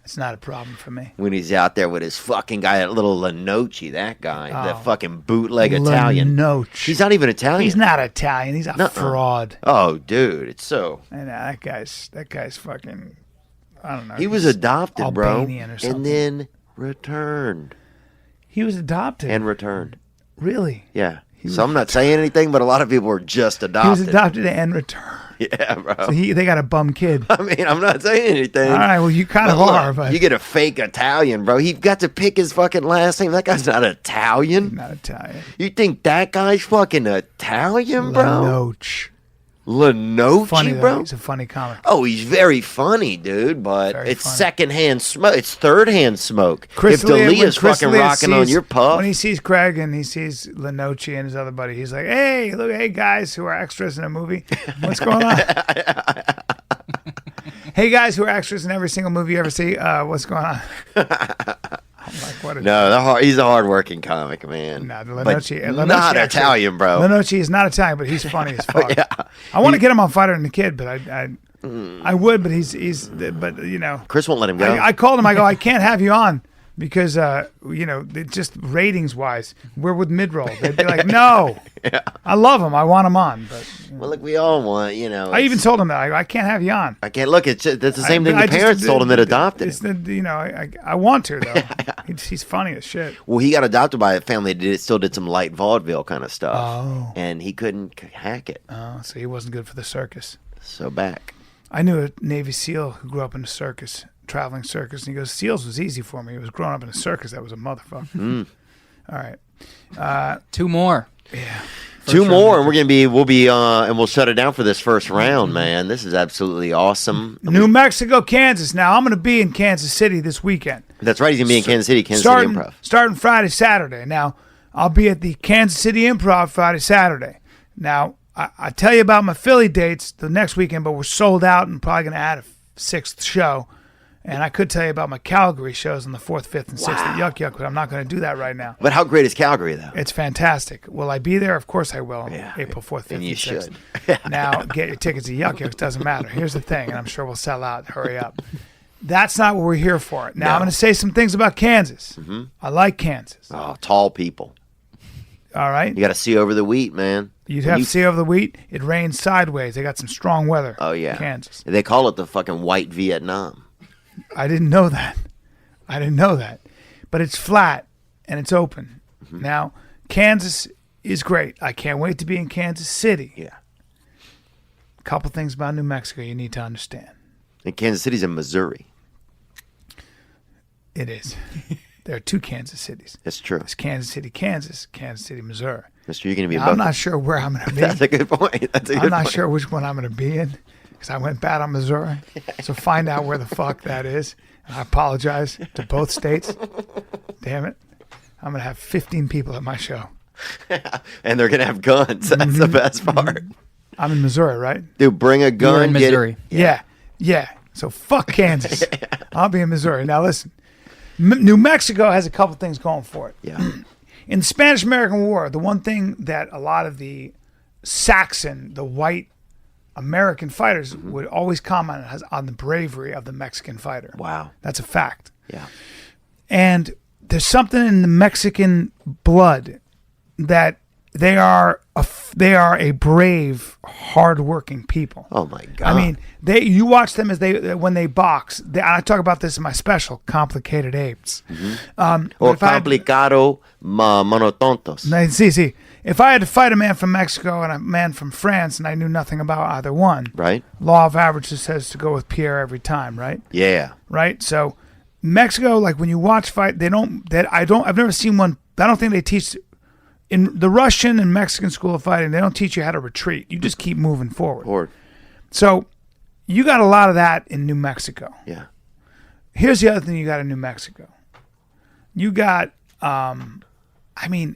it's not a problem for me. When he's out there with his fucking guy, that little Lenoci, that guy, that fucking bootleg Italian. Lenoci. He's not even Italian. He's not Italian. He's a fraud. Oh, dude, it's so. And that guy's fucking, I don't know. He was adopted, Albanian bro, or something. and then returned. He was adopted. And returned. Really? Yeah. So I'm not saying anything, but a lot of people were just adopted. He was adopted and returned. Yeah, bro. So they got a bum kid. I mean, I'm not saying anything. All right, well, you kind of are. But you get a fake Italian, bro. He got to pick his fucking last name. That guy's not Italian. Not Italian. You think that guy's fucking Italian, bro? Lenoci, funny, bro. He's a funny comic. Oh, he's very funny, dude. But Very it's funny. secondhand smoke. It's thirdhand smoke. Chris If D'Elia's fucking D'Elia rocking on your pup, when he sees Craig and he sees Lenoci and his other buddy, he's like, "Hey, look, hey guys who are extras in a movie, what's going on? Hey guys who are extras in every single movie you ever see, what's going on?" I'm like, what? he's a hardworking comic, man. No, But Lenoci, not actually- Italian, bro. Lenoci is not Italian, but he's funny as fuck. I want to get him on Fighter and the Kid, but I would, but he's but you know, Chris won't let him go. I called him. I go, I can't have you on because just ratings wise, we're with mid-roll. They'd be like, no, I love him. I want him on, but Well, look, we all want, I even told him that I can't have you on. I can't look. It's the same thing the parents told him that adopted him. I want to though. He's funny as shit. Well, he got adopted by a family that still did some light vaudeville kind of stuff. Oh. And he couldn't hack it. Oh, so he wasn't good for the circus. So back. I knew a Navy SEAL who grew up in a circus, traveling circus, and he goes, SEALs was easy for me. It was growing up in a circus that was a motherfucker. All right. Two more. Yeah. Two more, and we'll be and we'll shut it down for this first round, man. This is absolutely awesome. New Mexico, Kansas. Now, I'm going to be in Kansas City this weekend. That's right. He's going to be in Kansas City Improv. Starting Friday, Saturday. Now, I'll be at the Kansas City Improv Friday, Saturday. Now, I tell you about my Philly dates the next weekend, but we're sold out and probably going to add a sixth show. And I could tell you about my Calgary shows on the 4th, 5th, and 6th at Yuck Yuck, but I'm not going to do that right now. But how great is Calgary, though? It's fantastic. Will I be there? Of course I will. April 4th, 5th, and you 6th. should. Now, get your tickets at Yuck Yuck. It doesn't matter. Here's the thing, and I'm sure we'll sell out. Hurry up. That's not what we're here for. Now, I'm going to say some things about Kansas. I like Kansas. Oh, tall people. All right? You got to see over the wheat, man. You'd have to see over the wheat. It rains sideways. They got some strong weather. Oh, yeah. Kansas. They call it the fucking white Vietnam. I didn't know that. But it's flat and it's open. Now, Kansas is great. I can't wait to be in Kansas City. Yeah. A couple things about New Mexico you need to understand. And Kansas City's in Missouri. It is. There are 2 Kansas cities. That's true. There's Kansas City, Kansas, Kansas City, Missouri. Mister, you're going to be Now, I'm not sure where I'm going to be. That's a good point. I'm not sure which one I'm going to be in because I went bad on Missouri. So find out where the fuck that is. And I apologize to both states. Damn it. I'm going to have 15 people at my show. And they're going to have guns. That's the best part. I'm in Missouri, right? Dude, bring a gun. You're in Missouri. Yeah. So fuck Kansas. I'll be in Missouri. Now listen, New Mexico has a couple things going for it. Yeah. In the Spanish-American War, the one thing that a lot of the Saxon, the white American fighters would always comment on the bravery of the Mexican fighter. Wow. That's a fact. Yeah. And there's something in the Mexican blood that they are a brave, hard-working people. Oh my God! I mean, you watch them when they box. I talk about this in my special, Complicated Apes. Or complicado monotontos. See. If I had to fight a man from Mexico and a man from France, and I knew nothing about either one, Right. Law of averages says to go with Pierre every time, right? Yeah. Right. So Mexico, like when you watch fight, I've never seen one. I don't think they teach. In the Russian and Mexican school of fighting, they don't teach you how to retreat. You just keep moving forward. So you got a lot of that in New Mexico. Yeah. Here's the other thing you got in New Mexico. You got, I mean,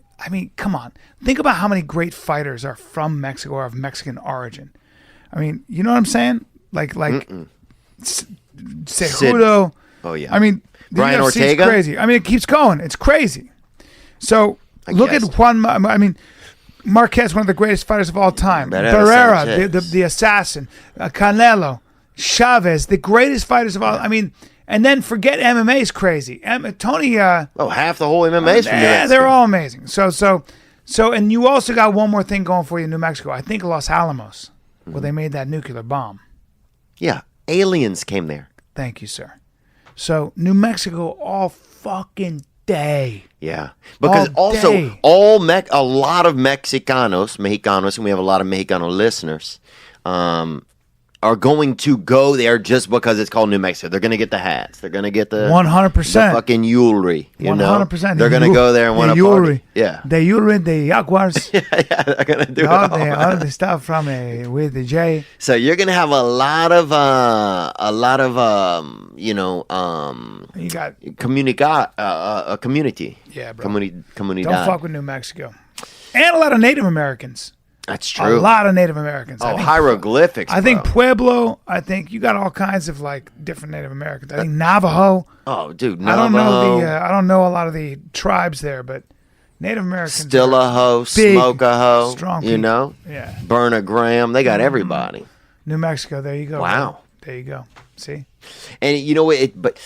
come on. Think about how many great fighters are from Mexico or of Mexican origin. I mean, you know what I'm saying? Like Cejudo. Oh, yeah. I mean, the Bryan UFC is Ortega? crazy. I mean, it keeps going. It's crazy. So look at Juan. I mean, Marquez, one of the greatest fighters of all time. Barrera, the assassin. Canelo, Chavez, the greatest fighters of all. I mean, and then forget MMA is crazy. Tony. Half the whole MMA is from New Mexico. They're all amazing. So, and you also got one more thing going for you in New Mexico. I think Los Alamos, where they made that nuclear bomb. Yeah, aliens came there. Thank you, sir. So New Mexico all fucking day. Yeah, because also a lot of Mexicanos, and we have a lot of Mexicano listeners, are going to go there just because it's called New Mexico. They're going to get the hats. They're going to get the 100% fucking jewelry. 100%. They're going to go there and want to party. Yeah, the jewelry, the jaguars. yeah, they're going to do all the stuff from with the J. So you're going to have a lot of you got a community. Yeah, bro. Community. Don't fuck with New Mexico. And a lot of Native Americans. That's true. A lot of Native Americans. Oh, hieroglyphics. I think Pueblo. I think you got all kinds of like different Native Americans. I think Navajo. Oh, dude, Navajo. I don't know a lot of the tribes there, but Native Americans. Stillaho, Smokeaho, strong people. You know? Yeah. Berna Graham. They got everybody. New Mexico. There you go. Wow. Bro. There you go. See? And you know what? But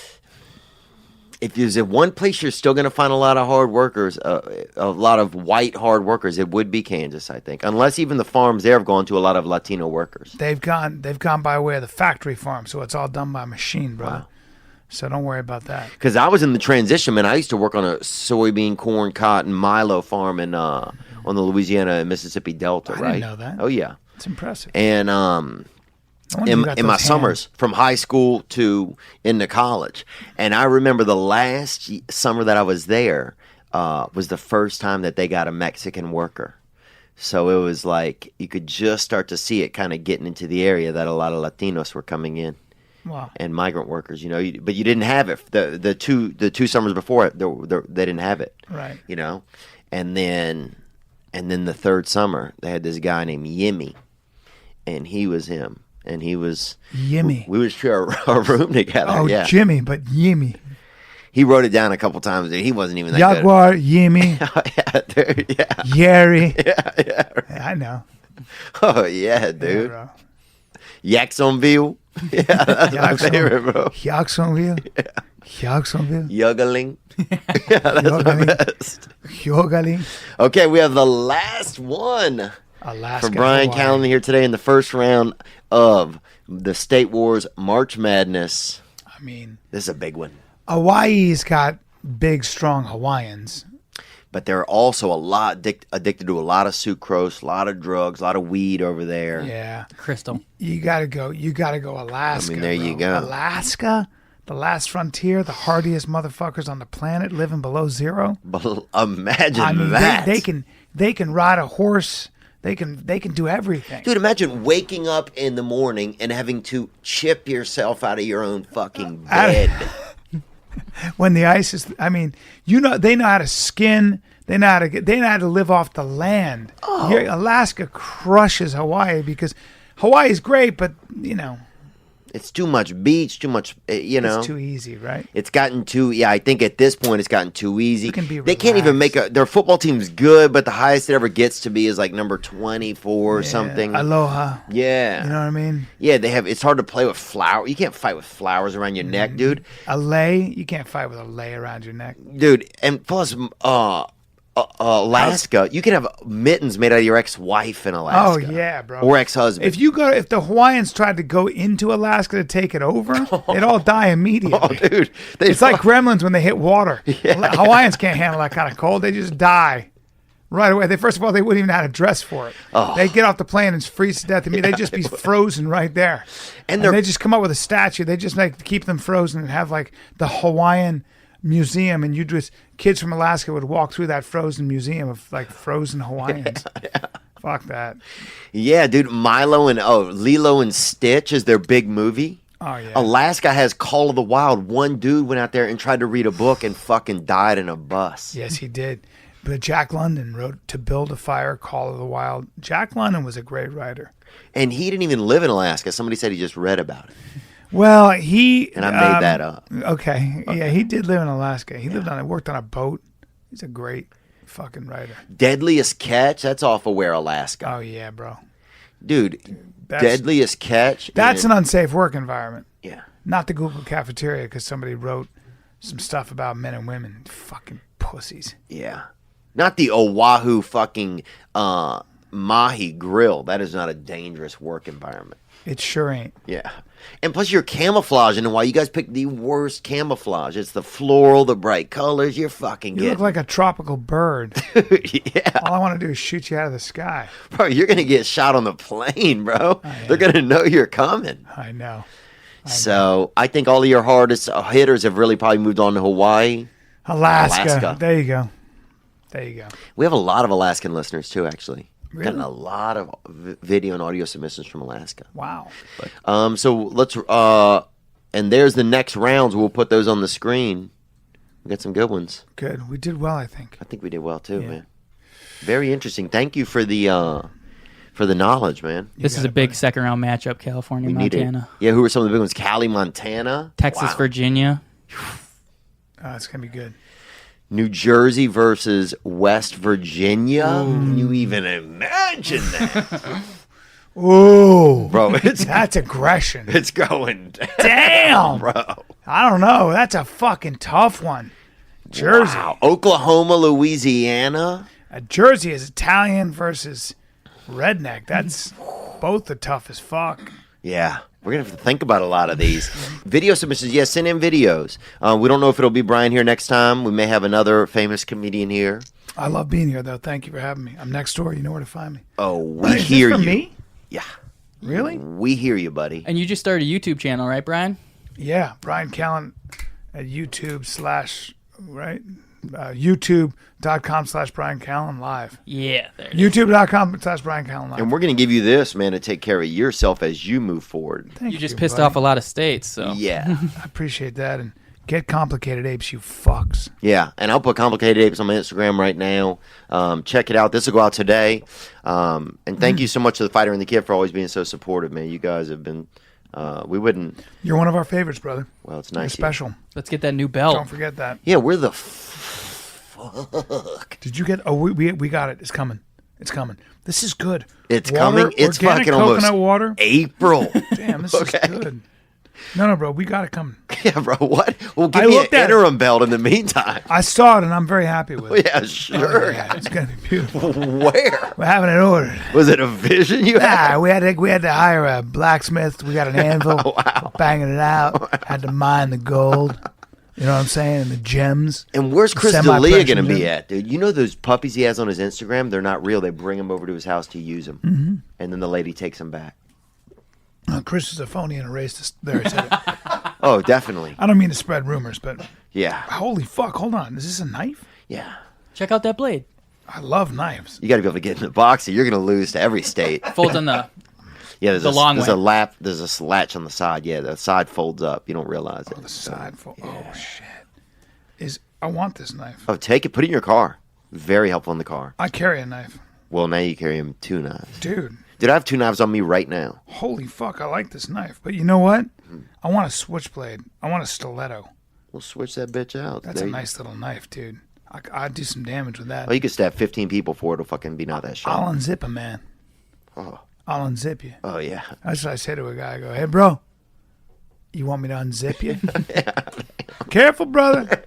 if there's one place you're still going to find a lot of hard workers, a lot of white hard workers, it would be Kansas, I think. Unless even the farms there have gone to a lot of Latino workers. They've gone by way of the factory farm, so it's all done by machine, bro. Wow. So don't worry about that. Because I was in the transition, man. I used to work on a soybean, corn, cotton, Milo farm on the Louisiana and Mississippi Delta, right? I didn't know that. Oh, yeah. It's impressive. And in my summers from high school to into college. And I remember the last summer that I was there was the first time that they got a Mexican worker. So it was like you could just start to see it kind of getting into the area that a lot of Latinos were coming in. Wow. And migrant workers, but you didn't have it. The two summers before it, they didn't have it. Right. And then the third summer, they had this guy named Yimmy, and he was him. And he was Yimmy. We would share a room together. Oh, yeah. Jimmy, but Yimmy. He wrote it down a couple times. He wasn't even that Jaguar, Yimmy. Yeah, dude. Yeah. Yeri. Yeah. I know. Oh yeah, dude. Yeah, Jacksonville. Yeah, that's my favorite, bro. Jacksonville. Yeah. Jacksonville. Yuggling. Yeah, that's my best. Yuggling. Okay, we have the last one. Alaska, for Bryan Hawaii. Callen here today in the first round of the State Wars March Madness. I mean, this is a big one. Hawaii's got big, strong Hawaiians. but they're also a lot addicted to a lot of sucrose, a lot of drugs, a lot of weed over there. Yeah. Crystal. You gotta go Alaska. I mean, there you go. Alaska, the last frontier, the hardiest motherfuckers on the planet living below zero. Imagine that. They can ride a horse. They can do everything. Dude, imagine waking up in the morning and having to chip yourself out of your own fucking bed. When the ice is, I mean, they know how to skin. They know how to live off the land. Oh. Alaska crushes Hawaii because Hawaii's great, but it's too much beach, too much, it's too easy, right? It's gotten too, I think at this point it's gotten too easy. They can't even their football team's good, but the highest it ever gets to be is like number 24 or something. Aloha. Yeah. You know what I mean? Yeah, it's hard to play with flowers. You can't fight with flowers around your neck, dude. A lei, you can't fight with a lei around your neck. Dude, and plus, Alaska, you can have mittens made out of your ex-wife in Alaska. Oh yeah, bro. Or ex-husband. If the Hawaiians tried to go into Alaska to take it over, they'd all die immediately. Oh, dude. It's like gremlins when they hit water. Yeah. Hawaiians can't handle that kind of cold. They just die right away. First of all, they wouldn't even know how to dress for it. Oh. They'd get off the plane and freeze to death. They'd just be frozen right there. And they just come up with a statue. They just keep them frozen and have like the Hawaiian museum, and kids from Alaska would walk through that frozen museum of like frozen Hawaiians. Yeah. Fuck that. Yeah, dude. Lilo and Stitch is their big movie. Oh yeah. Alaska has Call of the Wild. One dude went out there and tried to read a book and fucking died in a bus. Yes, he did. But Jack London wrote To Build a Fire, Call of the Wild. Jack London was a great writer. And he didn't even live in Alaska. Somebody said he just read about it. Well, and I made that up. Okay. Yeah, he did live in Alaska. He worked on a boat. He's a great fucking writer. Deadliest Catch, that's off of Where, Alaska. Oh, yeah, bro. Dude, Deadliest Catch. That's an unsafe work environment. Yeah. Not the Google cafeteria because somebody wrote some stuff about men and women. Fucking pussies. Yeah. Not the Oahu fucking Mahi Grill. That is not a dangerous work environment. It sure ain't. Yeah. And plus you're camouflaging, and why you guys pick the worst camouflage. It's the floral, the bright colors. You're fucking You look like a tropical bird. Yeah. All I want to do is shoot you out of the sky. Bro, you're going to get shot on the plane, bro. They're going to know you're coming. I know. So I think all of your hardest hitters have really probably moved on to Hawaii. Alaska. There you go. We have a lot of Alaskan listeners, too, actually. Really? Gotten a lot of video and audio submissions from Alaska. Wow. So let's and there's the next rounds. We'll put those on the screen. We got some good ones. Good. We did well, I think. I think we did well too, man. Very interesting. Thank you for the knowledge, man. This is a big second round matchup, California, Montana. Yeah, who are some of the big ones? Cali, Montana, Texas, Virginia. Oh, it's gonna be good. New Jersey versus West Virginia. Can you even imagine that? Ooh, bro, that's aggression. It's going down. Damn, bro. I don't know. That's a fucking tough one. Jersey, wow. Oklahoma, Louisiana. Jersey is Italian versus redneck. That's both the toughest fuck. Yeah. We're going to have to think about a lot of these. Video submissions, yes, send in videos. We don't know if it'll be Bryan here next time. We may have another famous comedian here. I love being here, though. Thank you for having me. I'm next door. You know where to find me. Oh, we hear you. Is this for me? Yeah. Really? We hear you, buddy. And you just started a YouTube channel, right, Bryan? Yeah, Bryan Callen at YouTube YouTube.com/Bryan Callen live. Yeah. YouTube.com/Bryan Callen live. And we're going to give you this, man, to take care of yourself as you move forward. You just pissed off a lot of states, so. Yeah. I appreciate that. And get Complicated Apes, you fucks. Yeah, and I'll put Complicated Apes on my Instagram right now. Check it out. This will go out today. And thank you so much to the Fighter and the Kid for always being so supportive, man. You guys have been... we wouldn't... You're one of our favorites, brother. Well, it's nice. You're special. Let's get that new belt. Don't forget that. Yeah, we're the... fuck. Did you get... Oh, we got it. It's coming. It's coming. This is good. It's coming. It's fucking almost almost water. April. Damn, this is good. No, bro, we got it coming. Yeah, bro, what? Well, give me an interim belt in the meantime. I saw it, and I'm very happy with it. Yeah, sure. Oh, yeah, it's going to be beautiful. Where? We're having it ordered. Was it a vision you had? Yeah, we had to hire a blacksmith. We got an anvil. Wow. Banging it out. Had to mine the gold. You know what I'm saying? And the gems. And where's Chris D'Elia semi-precious going to be gems. at, dude? You know those puppies he has on his Instagram? They're not real. They bring him over to his house to use them. Mm-hmm. And then the lady takes him back. Chris is a phony and a racist. There, I said it. Oh, definitely. I don't mean to spread rumors, but Yeah. holy fuck! Hold on, is this a knife? Yeah. Check out that blade. I love knives. You got to be able to get in the box or you're going to lose to every state. Folds on the. Yeah, there's The long there's way. a lap. There's a latch on the side. Yeah, the side folds up. You don't realize it. The side fold. Oh shit! I want this knife. Oh, take it. Put it in your car. Very helpful in the car. I carry a knife, Well, now you carry him 2 knives. dude. Dude, I have 2 knives on me right now. Holy fuck! I like this knife, but you know what? I want a switchblade. I want a stiletto. We'll switch that bitch out. That's There a you- nice little knife, dude. I'd do some damage with that. Oh, you could stab 15 people for it. It'll fucking be not that sharp. I'll unzip a man. Oh. I'll unzip you. Oh, yeah. That's what I say to a guy. I go, hey, bro, you want me to unzip you? Careful, brother.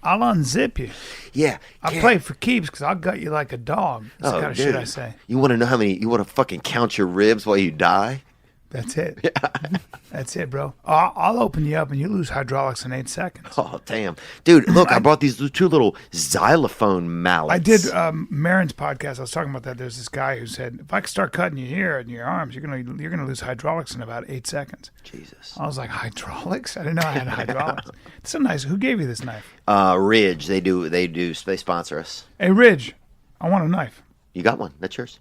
I'll unzip you. Yeah. I play for keeps because I'll gut you like a dog. That's the kind of shit I say. You want to know how many? You want to fucking count your ribs while you die? That's it. That's it, bro. I'll open you up and you lose hydraulics in 8 seconds. Oh, damn. Dude, look, I brought these 2 little xylophone mallets. I did Marin's podcast. I was talking about that. There's this guy who said, if I could start cutting you here and your arms, you're gonna lose hydraulics in about 8 seconds. Jesus. I was like, hydraulics? I didn't know I had hydraulics. It's so nice. Who gave you this knife? Ridge. They sponsor us. Hey, Ridge, I want a knife. You got one. That's yours.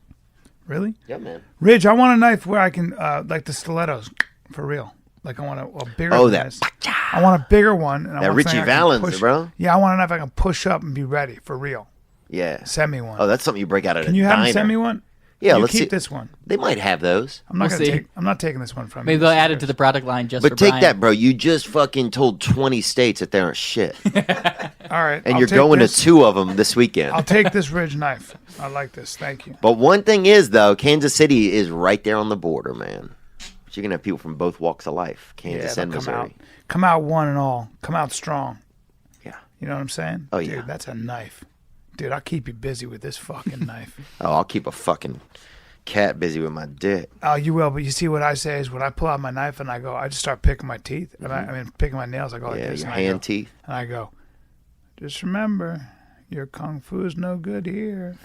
Really? Yeah, man. Ridge, I want a knife where I can, like the stilettos, for real. Like I want a bigger. Oh, than that. this. I want a bigger one. And I That want Richie something I can Valens, push- bro. Yeah, I want a knife I can push up and be ready for real. Yeah. Send me one. Oh, that's something you break out at Can a you have diner. him send me one? Yeah, You let's keep see. this one. They might have those. I'm not We'll gonna see. take. I'm not taking this one from Maybe you. they'll add it to the product line just But for take Bryan. that, bro. You just fucking told 20 states that they aren't shit. All right. And I'll you're take going this. to 2 of them this weekend. I'll take this Ridge knife. I like this. Thank you. But one thing is, though, Kansas City is right there on the border, man. So you're going to have people from both walks of life, Kansas they'll and come Missouri. Come out one and all. Come out strong. Yeah. You know what I'm saying? Oh, Dude, yeah. that's a knife. Dude, I'll keep you busy with this fucking knife. Oh, I'll keep a fucking cat busy with my dick. Oh, you will, but you see what I say is when I pull out my knife and I go, I just start picking my teeth. And I mean, picking my nails. I go like Yeah, this. your and I hand go- teeth. And I go, just remember, your kung fu is no good here.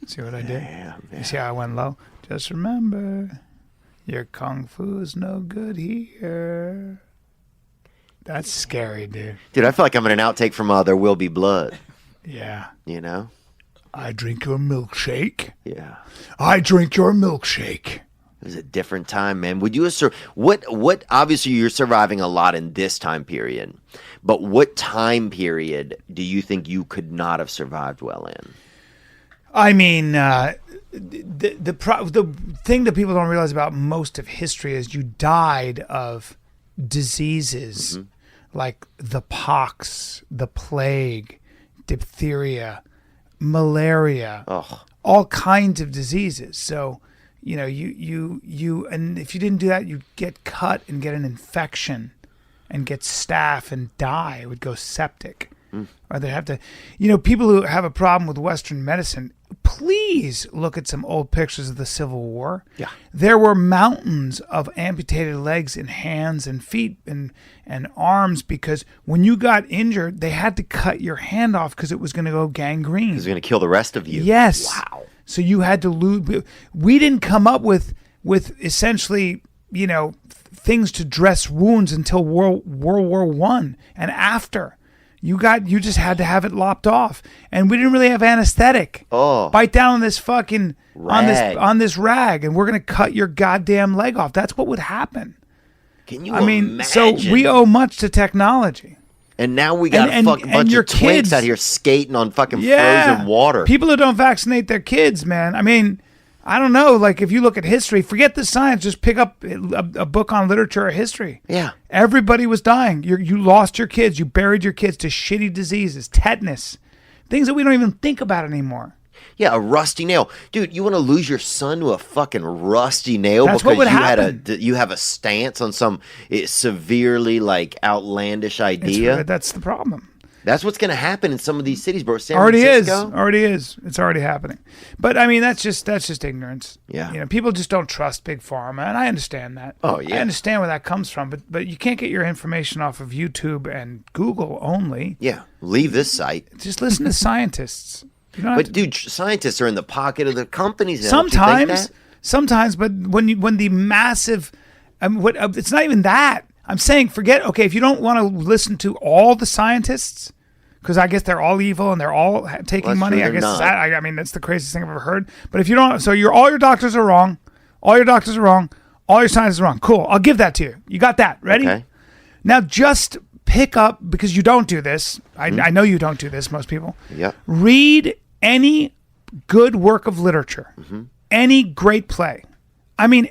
See what I did? Yeah, You see how I went low? Just remember, your kung fu is no good here. That's scary, dude. Dude, I feel like I'm in an outtake from There Will Be Blood. Yeah. You know? I drink your milkshake. Yeah. I drink your milkshake. It was a different time, man. Would you what obviously you're surviving a lot in this time period, but what time period do you think you could not have survived well in? I mean, the thing that people don't realize about most of history is you died of diseases like the pox, the plague, diphtheria, malaria, all kinds of diseases. So, you know, you and if you didn't do that, you'd get cut and get an infection and get staph and die. It would go septic. Or they'd have to, you know, people who have a problem with Western medicine, please look at some old pictures of the Civil War. Yeah. There were mountains of amputated legs and hands and feet and arms because when you got injured, they had to cut your hand off because it was going to go gangrene. It's going to kill the rest of you. Yes. Wow. So you had to lose. We didn't come up with essentially, you know, things to dress wounds until World War I and after. You just had to have it lopped off, and we didn't really have anesthetic. Oh, bite down on this fucking rag. on this rag, and we're gonna cut your goddamn leg off. That's what would happen. Can you I mean, imagine? so we owe much to technology. And now we got And- a fucking and bunch your of twinks kids- out here skating on fucking Yeah. frozen water. People who don't vaccinate their kids, man. I mean, I don't know. Like, if you look at history, forget the science. Just pick up a book on literature or history. Yeah. Everybody was dying. You lost your kids. You buried your kids to shitty diseases, tetanus, things that we don't even think about anymore. Yeah, a rusty nail. Dude, you want to lose your son to a fucking rusty nail That's what because would you have a stance on some severely like outlandish idea? That's the problem. That's what's going to happen in some of these cities, bro. San Already Francisco. is. It's already happening. But I mean, that's just ignorance. Yeah. You know, people just don't trust big pharma, and I understand that. Oh, yeah. I understand where that comes from, but you can't get your information off of YouTube and Google only. Yeah. Leave this site. Just listen to scientists. You don't have But dude, scientists are in the pocket of the companies now. Don't you think Sometimes, but when the massive, it's not even that. I'm saying okay, if you don't want to listen to all the scientists, because I guess they're all evil and they're all taking money. true, I guess they're not. I mean, that's the craziest thing I've ever heard. But if you don't, so all your doctors are wrong. All your doctors are wrong. All your scientists are wrong. Cool. I'll give that to you. You got that. Ready? Okay. Now just pick up, because you don't do this. I know you don't do this, most people. Yep. Read any good work of literature. Any great play. I mean,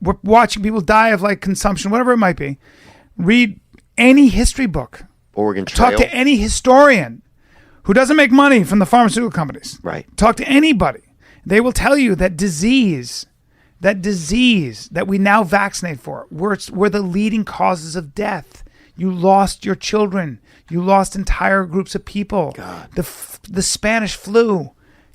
we're watching people die of like consumption, whatever it might be. Read any history book. Oregon Trail. Talk to any historian who doesn't make money from the pharmaceutical companies. Right. Talk to anybody. They will tell you that disease that we now vaccinate for, were the leading causes of death. You lost your children. You lost entire groups of people. God. The Spanish flu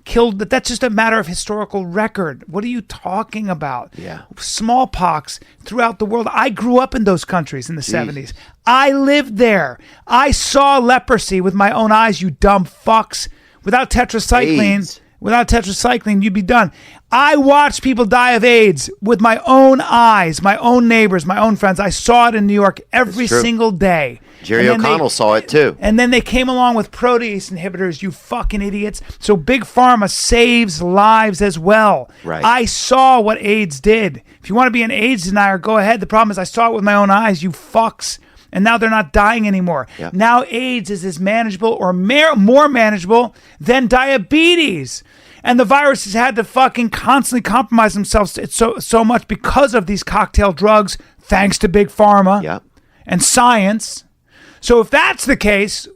killed. That's just a matter of historical record. What are you talking about? Yeah. Smallpox throughout the world. I grew up in those countries in the 70s. I lived there. I saw leprosy with my own eyes, you dumb fucks. Without tetracycline, you'd be done. I watched people die of AIDS with my own eyes, my own neighbors, my own friends. I saw it in New York every single day. Jerry O'Connell saw it too. And then they came along with protease inhibitors, you fucking idiots. So Big Pharma saves lives as well. Right. I saw what AIDS did. If you want to be an AIDS denier, go ahead. The problem is I saw it with my own eyes, you fucks. And now they're not dying anymore. Yep. Now AIDS is as manageable or more manageable than diabetes. And the virus has had to fucking constantly compromise themselves so much because of these cocktail drugs, thanks to Big Pharma and science. So if that's the case,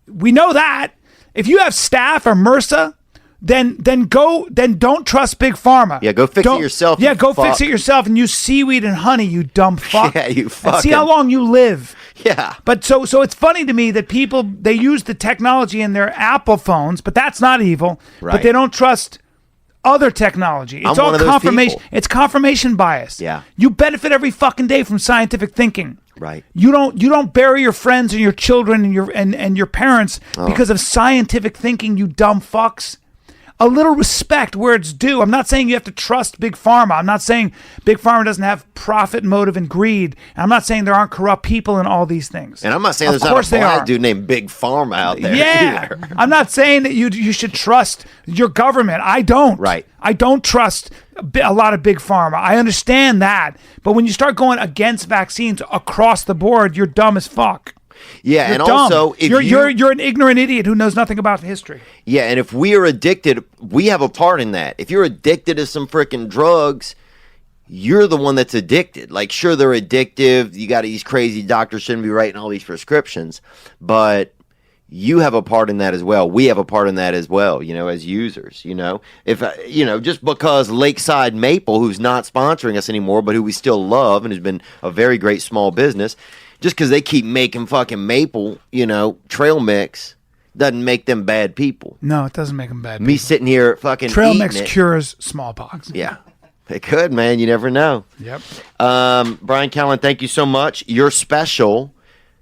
we know that. If you have staph or MRSA, then don't trust Big Pharma. Yeah, go fix it yourself. Yeah, go fix it yourself and use seaweed and honey, you dumb fuck. Yeah, you And fucking. see how long you live. Yeah. But so it's funny to me that people, they use the technology in their Apple phones, but that's not evil. Right. But they don't trust other technology. It's I'm all one of those confirmation. people. It's confirmation bias. Yeah. You benefit every fucking day from scientific thinking. Right. You don't bury your friends and your children and your parents because of scientific thinking, you dumb fucks. A little respect where it's due. I'm not saying you have to trust Big Pharma. I'm not saying Big Pharma doesn't have profit motive and greed. And I'm not saying there aren't corrupt people in all these things. And I'm not saying there's not a black dude named Big Pharma out there. Yeah. Either. I'm not saying that you should trust your government. I don't. Right. I don't trust a lot of Big Pharma. I understand that. But when you start going against vaccines across the board, you're dumb as fuck. Yeah, You're and dumb. also if you're an ignorant idiot who knows nothing about history. Yeah, and if we are addicted, we have a part in that. If you're addicted to some freaking drugs, you're the one that's addicted. Like, sure, they're addictive. You got these crazy doctors shouldn't be writing all these prescriptions, but you have a part in that as well. We have a part in that as well, as users, If, just because Lakeside Maple, who's not sponsoring us anymore, but who we still love and has been a very great small business, just because they keep making fucking maple, trail mix, doesn't make them bad people. No, it doesn't make them bad people. Me sitting here fucking Trail eating mix it. cures smallpox. Yeah. It could, man. You never know. Yep. Bryan Callen, thank you so much. Your special,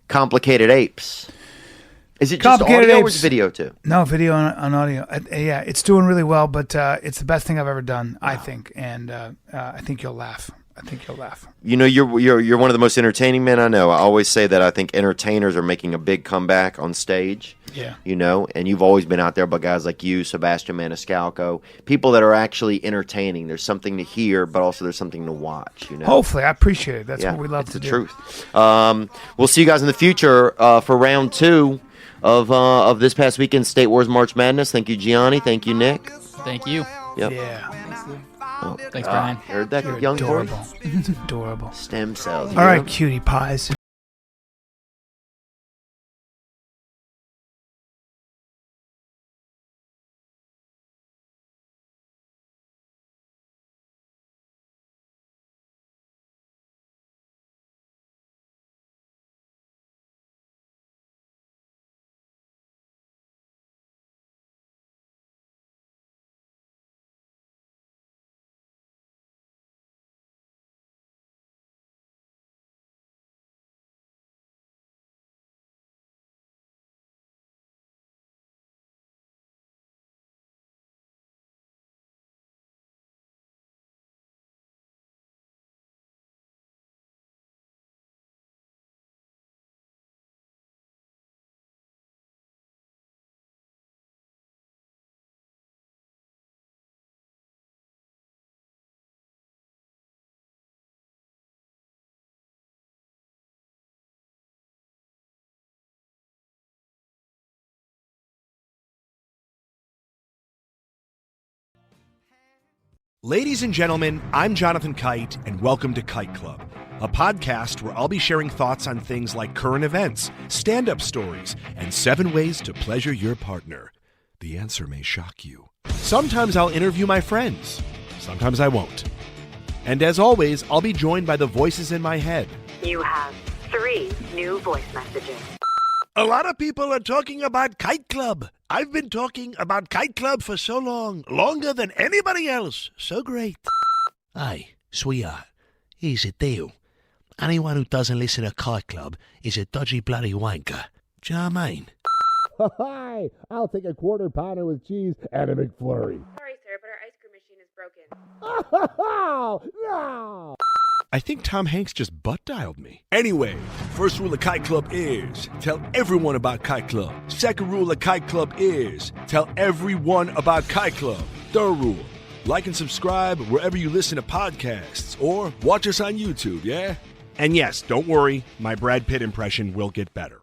Complicated Apes. Is it just Complicated audio or Apes. is it video too? No, video on audio. Yeah, it's doing really well, but it's the best thing I've ever done, I think. And I think you'll laugh. You're one of the most entertaining men I know. I always say that I think entertainers are making a big comeback on stage. Yeah. And you've always been out there by guys like you, Sebastian Maniscalco, people that are actually entertaining. There's something to hear, but also there's something to watch. Hopefully, I appreciate it. That's what we love to do. Truth. We'll see you guys in the future for round 2 of this past weekend's State Wars March Madness. Thank you, Gianni. Thank you, Nick. Thank you. Yep. Yeah. Oh, Thanks, Bryan. Heard that, You're young Corey? adorable. It's adorable. Stem cells. All right, cutie pies. Ladies and gentlemen, I'm Jonathan Kite, and welcome to Kite Club, a podcast where I'll be sharing thoughts on things like current events, stand-up stories, and 7 ways to pleasure your partner. The answer may shock you. Sometimes I'll interview my friends. Sometimes I won't. And as always, I'll be joined by the voices in my head. You have 3 new voice messages. A lot of people are talking about Kite Club. I've been talking about Kite Club for so long, longer than anybody else. So great. Hey, sweetheart, here's the deal. Anyone who doesn't listen to Kite Club is a dodgy bloody wanker. Do you know what I mean? Hi, I'll take a quarter pounder with cheese and a McFlurry. Sorry, sir, but our ice cream machine is broken. No! I think Tom Hanks just butt-dialed me. Anyway, first rule of Kite Club is tell everyone about Kite Club. Second rule of Kite Club is tell everyone about Kite Club. Third rule, like and subscribe wherever you listen to podcasts or watch us on YouTube, yeah? And yes, don't worry, my Brad Pitt impression will get better.